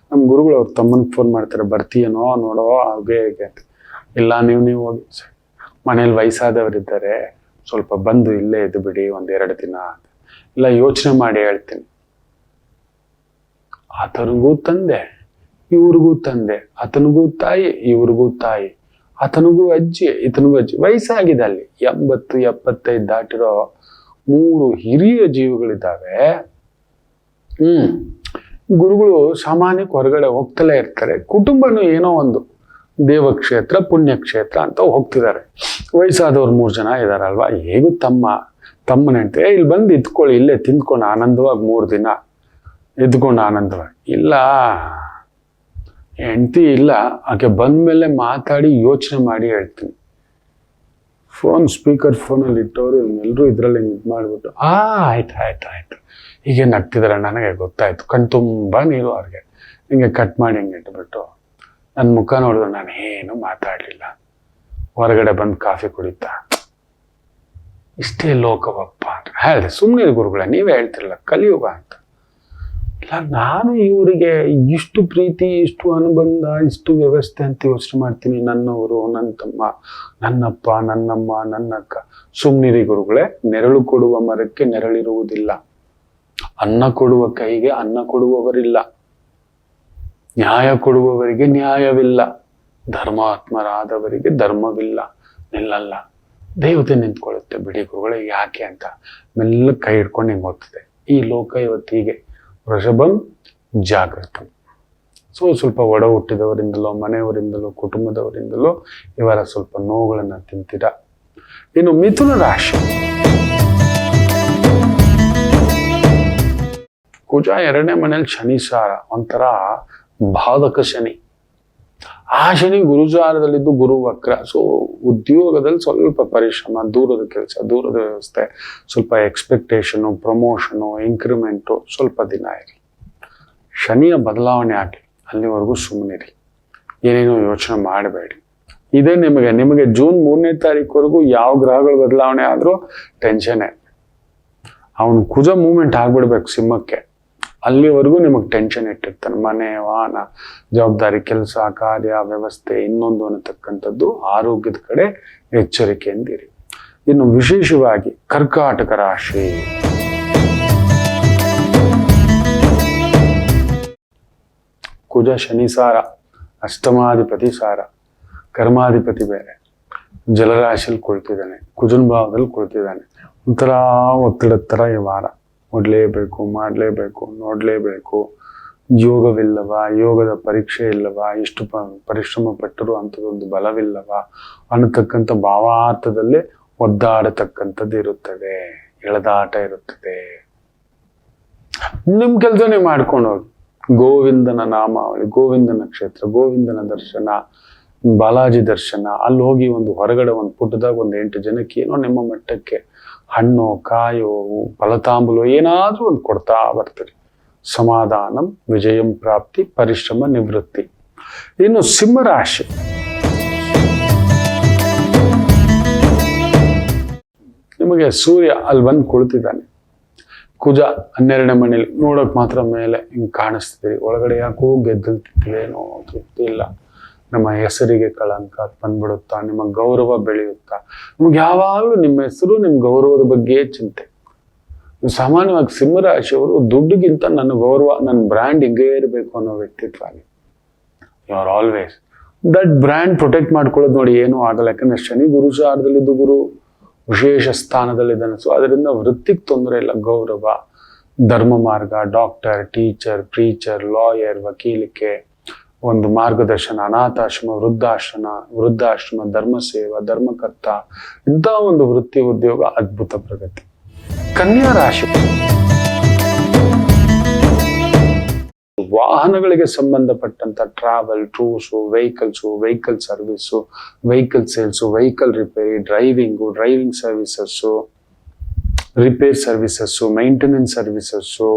ನಮ್ಮ ಗುರುಗಳು ಅವ್ರ ತಮ್ಮನಿಗೆ ಫೋನ್ ಮಾಡ್ತಾರೆ, ಬರ್ತೀಯನೋ ನೋಡೋ ಹಾಗೆ ಹೇಗೆ ಅಂತ. ಇಲ್ಲ ನೀವು ಹೋಗಿ, ಮನೇಲಿ ವಯಸ್ಸಾದವರಿದ್ದಾರೆ, ಸ್ವಲ್ಪ ಬಂದು ಇಲ್ಲೇ ಇದ್ದು ಬಿಡಿ 1-2 ದಿನ. ಇಲ್ಲ ಯೋಚನೆ ಮಾಡಿ ಹೇಳ್ತೀನಿ. ಆತನಿಗೂ ತಂದೆ, ಇವ್ರಿಗೂ ತಂದೆ, ಆತನಿಗೂ ತಾಯಿ, ಇವ್ರಿಗೂ ತಾಯಿ, ಆತನಿಗೂ ಅಜ್ಜಿ, ಈತನಿಗೂ ಅಜ್ಜಿ. ವಯಸ್ಸಾಗಿದೆ ಅಲ್ಲಿ. 80-75 ದಾಟಿರೋ 3 ಹಿರಿಯ ಜೀವಗಳಿದ್ದಾವೆ. ಗುರುಗಳು ಸಾಮಾನ್ಯಕ್ಕೆ ಹೊರಗಡೆ ಹೋಗ್ತಲೇ ಇರ್ತಾರೆ. ಕುಟುಂಬನೂ ಏನೋ ಒಂದು ದೇವಕ್ಷೇತ್ರ, ಪುಣ್ಯಕ್ಷೇತ್ರ ಅಂತ ಹೋಗ್ತಿದ್ದಾರೆ. ವಯಸ್ಸಾದವ್ರು 3 ಜನ ಇದಾರಲ್ವಾ, ಹೇಗೂ ತಮ್ಮನ ಹೆಂಡ್ತಿ, ಇಲ್ಲಿ ಬಂದು ಇದ್ಕೊಳ್ಳಿ, ಇಲ್ಲೇ ತಿಂದ್ಕೊಂಡು ಆನಂದವಾಗಿ 3 ದಿನ ಇದ್ಕೊಂಡು ಆನಂದವಾಗಿ. ಇಲ್ಲ, ಹೆಂಡ್ತಿ ಇಲ್ಲ, ಆಕೆ ಬಂದ್ಮೇಲೆ ಮಾತಾಡಿ ಯೋಚನೆ ಮಾಡಿ ಹೇಳ್ತೀನಿ. ಫೋನ್ ಸ್ಪೀಕರ್ ಫೋನಲ್ಲಿ ಇಟ್ಟವರು ಎಲ್ಲರೂ ಇದರಲ್ಲಿ ಇದು ಮಾಡಿಬಿಟ್ಟು ಆಯ್ತು ಹೀಗೆ ನಗ್ತಿದ್ದಾರೆ. ನನಗೆ ಗೊತ್ತಾಯ್ತು. ಕಣ್ತುಂಬ ನೀರು ಅವ್ರಿಗೆ. ಹಿಂಗೆ ಕಟ್ ಮಾಡಿ ಹಿಂಗೆ ಇಟ್ಬಿಟ್ಟು ನನ್ನ ಮುಖ ನೋಡಿದ್ರು ನಾನು ಏನು ಮಾತಾಡಲಿಲ್ಲ. ಹೊರಗಡೆ ಬಂದು ಕಾಫಿ ಕುಡಿತಾ, ಇಷ್ಟೇ ಲೋಕವಪ್ಪ ಅಂತ ಹೇಳಿದೆ. ಸುಮ್ಮನೆ ಗುರುಗಳೇ, ನೀವೇ ಹೇಳ್ತಿರಲ್ಲ ಕಲಿಯುಗ ಅಂತ. ಇಲ್ಲ, ನಾನು ಇವರಿಗೆ ಇಷ್ಟು ಪ್ರೀತಿ, ಇಷ್ಟು ಅನುಬಂಧ, ಇಷ್ಟು ವ್ಯವಸ್ಥೆ ಅಂತ ಯೋಚನೆ ಮಾಡ್ತೀನಿ. ನನ್ನವರು, ನನ್ನ ತಮ್ಮ, ನನ್ನಪ್ಪ, ನನ್ನಮ್ಮ, ನನ್ನಕ್ಕ. ಸುಮ್ಮನಿರಿ ಗುರುಗಳೇ. ನೆರಳು ಕೊಡುವ ಮರಕ್ಕೆ ನೆರಳಿರುವುದಿಲ್ಲ, ಅನ್ನ ಕೊಡುವ ಕೈಗೆ ಅನ್ನ ಕೊಡುವವರಿಲ್ಲ, ನ್ಯಾಯ ಕೊಡುವವರಿಗೆ ನ್ಯಾಯವಿಲ್ಲ, ಧರ್ಮಾತ್ಮರಾದವರಿಗೆ ಧರ್ಮವಿಲ್ಲ. ನಿಲ್ಲಲ್ಲ, ದೇವತೆ ನಿಂತ್ಕೊಳ್ಳುತ್ತೆ. ಬಿಡಿ ಗುರುಗಳೇ ಯಾಕೆ ಅಂತ ಮೆಲ್ಲ ಕೈ ಹಿಡ್ಕೊಂಡು ಹಿಂಗೆ ಹೋಗ್ತದೆ. ಈ ಲೋಕ ಇವತ್ತು ಹೀಗೆ. ವೃಷಭಂ ಜಾಗೃತ. ಸ್ವಲ್ಪ ಒಡ ಹುಟ್ಟಿದವರಿಂದಲೋ, ಮನೆಯವರಿಂದಲೋ, ಕುಟುಂಬದವರಿಂದಲೋ ಇವರ ಸ್ವಲ್ಪ ನೋವುಗಳನ್ನ ತಿಂತೀರಾ. ಇನ್ನು ಮಿಥುನ ರಾಶಿ. ಕುಜ 2ನೇ ಮನೇಲಿ ಶನಿ ಸಾರ, ಒಂಥರ ಬಾಧಕ ಶನಿ. ಆ ಶನಿ ಗುರುಜಾರದಲ್ಲಿದ್ದು ಗುರು ವಕ್ರ. ಉದ್ಯೋಗದಲ್ಲಿ ಸ್ವಲ್ಪ ಪರಿಶ್ರಮ, ದೂರದ ಕೆಲಸ, ದೂರದ ವ್ಯವಸ್ಥೆ, ಸ್ವಲ್ಪ ಎಕ್ಸ್ಪೆಕ್ಟೇಷನು, ಪ್ರಮೋಷನು, ಇನ್ಕ್ರಿಮೆಂಟು ಸ್ವಲ್ಪ ದಿನ ಇರಿ. ಶನಿಯ ಬದಲಾವಣೆ ಆಗಲಿ, ಅಲ್ಲಿವರೆಗೂ ಸುಮ್ಮನಿರಿ. ಏನೇನೋ ಯೋಚನೆ ಮಾಡಬೇಡಿ. ಇದೇ ನಿಮಗೆ ಜೂನ್ 3ನೇ ತಾರೀಕುವರೆಗೂ ಯಾವ ಗ್ರಹಗಳ ಬದಲಾವಣೆ ಆದರೂ ಟೆನ್ಷನ್ನೇ. ಅವನು ಕುಜ ಮೂವ್ಮೆಂಟ್ ಆಗ್ಬಿಡ್ಬೇಕು ಸಿಂಹಕ್ಕೆ. ಅಲ್ಲಿವರೆಗೂ ನಿಮಗೆ ಟೆನ್ಷನ್ ಇಟ್ಟಿರ್ತಾನೆ. ಮನೆ, ವಾಹನ, ಜವಾಬ್ದಾರಿ, ಕೆಲಸ, ಕಾರ್ಯ, ವ್ಯವಸ್ಥೆ, ಇನ್ನೊಂದು ಅನ್ನತಕ್ಕಂಥದ್ದು. ಆರೋಗ್ಯದ ಕಡೆ ಎಚ್ಚರಿಕೆಯಿಂದಿರಿ. ಇನ್ನು ವಿಶೇಷವಾಗಿ ಕರ್ಕಾಟಕ ರಾಶಿ. ಕುಜ ಶನಿ ಸಾರ, ಅಷ್ಟಮಾಧಿಪತಿ ಸಾರ, ಕರ್ಮಾಧಿಪತಿ ಬೇರೆ. ಜಲರಾಶಿಯಲ್ಲಿ ಕುಳಿತಿದ್ದಾನೆ, ಕುಜನ್ ಭಾವದಲ್ಲಿ ಕುಳಿತಿದ್ದಾನೆ. ಒಂಥರ ಒತ್ತಡದ ಥರ ಈ ವಾರ. ಮಾಡಲೇಬೇಕು, ನೋಡಲೇಬೇಕು. ಯೋಗವಿಲ್ಲವಾ, ಯೋಗದ ಪರೀಕ್ಷೆ ಇಲ್ಲವಾ, ಇಷ್ಟು ಪರಿಶ್ರಮ ಪಟ್ಟರು ಅಂಥದ್ದೊಂದು ಬಲವಿಲ್ಲವಾ ಅನ್ನತಕ್ಕಂಥ ಭಾವಾರ್ಥದಲ್ಲೇ ಒದ್ದಾಡತಕ್ಕಂಥದ್ದು ಇರುತ್ತದೆ. ಎಳೆದಾಟ ಇರುತ್ತದೆ. ನಿಮ್ಮ ಕೆಲಸ ನೀವು ಮಾಡ್ಕೊಂಡು ಹೋಗಿ. ಗೋವಿಂದನ ನಾಮಾವಳಿ, ಗೋವಿಂದನ ಕ್ಷೇತ್ರ, ಗೋವಿಂದನ ದರ್ಶನ, ಬಾಲಾಜಿ ದರ್ಶನ. ಅಲ್ಲಿ ಹೋಗಿ ಒಂದು ಹೊರಗಡೆ ಒಂದು ಪುಟ್ಟದಾಗ 8 ಜನಕ್ಕೆ ಏನೋ ನಿಮ್ಮ ಮಟ್ಟಕ್ಕೆ ಹಣ್ಣು, ಕಾಯೋ, ಫಲತಾಂಬುಲು ಏನಾದ್ರೂ ಒಂದು ಕೊಡ್ತಾ ಬರ್ತೀರಿ. ಸಮಾಧಾನಂ ವಿಜಯಂ ಪ್ರಾಪ್ತಿ, ಪರಿಶ್ರಮ ನಿವೃತ್ತಿ. ಇನ್ನು ಸಿಂಹರಾಶಿ. ನಿಮಗೆ ಸೂರ್ಯ ಅಲ್ಲಿ ಬಂದು ಕುಳಿತಿದ್ದಾನೆ. ಕುಜ 12ನೇ ಮನೇಲಿ. ನೋಡೋಕೆ ಮಾತ್ರ ಮೇಲೆ ಹಿಂಗೆ ಕಾಣಿಸ್ತಿದ್ದೀರಿ. ಒಳಗಡೆ ಯಾಕೋ ಗೆದ್ದಲ್ತಿದ್ದೇನೋ ತೃಪ್ತಿ ಇಲ್ಲ. ನಮ್ಮ ಹೆಸರಿಗೆ ಕಳಂಕ ಬಂದ್ಬಿಡುತ್ತಾ, ನಿಮ್ಮ ಗೌರವ ಬೆಳೆಯುತ್ತಾ. ನಮ್ಗೆ ಯಾವಾಗಲೂ ನಿಮ್ಮ ಹೆಸರು, ನಿಮ್ಮ ಗೌರವದ ಬಗ್ಗೆ ಚಿಂತೆ. ಸಾಮಾನ್ಯವಾಗಿ ಸಿಂಹರಾಶಿಯವರು ದುಡ್ಡಿಗಿಂತ ನನ್ನ ಗೌರವ, ನನ್ನ ಬ್ರ್ಯಾಂಡ್ ಹಿಂಗೇ ಇರಬೇಕು ಅನ್ನೋ ವ್ಯಕ್ತಿತ್ವ. You are always that brand protect ಮಾಡ್ಕೊಳ್ಳೋದು ನೋಡಿ ಏನೂ ಆಗಲ್ಲ. ಯಾಕಂದ್ರೆ ಶನಿ ಗುರುಚಾರದಲ್ಲಿದ್ದು ಗುರು ವಿಶೇಷ ಸ್ಥಾನದಲ್ಲಿದ್ದಾನೆ. ಸೊ ಅದರಿಂದ ವೃತ್ತಿಗೆ ತೊಂದರೆ ಇಲ್ಲ. ಗೌರವ, ಧರ್ಮ ಮಾರ್ಗ, ಡಾಕ್ಟರ್, ಟೀಚರ್, ಪ್ರೀಚರ್, ಲಾಯರ್, ವಕೀಲಿಕೆ, ಒಂದು ಮಾರ್ಗದರ್ಶನ, ಅನಾಥಾಶ್ರಮ, ವೃದ್ಧಾಶ್ರಮ, ಧರ್ಮ ಸೇವಾ, ಧರ್ಮಕರ್ತ, ಇಂಥ ಒಂದು ವೃತ್ತಿ ಉದ್ಯೋಗ ಅದ್ಭುತ ಪ್ರಗತಿ. ಕನ್ಯಾ ರಾಶಿ ವಾಹನಗಳಿಗೆ ಸಂಬಂಧಪಟ್ಟಂತ travel, tours, vehicle service, vehicle sales, vehicle ರಿಪೇರಿ, driving services, repair services, maintenance services,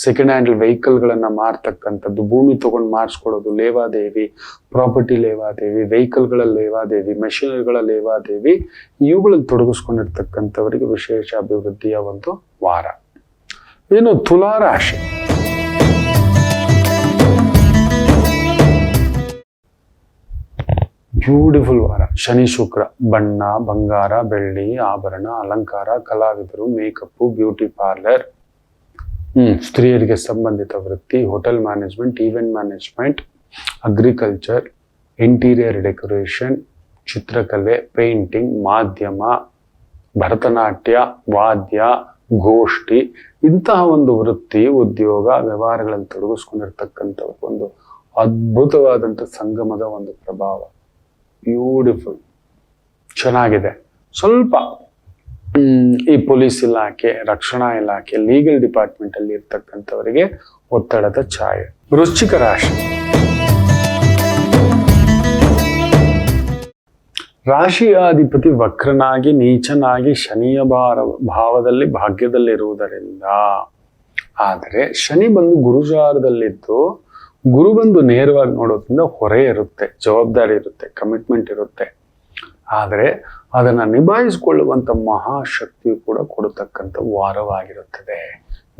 second hand ವೆಹಿಕಲ್ಗಳನ್ನು ಮಾರ್ತಕ್ಕಂಥದ್ದು, ಭೂಮಿ ತಗೊಂಡು ಮಾರಿಸ್ಕೊಡೋದು, ಲೇವಾದೇವಿ, ಪ್ರಾಪರ್ಟಿ ಲೇವಾದೇವಿ, ವೆಹಿಕಲ್ಗಳ ಲೇವಾದೇವಿ, ಮೆಷಿನರಿಗಳ ಲೇವಾದೇವಿ, ಇವುಗಳಲ್ಲಿ ತೊಡಗಿಸ್ಕೊಂಡಿರ್ತಕ್ಕಂಥವರಿಗೆ ವಿಶೇಷ ಅಭಿವೃದ್ಧಿಯ ಒಂದು ವಾರ. ಇನ್ನು ತುಲಾ ರಾಶಿ, ಬ್ಯೂಟಿಫುಲ್ ವಾರ. ಶನಿ ಶುಕ್ರ, ಬಣ್ಣ, ಬಂಗಾರ, ಬೆಳ್ಳಿ, ಆಭರಣ, ಅಲಂಕಾರ, ಕಲಾವಿದರು, ಮೇಕಪ್, ಬ್ಯೂಟಿ ಪಾರ್ಲರ್, ಸ್ತ್ರೀಯರಿಗೆ ಸಂಬಂಧಿತ ವೃತ್ತಿ, hotel management, event management, agriculture, interior decoration, ಚಿತ್ರಕಲೆ, ಪೇಂಟಿಂಗ್, ಮಾಧ್ಯಮ, ಭರತನಾಟ್ಯ, ವಾದ್ಯ, ಗೋಷ್ಠಿ, ಇಂತಹ ಒಂದು ವೃತ್ತಿ ಉದ್ಯೋಗ ವ್ಯವಹಾರಗಳಲ್ಲಿ ತೊಡಗಿಸ್ಕೊಂಡಿರ್ತಕ್ಕಂಥವ್ರು ಒಂದು ಅದ್ಭುತವಾದಂಥ ಸಂಗಮದ ಒಂದು ಪ್ರಭಾವ. ಬ್ಯೂಟಿಫುಲ್, ಚೆನ್ನಾಗಿದೆ. ಸ್ವಲ್ಪ ಈ ಪೊಲೀಸ್ ಇಲಾಖೆ, ರಕ್ಷಣಾ ಇಲಾಖೆ, ಲೀಗಲ್ ಡಿಪಾರ್ಟ್ಮೆಂಟ್ ಅಲ್ಲಿ ಇರ್ತಕ್ಕಂಥವರಿಗೆ ಒತ್ತಡದ ಛಾಯೆ. ವೃಶ್ಚಿಕ ರಾಶಿ, ರಾಶಿಯ ಅಧಿಪತಿ ವಕ್ರನಾಗಿ ನೀಚನಾಗಿ ಶನಿಯ ಭಾವದಲ್ಲಿ ಭಾಗ್ಯದಲ್ಲಿರುವುದರಿಂದ, ಆದರೆ ಶನಿ ಬಂದು ಗುರುಜಾರದಲ್ಲಿದ್ದು ಗುರು ಬಂದು ನೇರವಾಗಿ ನೋಡೋದ್ರಿಂದ ಹೊರೆ ಇರುತ್ತೆ, ಜವಾಬ್ದಾರಿ ಇರುತ್ತೆ, ಕಮಿಟ್ಮೆಂಟ್ ಇರುತ್ತೆ. ಆದರೆ ಅದನ್ನು ನಿಭಾಯಿಸಿಕೊಳ್ಳುವಂಥ ಮಹಾಶಕ್ತಿಯು ಕೂಡ ಕೊಡತಕ್ಕಂಥ ವಾರವಾಗಿರುತ್ತದೆ.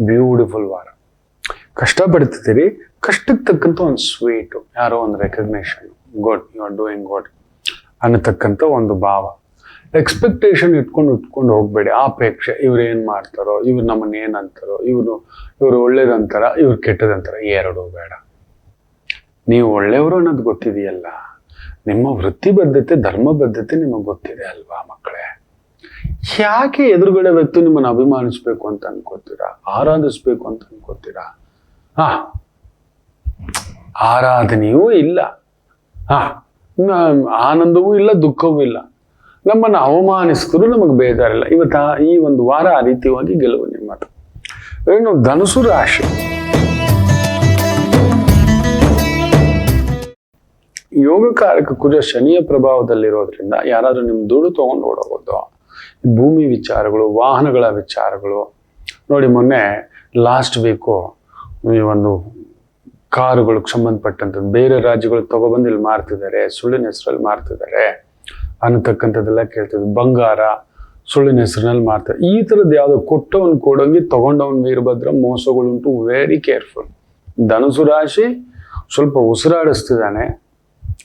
ಬ್ಯೂಟಿಫುಲ್ ವಾರ. ಕಷ್ಟಪಡ್ತಿದ್ದೀರಿ, ಕಷ್ಟಕ್ಕೆ ತಕ್ಕಂಥ ಒಂದು ಸ್ವೀಟು, ಯಾರೋ ಒಂದು recognition, good, you are doing good ಅನ್ನತಕ್ಕಂಥ ಒಂದು ಭಾವ. ಎಕ್ಸ್ಪೆಕ್ಟೇಷನ್ ಇಟ್ಕೊಂಡು ಹೋಗ್ಬೇಡಿ. ಆಪೇಕ್ಷೆ, ಇವ್ರು ಏನು ಮಾಡ್ತಾರೋ, ಇವ್ರು ನಮ್ಮನ್ನ ಏನಂತಾರೋ, ಇವರು ಒಳ್ಳೇದಂತಾರ, ಇವ್ರು ಕೆಟ್ಟದಂತಾರ, ಎರಡೂ ಬೇಡ. ನೀವು ಒಳ್ಳೆಯವರು ಅನ್ನೋದು ಗೊತ್ತಿದೆಯಲ್ಲ, ನಿಮ್ಮ ವೃತ್ತಿ ಬದ್ಧತೆ, ಧರ್ಮ ಬದ್ಧತೆ ನಿಮಗೆ ಗೊತ್ತಿದೆ ಅಲ್ವಾ ಮಕ್ಕಳೇ? ಯಾಕೆ ಎದುರುಗಡೆ ವ್ಯಕ್ತಿ ನಿಮ್ಮನ್ನು ಅಭಿಮಾನಿಸ್ಬೇಕು ಅಂತ ಅನ್ಕೋತೀರಾ, ಆರಾಧಿಸ್ಬೇಕು ಅಂತ ಅನ್ಕೋತೀರಾ? ಆರಾಧನೆಯೂ ಇಲ್ಲ, ಆನಂದವೂ ಇಲ್ಲ, ದುಃಖವೂ ಇಲ್ಲ. ನಮ್ಮನ್ನು ಅವಮಾನಿಸಿದ್ರು ನಮಗೆ ಬೇಜಾರಿಲ್ಲ. ಈ ಒಂದು ವಾರ ಆ ರೀತಿಯಾಗಿ ಗೆಲುವು ನಿಮ್ಮದು. ಇನ್ನು ಧನುಸು ರಾಶಿ, ಯೋಗಕಾರಕ ಕುಜ ಶನಿಯ ಪ್ರಭಾವದಲ್ಲಿರೋದ್ರಿಂದ ಯಾರಾದ್ರೂ ನಿಮ್ ದುಡ್ಡು ತಗೊಂಡು ಓಡೋಗೋದು, ಭೂಮಿ ವಿಚಾರಗಳು, ವಾಹನಗಳ ವಿಚಾರಗಳು. ನೋಡಿ, ಮೊನ್ನೆ ಲಾಸ್ಟ್ ವೀಕು ಈ ಒಂದು ಕಾರುಗಳಿಗೆ ಸಂಬಂಧಪಟ್ಟಂಥದ್ದು ಬೇರೆ ರಾಜ್ಯಗಳು ತಗೊಬಂದು ಇಲ್ಲಿ ಮಾರ್ತಿದ್ದಾರೆ, ಸುಳ್ಳಿನ ಹೆಸರಲ್ಲಿ ಮಾರ್ತಿದ್ದಾರೆ ಅನ್ನತಕ್ಕಂಥದ್ದೆಲ್ಲ ಕೇಳ್ತಿದ್ವಿ. ಬಂಗಾರ ಸುಳ್ಳಿನ ಹೆಸರಿನಲ್ಲಿ ಮಾರ್ತಾರೆ. ಈ ಥರದ್ದು ಯಾವುದೋ ಕೊಟ್ಟವನ್ ಕೊಡೋಂಗಿ ತಗೊಂಡವನ್ ವೀರಭದ್ರ ಮೋಸಗಳುಂಟು. Very careful. ಧನುಸು ರಾಶಿ ಸ್ವಲ್ಪ ಉಸಿರಾಡಿಸ್ತಿದ್ದಾನೆ,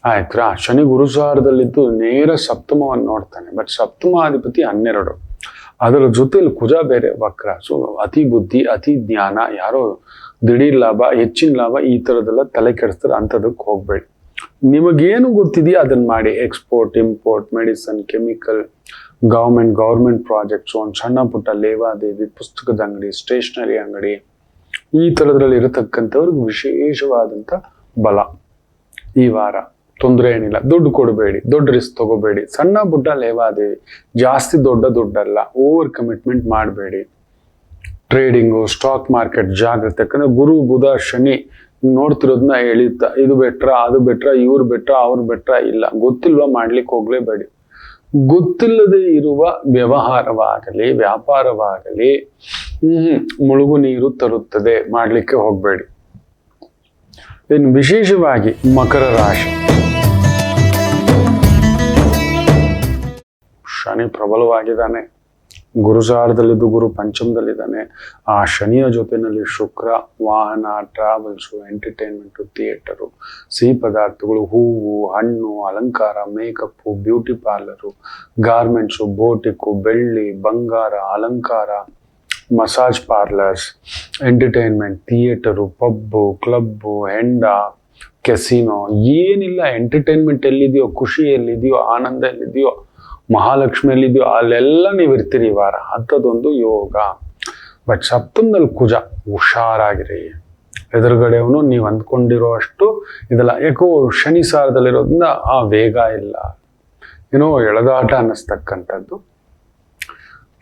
ಆಯ್ತಾ? ಶನಿ ಗುರುಚಾರದಲ್ಲಿದ್ದು ನೇರ ಸಪ್ತಮವನ್ನು ನೋಡ್ತಾನೆ. ಬಟ್ ಸಪ್ತಮಾಧಿಪತಿ 12, ಅದರ ಜೊತೆಲಿ ಕುಜ ಬೇರೆ ವಕ್ರ. ಸೊ ಅತಿ ಬುದ್ಧಿ, ಅತಿ ಜ್ಞಾನ, ಯಾರೋ ದಿಢೀರ್ ಲಾಭ, ಹೆಚ್ಚಿನ ಲಾಭ, ಈ ಥರದ್ದೆಲ್ಲ ತಲೆ ಕೆಡಿಸ್ತಾರೆ. ಅಂಥದಕ್ಕೆ ಹೋಗ್ಬೇಡಿ. ನಿಮಗೇನು ಗೊತ್ತಿದೆಯಾ ಅದನ್ನ ಮಾಡಿ. Export, import, medicine, chemical, government projects, ಒಂದು ಸಣ್ಣ ಪುಟ್ಟ ಲೇವಾದೇವಿ, ಪುಸ್ತಕದ ಅಂಗಡಿ, ಸ್ಟೇಷನರಿ ಅಂಗಡಿ, ಈ ಥರದ್ರಲ್ಲಿ ಇರತಕ್ಕಂಥವ್ರಿಗೆ ವಿಶೇಷವಾದಂಥ ಬಲ ಈ ವಾರ. ತೊಂದರೆ ಏನಿಲ್ಲ. ದುಡ್ಡು ಕೊಡಬೇಡಿ, ದೊಡ್ಡ ರಿಸ್ಕ್ ತಗೋಬೇಡಿ. ಸಣ್ಣ ಪುಟ್ಟ ಲೇವಾದೇವಿ, ಜಾಸ್ತಿ ದೊಡ್ಡ ದುಡ್ಡಲ್ಲ. ಓವರ್ ಕಮಿಟ್ಮೆಂಟ್ ಮಾಡಬೇಡಿ. ಟ್ರೇಡಿಂಗು, ಸ್ಟಾಕ್ ಮಾರ್ಕೆಟ್ ಜಾಗ್ರತೆ. ಯಾಕಂದ್ರೆ ಗುರು, ಬುಧ, ಶನಿ ನೋಡ್ತಿರೋದನ್ನ ಎಳಿತಾ, ಇದು ಬೆಟ್ರ, ಅದು ಬೆಟ್ರ, ಇವ್ರು ಬೆಟ್ರ, ಅವ್ರು ಬೆಟ್ರ ಇಲ್ಲ. ಗೊತ್ತಿಲ್ವಾ ಮಾಡ್ಲಿಕ್ಕೆ ಹೋಗ್ಲೇಬೇಡಿ. ಗೊತ್ತಿಲ್ಲದೆ ಇರುವ ವ್ಯವಹಾರವಾಗಲಿ, ವ್ಯಾಪಾರವಾಗಲಿ ಮುಳುಗು ನೀರು ತರುತ್ತದೆ, ಮಾಡ್ಲಿಕ್ಕೆ ಹೋಗ್ಬೇಡಿ. ಇನ್ನು ವಿಶೇಷವಾಗಿ ಮಕರ ರಾಶಿ, ಶನಿ ಪ್ರಬಲವಾಗಿದ್ದಾನೆ. ಗುರುಚಾರದಲ್ಲಿದ್ದು ಗುರು ಪಂಚಮದಲ್ಲಿದ್ದಾನೆ. ಆ ಶನಿಯ ಜೊತೆಯಲ್ಲಿ ಶುಕ್ರ, ವಾಹನ, ಟ್ರಾವೆಲ್ಸು, ಎಂಟರ್ಟೈನ್ಮೆಂಟು, ಥಿಯೇಟರು, ಸಿಹಿ ಪದಾರ್ಥಗಳು, ಹೂವು, ಹಣ್ಣು, ಅಲಂಕಾರ, ಮೇಕಪ್ಪು, ಬ್ಯೂಟಿ ಪಾರ್ಲರು, ಗಾರ್ಮೆಂಟ್ಸು, ಬೋಟಿಕ್ಕು, ಬೆಳ್ಳಿ, ಬಂಗಾರ, ಅಲಂಕಾರ, massage parlours, entertainment, theatre, pub, club, ಹೆಂಡ, ಕೆಸಿನೋ, ಏನಿಲ್ಲ ಎಂಟರ್ಟೈನ್ಮೆಂಟ್ ಎಲ್ಲಿದೆಯೋ, ಖುಷಿ ಎಲ್ಲಿದೆಯೋ, ಆನಂದ ಎಲ್ಲಿದೆಯೋ, ಮಹಾಲಕ್ಷ್ಮಿ ಎಲ್ಲಿದೆಯೋ ಅಲ್ಲೆಲ್ಲ ನೀವು ಇರ್ತೀರಿ ಈ ವಾರ. ಅಂಥದ್ದೊಂದು ಯೋಗ. ಬಟ್ ಸಪ್ತಮದಲ್ಲಿ ಕುಜ, ಹುಷಾರಾಗಿರಿ. ಎದುರುಗಡೆಯವನು ನೀವು ಅಂದ್ಕೊಂಡಿರೋ ಅಷ್ಟು ಇದೆಲ್ಲ ಯಾಕೋ ಶನಿ ಸಾರದಲ್ಲಿರೋದ್ರಿಂದ ಆ ವೇಗ ಇಲ್ಲ, ಏನೋ ಎಳೆದಾಟ ಅನ್ನಿಸ್ತಕ್ಕಂಥದ್ದು.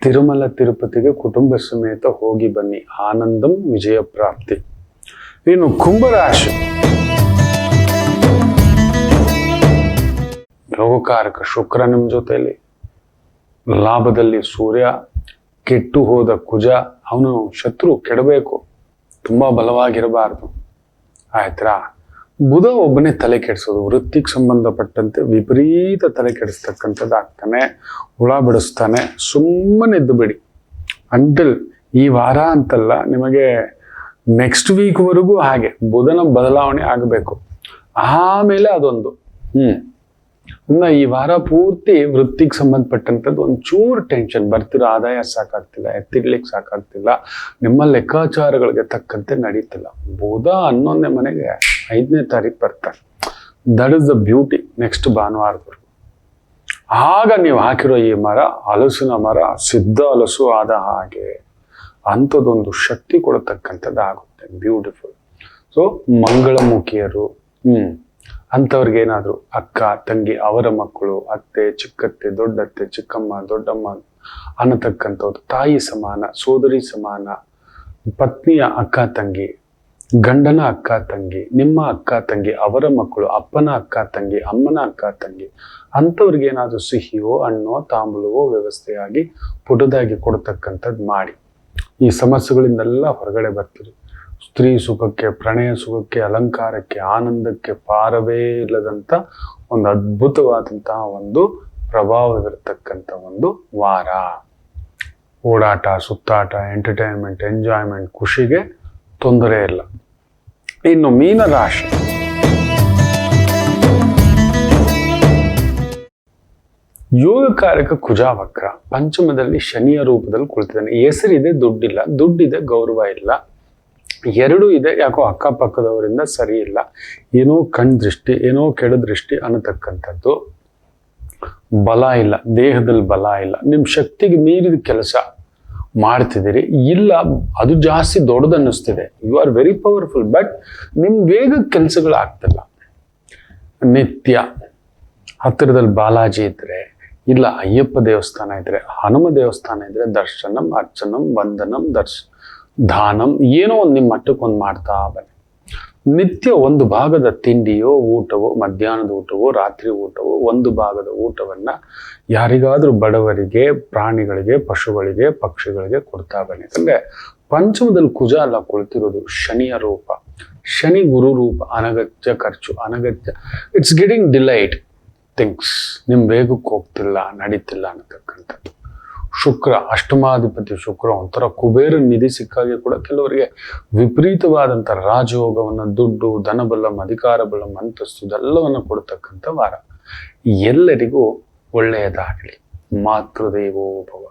ತಿರುಮಲ ತಿರುಪತಿಗೆ ಕುಟುಂಬ ಸಮೇತ ಹೋಗಿ ಬನ್ನಿ, ಆನಂದಂ ವಿಜಯ ಪ್ರಾಪ್ತಿ. ಇನ್ನು ಕುಂಭರಾಶಿ, ಯೋಗಕಾರಕ ಶುಕ್ರ ನಿಮ್ಮ ಜೊತೆಯಲ್ಲಿ, ಲಾಭದಲ್ಲಿ ಸೂರ್ಯ, ಕೆಟ್ಟು ಹೋದ ಕುಜ, ಅವನು ಶತ್ರು, ಕೆಡಬೇಕು, ತುಂಬಾ ಬಲವಾಗಿರಬಾರ್ದು, ಆಯ್ತಾ. ಬುಧ ಒಬ್ಬನೇ ತಲೆ ಕೆಡಿಸೋದು, ವೃತ್ತಿಗೆ ಸಂಬಂಧಪಟ್ಟಂತೆ ವಿಪರೀತ ತಲೆ ಕೆಡಿಸ್ತಕ್ಕಂಥದ್ದು ಆಗ್ತಾನೆ, ಹುಳ ಬಿಡಿಸ್ತಾನೆ. ಸುಮ್ಮನೆ ಇದ್ದು ಬಿಡಿ. ಅಂಟಿಲ್ ಈ ವಾರ ಅಂತಲ್ಲ, ನಿಮಗೆ ನೆಕ್ಸ್ಟ್ ವೀಕ್ವರೆಗೂ ಹಾಗೆ ಬುಧನ ಬದಲಾವಣೆ ಆಗಬೇಕು. ಆಮೇಲೆ ಅದೊಂದು ಇನ್ನು ಈ ವಾರ ಪೂರ್ತಿ ವೃತ್ತಿಗೆ ಸಂಬಂಧಪಟ್ಟಂಥದ್ದು ಒಂಚೂರು ಟೆನ್ಷನ್. ಬರ್ತಿರೋ ಆದಾಯ ಸಾಕಾಗ್ತಿಲ್ಲ, ಎತ್ತಿಡ್ಲಿಕ್ಕೆ ಸಾಕಾಗ್ತಿಲ್ಲ, ನಿಮ್ಮ ಲೆಕ್ಕಾಚಾರಗಳಿಗೆ ತಕ್ಕಂತೆ ನಡೀತಿಲ್ಲ. ಬುಧ 11ನೇ ಮನೆಗೆ 5ನೇ ತಾರೀಕು ಬರ್ತಾರೆ. That is the beauty. Next ಭಾನುವಾರದವರೆಗೂ ಆಗ ನೀವು ಹಾಕಿರೋ ಈ ಮರ, ಹಲಸಿನ ಮರ, ಸಿದ್ಧ ಹಲಸು ಆದ ಹಾಗೆ ಅಂಥದ್ದೊಂದು ಶಕ್ತಿ ಕೊಡತಕ್ಕಂಥದ್ದು ಆಗುತ್ತೆ. ಬ್ಯೂಟಿಫುಲ್. ಸೊ ಮಂಗಳಮುಖಿಯರು, ಅಂಥವ್ರಿಗೆ ಏನಾದ್ರು ಅಕ್ಕ ತಂಗಿ, ಅವರ ಮಕ್ಕಳು, ಅತ್ತೆ, ಚಿಕ್ಕತ್ತೆ, ದೊಡ್ಡತ್ತೆ, ಚಿಕ್ಕಮ್ಮ, ದೊಡ್ಡಮ್ಮ ಅನ್ನತಕ್ಕಂಥವ್ರು, ತಾಯಿ ಸಮಾನ, ಸೋದರಿ ಸಮಾನ, ಪತ್ನಿಯ ಅಕ್ಕ ತಂಗಿ, ಗಂಡನ ಅಕ್ಕ ತಂಗಿ, ನಿಮ್ಮ ಅಕ್ಕ ತಂಗಿ, ಅವರ ಮಕ್ಕಳು, ಅಪ್ಪನ ಅಕ್ಕ ತಂಗಿ, ಅಮ್ಮನ ಅಕ್ಕ ತಂಗಿ, ಅಂಥವ್ರಿಗೆ ಏನಾದ್ರು ಸಿಹಿಯೋ ಹಣ್ಣೋ ತಾಂಬೂಲವೋ ವ್ಯವಸ್ಥೆಯಾಗಿ ಪುಟದಾಗಿ ಕೊಡ್ತಕ್ಕಂಥದ್ದು ಮಾಡಿ. ಈ ಸಮಸ್ಯೆಗಳಿಂದೆಲ್ಲ ಹೊರಗಡೆ ಬರ್ತೀರಿ. ಸ್ತ್ರೀ ಸುಖಕ್ಕೆ, ಪ್ರಣಯ ಸುಖಕ್ಕೆ, ಅಲಂಕಾರಕ್ಕೆ, ಆನಂದಕ್ಕೆ ಪಾರವೇ ಇಲ್ಲದಂಥ ಒಂದು ಅದ್ಭುತವಾದಂತಹ ಒಂದು ಪ್ರಭಾವವಿರತಕ್ಕಂಥ ಒಂದು ವಾರ. ಓಡಾಟ, ಸುತ್ತಾಟ, ಎಂಟರ್ಟೈನ್ಮೆಂಟ್, ಎಂಜಾಯ್ಮೆಂಟ್, ಖುಷಿಗೆ ತೊಂದರೆ ಇಲ್ಲ. ಇನ್ನು ಮೀನರಾಶಿ, ಯೋಗಕಾರಕ ಕುಜಾವಕ್ರ, ಪಂಚಮದಲ್ಲಿ ಶನಿಯ ರೂಪದಲ್ಲಿ ಕುಳಿತಿದ್ದಾನೆ. ಹೆಸರಿದೆ, ದುಡ್ಡಿಲ್ಲ, ದುಡ್ಡಿದೆ, ಗೌರವ ಇಲ್ಲ. ಎರಡೂ ಇದೆ, ಯಾಕೋ ಅಕ್ಕಪಕ್ಕದವರಿಂದ ಸರಿ ಇಲ್ಲ, ಏನೋ ಕಣ್ ದೃಷ್ಟಿ, ಏನೋ ಕೆಡ ದೃಷ್ಟಿ ಅನ್ನತಕ್ಕಂಥದ್ದು. ಬಲ ಇಲ್ಲ, ದೇಹದಲ್ಲಿ ಬಲ ಇಲ್ಲ, ನಿಮ್ಮ ಶಕ್ತಿಗೆ ಮೀರಿದ ಕೆಲಸ ಮಾಡ್ತಿದ್ದೀರಿ, ಇಲ್ಲ ಅದು ಜಾಸ್ತಿ ದೊಡ್ಡದನ್ನಿಸ್ತಿದೆ. You are very powerful, but ನಿಮ್ಮ ವೇಗದ ಕೆಲಸಗಳು ಆಗ್ತಿಲ್ಲ. ನಿತ್ಯ ಹತ್ತಿರದಲ್ಲಿ ಬಾಲಾಜಿ ಇದ್ರೆ, ಇಲ್ಲ ಅಯ್ಯಪ್ಪ ದೇವಸ್ಥಾನ ಇದ್ರೆ, ಹನುಮ ದೇವಸ್ಥಾನ ಇದ್ರೆ, ದರ್ಶನಂ, ಅರ್ಚನಂ, ವಂದನಂ, ದಾನಂ, ಏನೋ ಒಂದು ನಿಮ್ಮ ಮಟ್ಟಕ್ಕೊಂದು ಮಾಡ್ತಾ ಬನ್ನಿ. ನಿತ್ಯ ಒಂದು ಭಾಗದ ತಿಂಡಿಯೋ, ಊಟವೋ, ಮಧ್ಯಾಹ್ನದ ಊಟವೋ, ರಾತ್ರಿ ಊಟವೋ, ಒಂದು ಭಾಗದ ಊಟವನ್ನ ಯಾರಿಗಾದ್ರೂ ಬಡವರಿಗೆ, ಪ್ರಾಣಿಗಳಿಗೆ, ಪಶುಗಳಿಗೆ, ಪಕ್ಷಿಗಳಿಗೆ ಕೊಡ್ತಾ ಬನ್ನಿ. ಯಾಕಂದ್ರೆ ಪಂಚಮದಲ್ಲಿ ಕುಜ ಅಲ್ಲ ಕುಳಿತಿರೋದು, ಶನಿಯ ರೂಪ. ಶನಿ ಗುರು ರೂಪ, ಅನಗತ್ಯ ಖರ್ಚು, ಅನಗತ್ಯ, ಇಟ್ಸ್ ಗೆಟಿಂಗ್ ಡಿಲೈಟ್ ಥಿಂಗ್ಸ್, ನಿಮ್ ವೇಗಕ್ಕೆ ಹೋಗ್ತಿಲ್ಲ, ನಡೀತಿಲ್ಲ ಅನ್ನತಕ್ಕಂಥದ್ದು. ಶುಕ್ರ, ಅಷ್ಟಮಾಧಿಪತಿ ಶುಕ್ರ ಒಂಥರ ಕುಬೇರ ನಿಧಿ ಸಿಕ್ಕಾಗೆ ಕೂಡ ಕೆಲವರಿಗೆ ವಿಪರೀತವಾದಂಥ ರಾಜಯೋಗವನ್ನು, ದುಡ್ಡು, ಧನಬಲಂ, ಅಧಿಕಾರ ಬಲಂ, ಅಂತಸ್ತು ಇದೆಲ್ಲವನ್ನು ಕೊಡ್ತಕ್ಕಂಥ ವಾರ. ಎಲ್ಲರಿಗೂ ಒಳ್ಳೆಯದಾಗಲಿ. ಮಾತೃದೇವೋ ಭವ.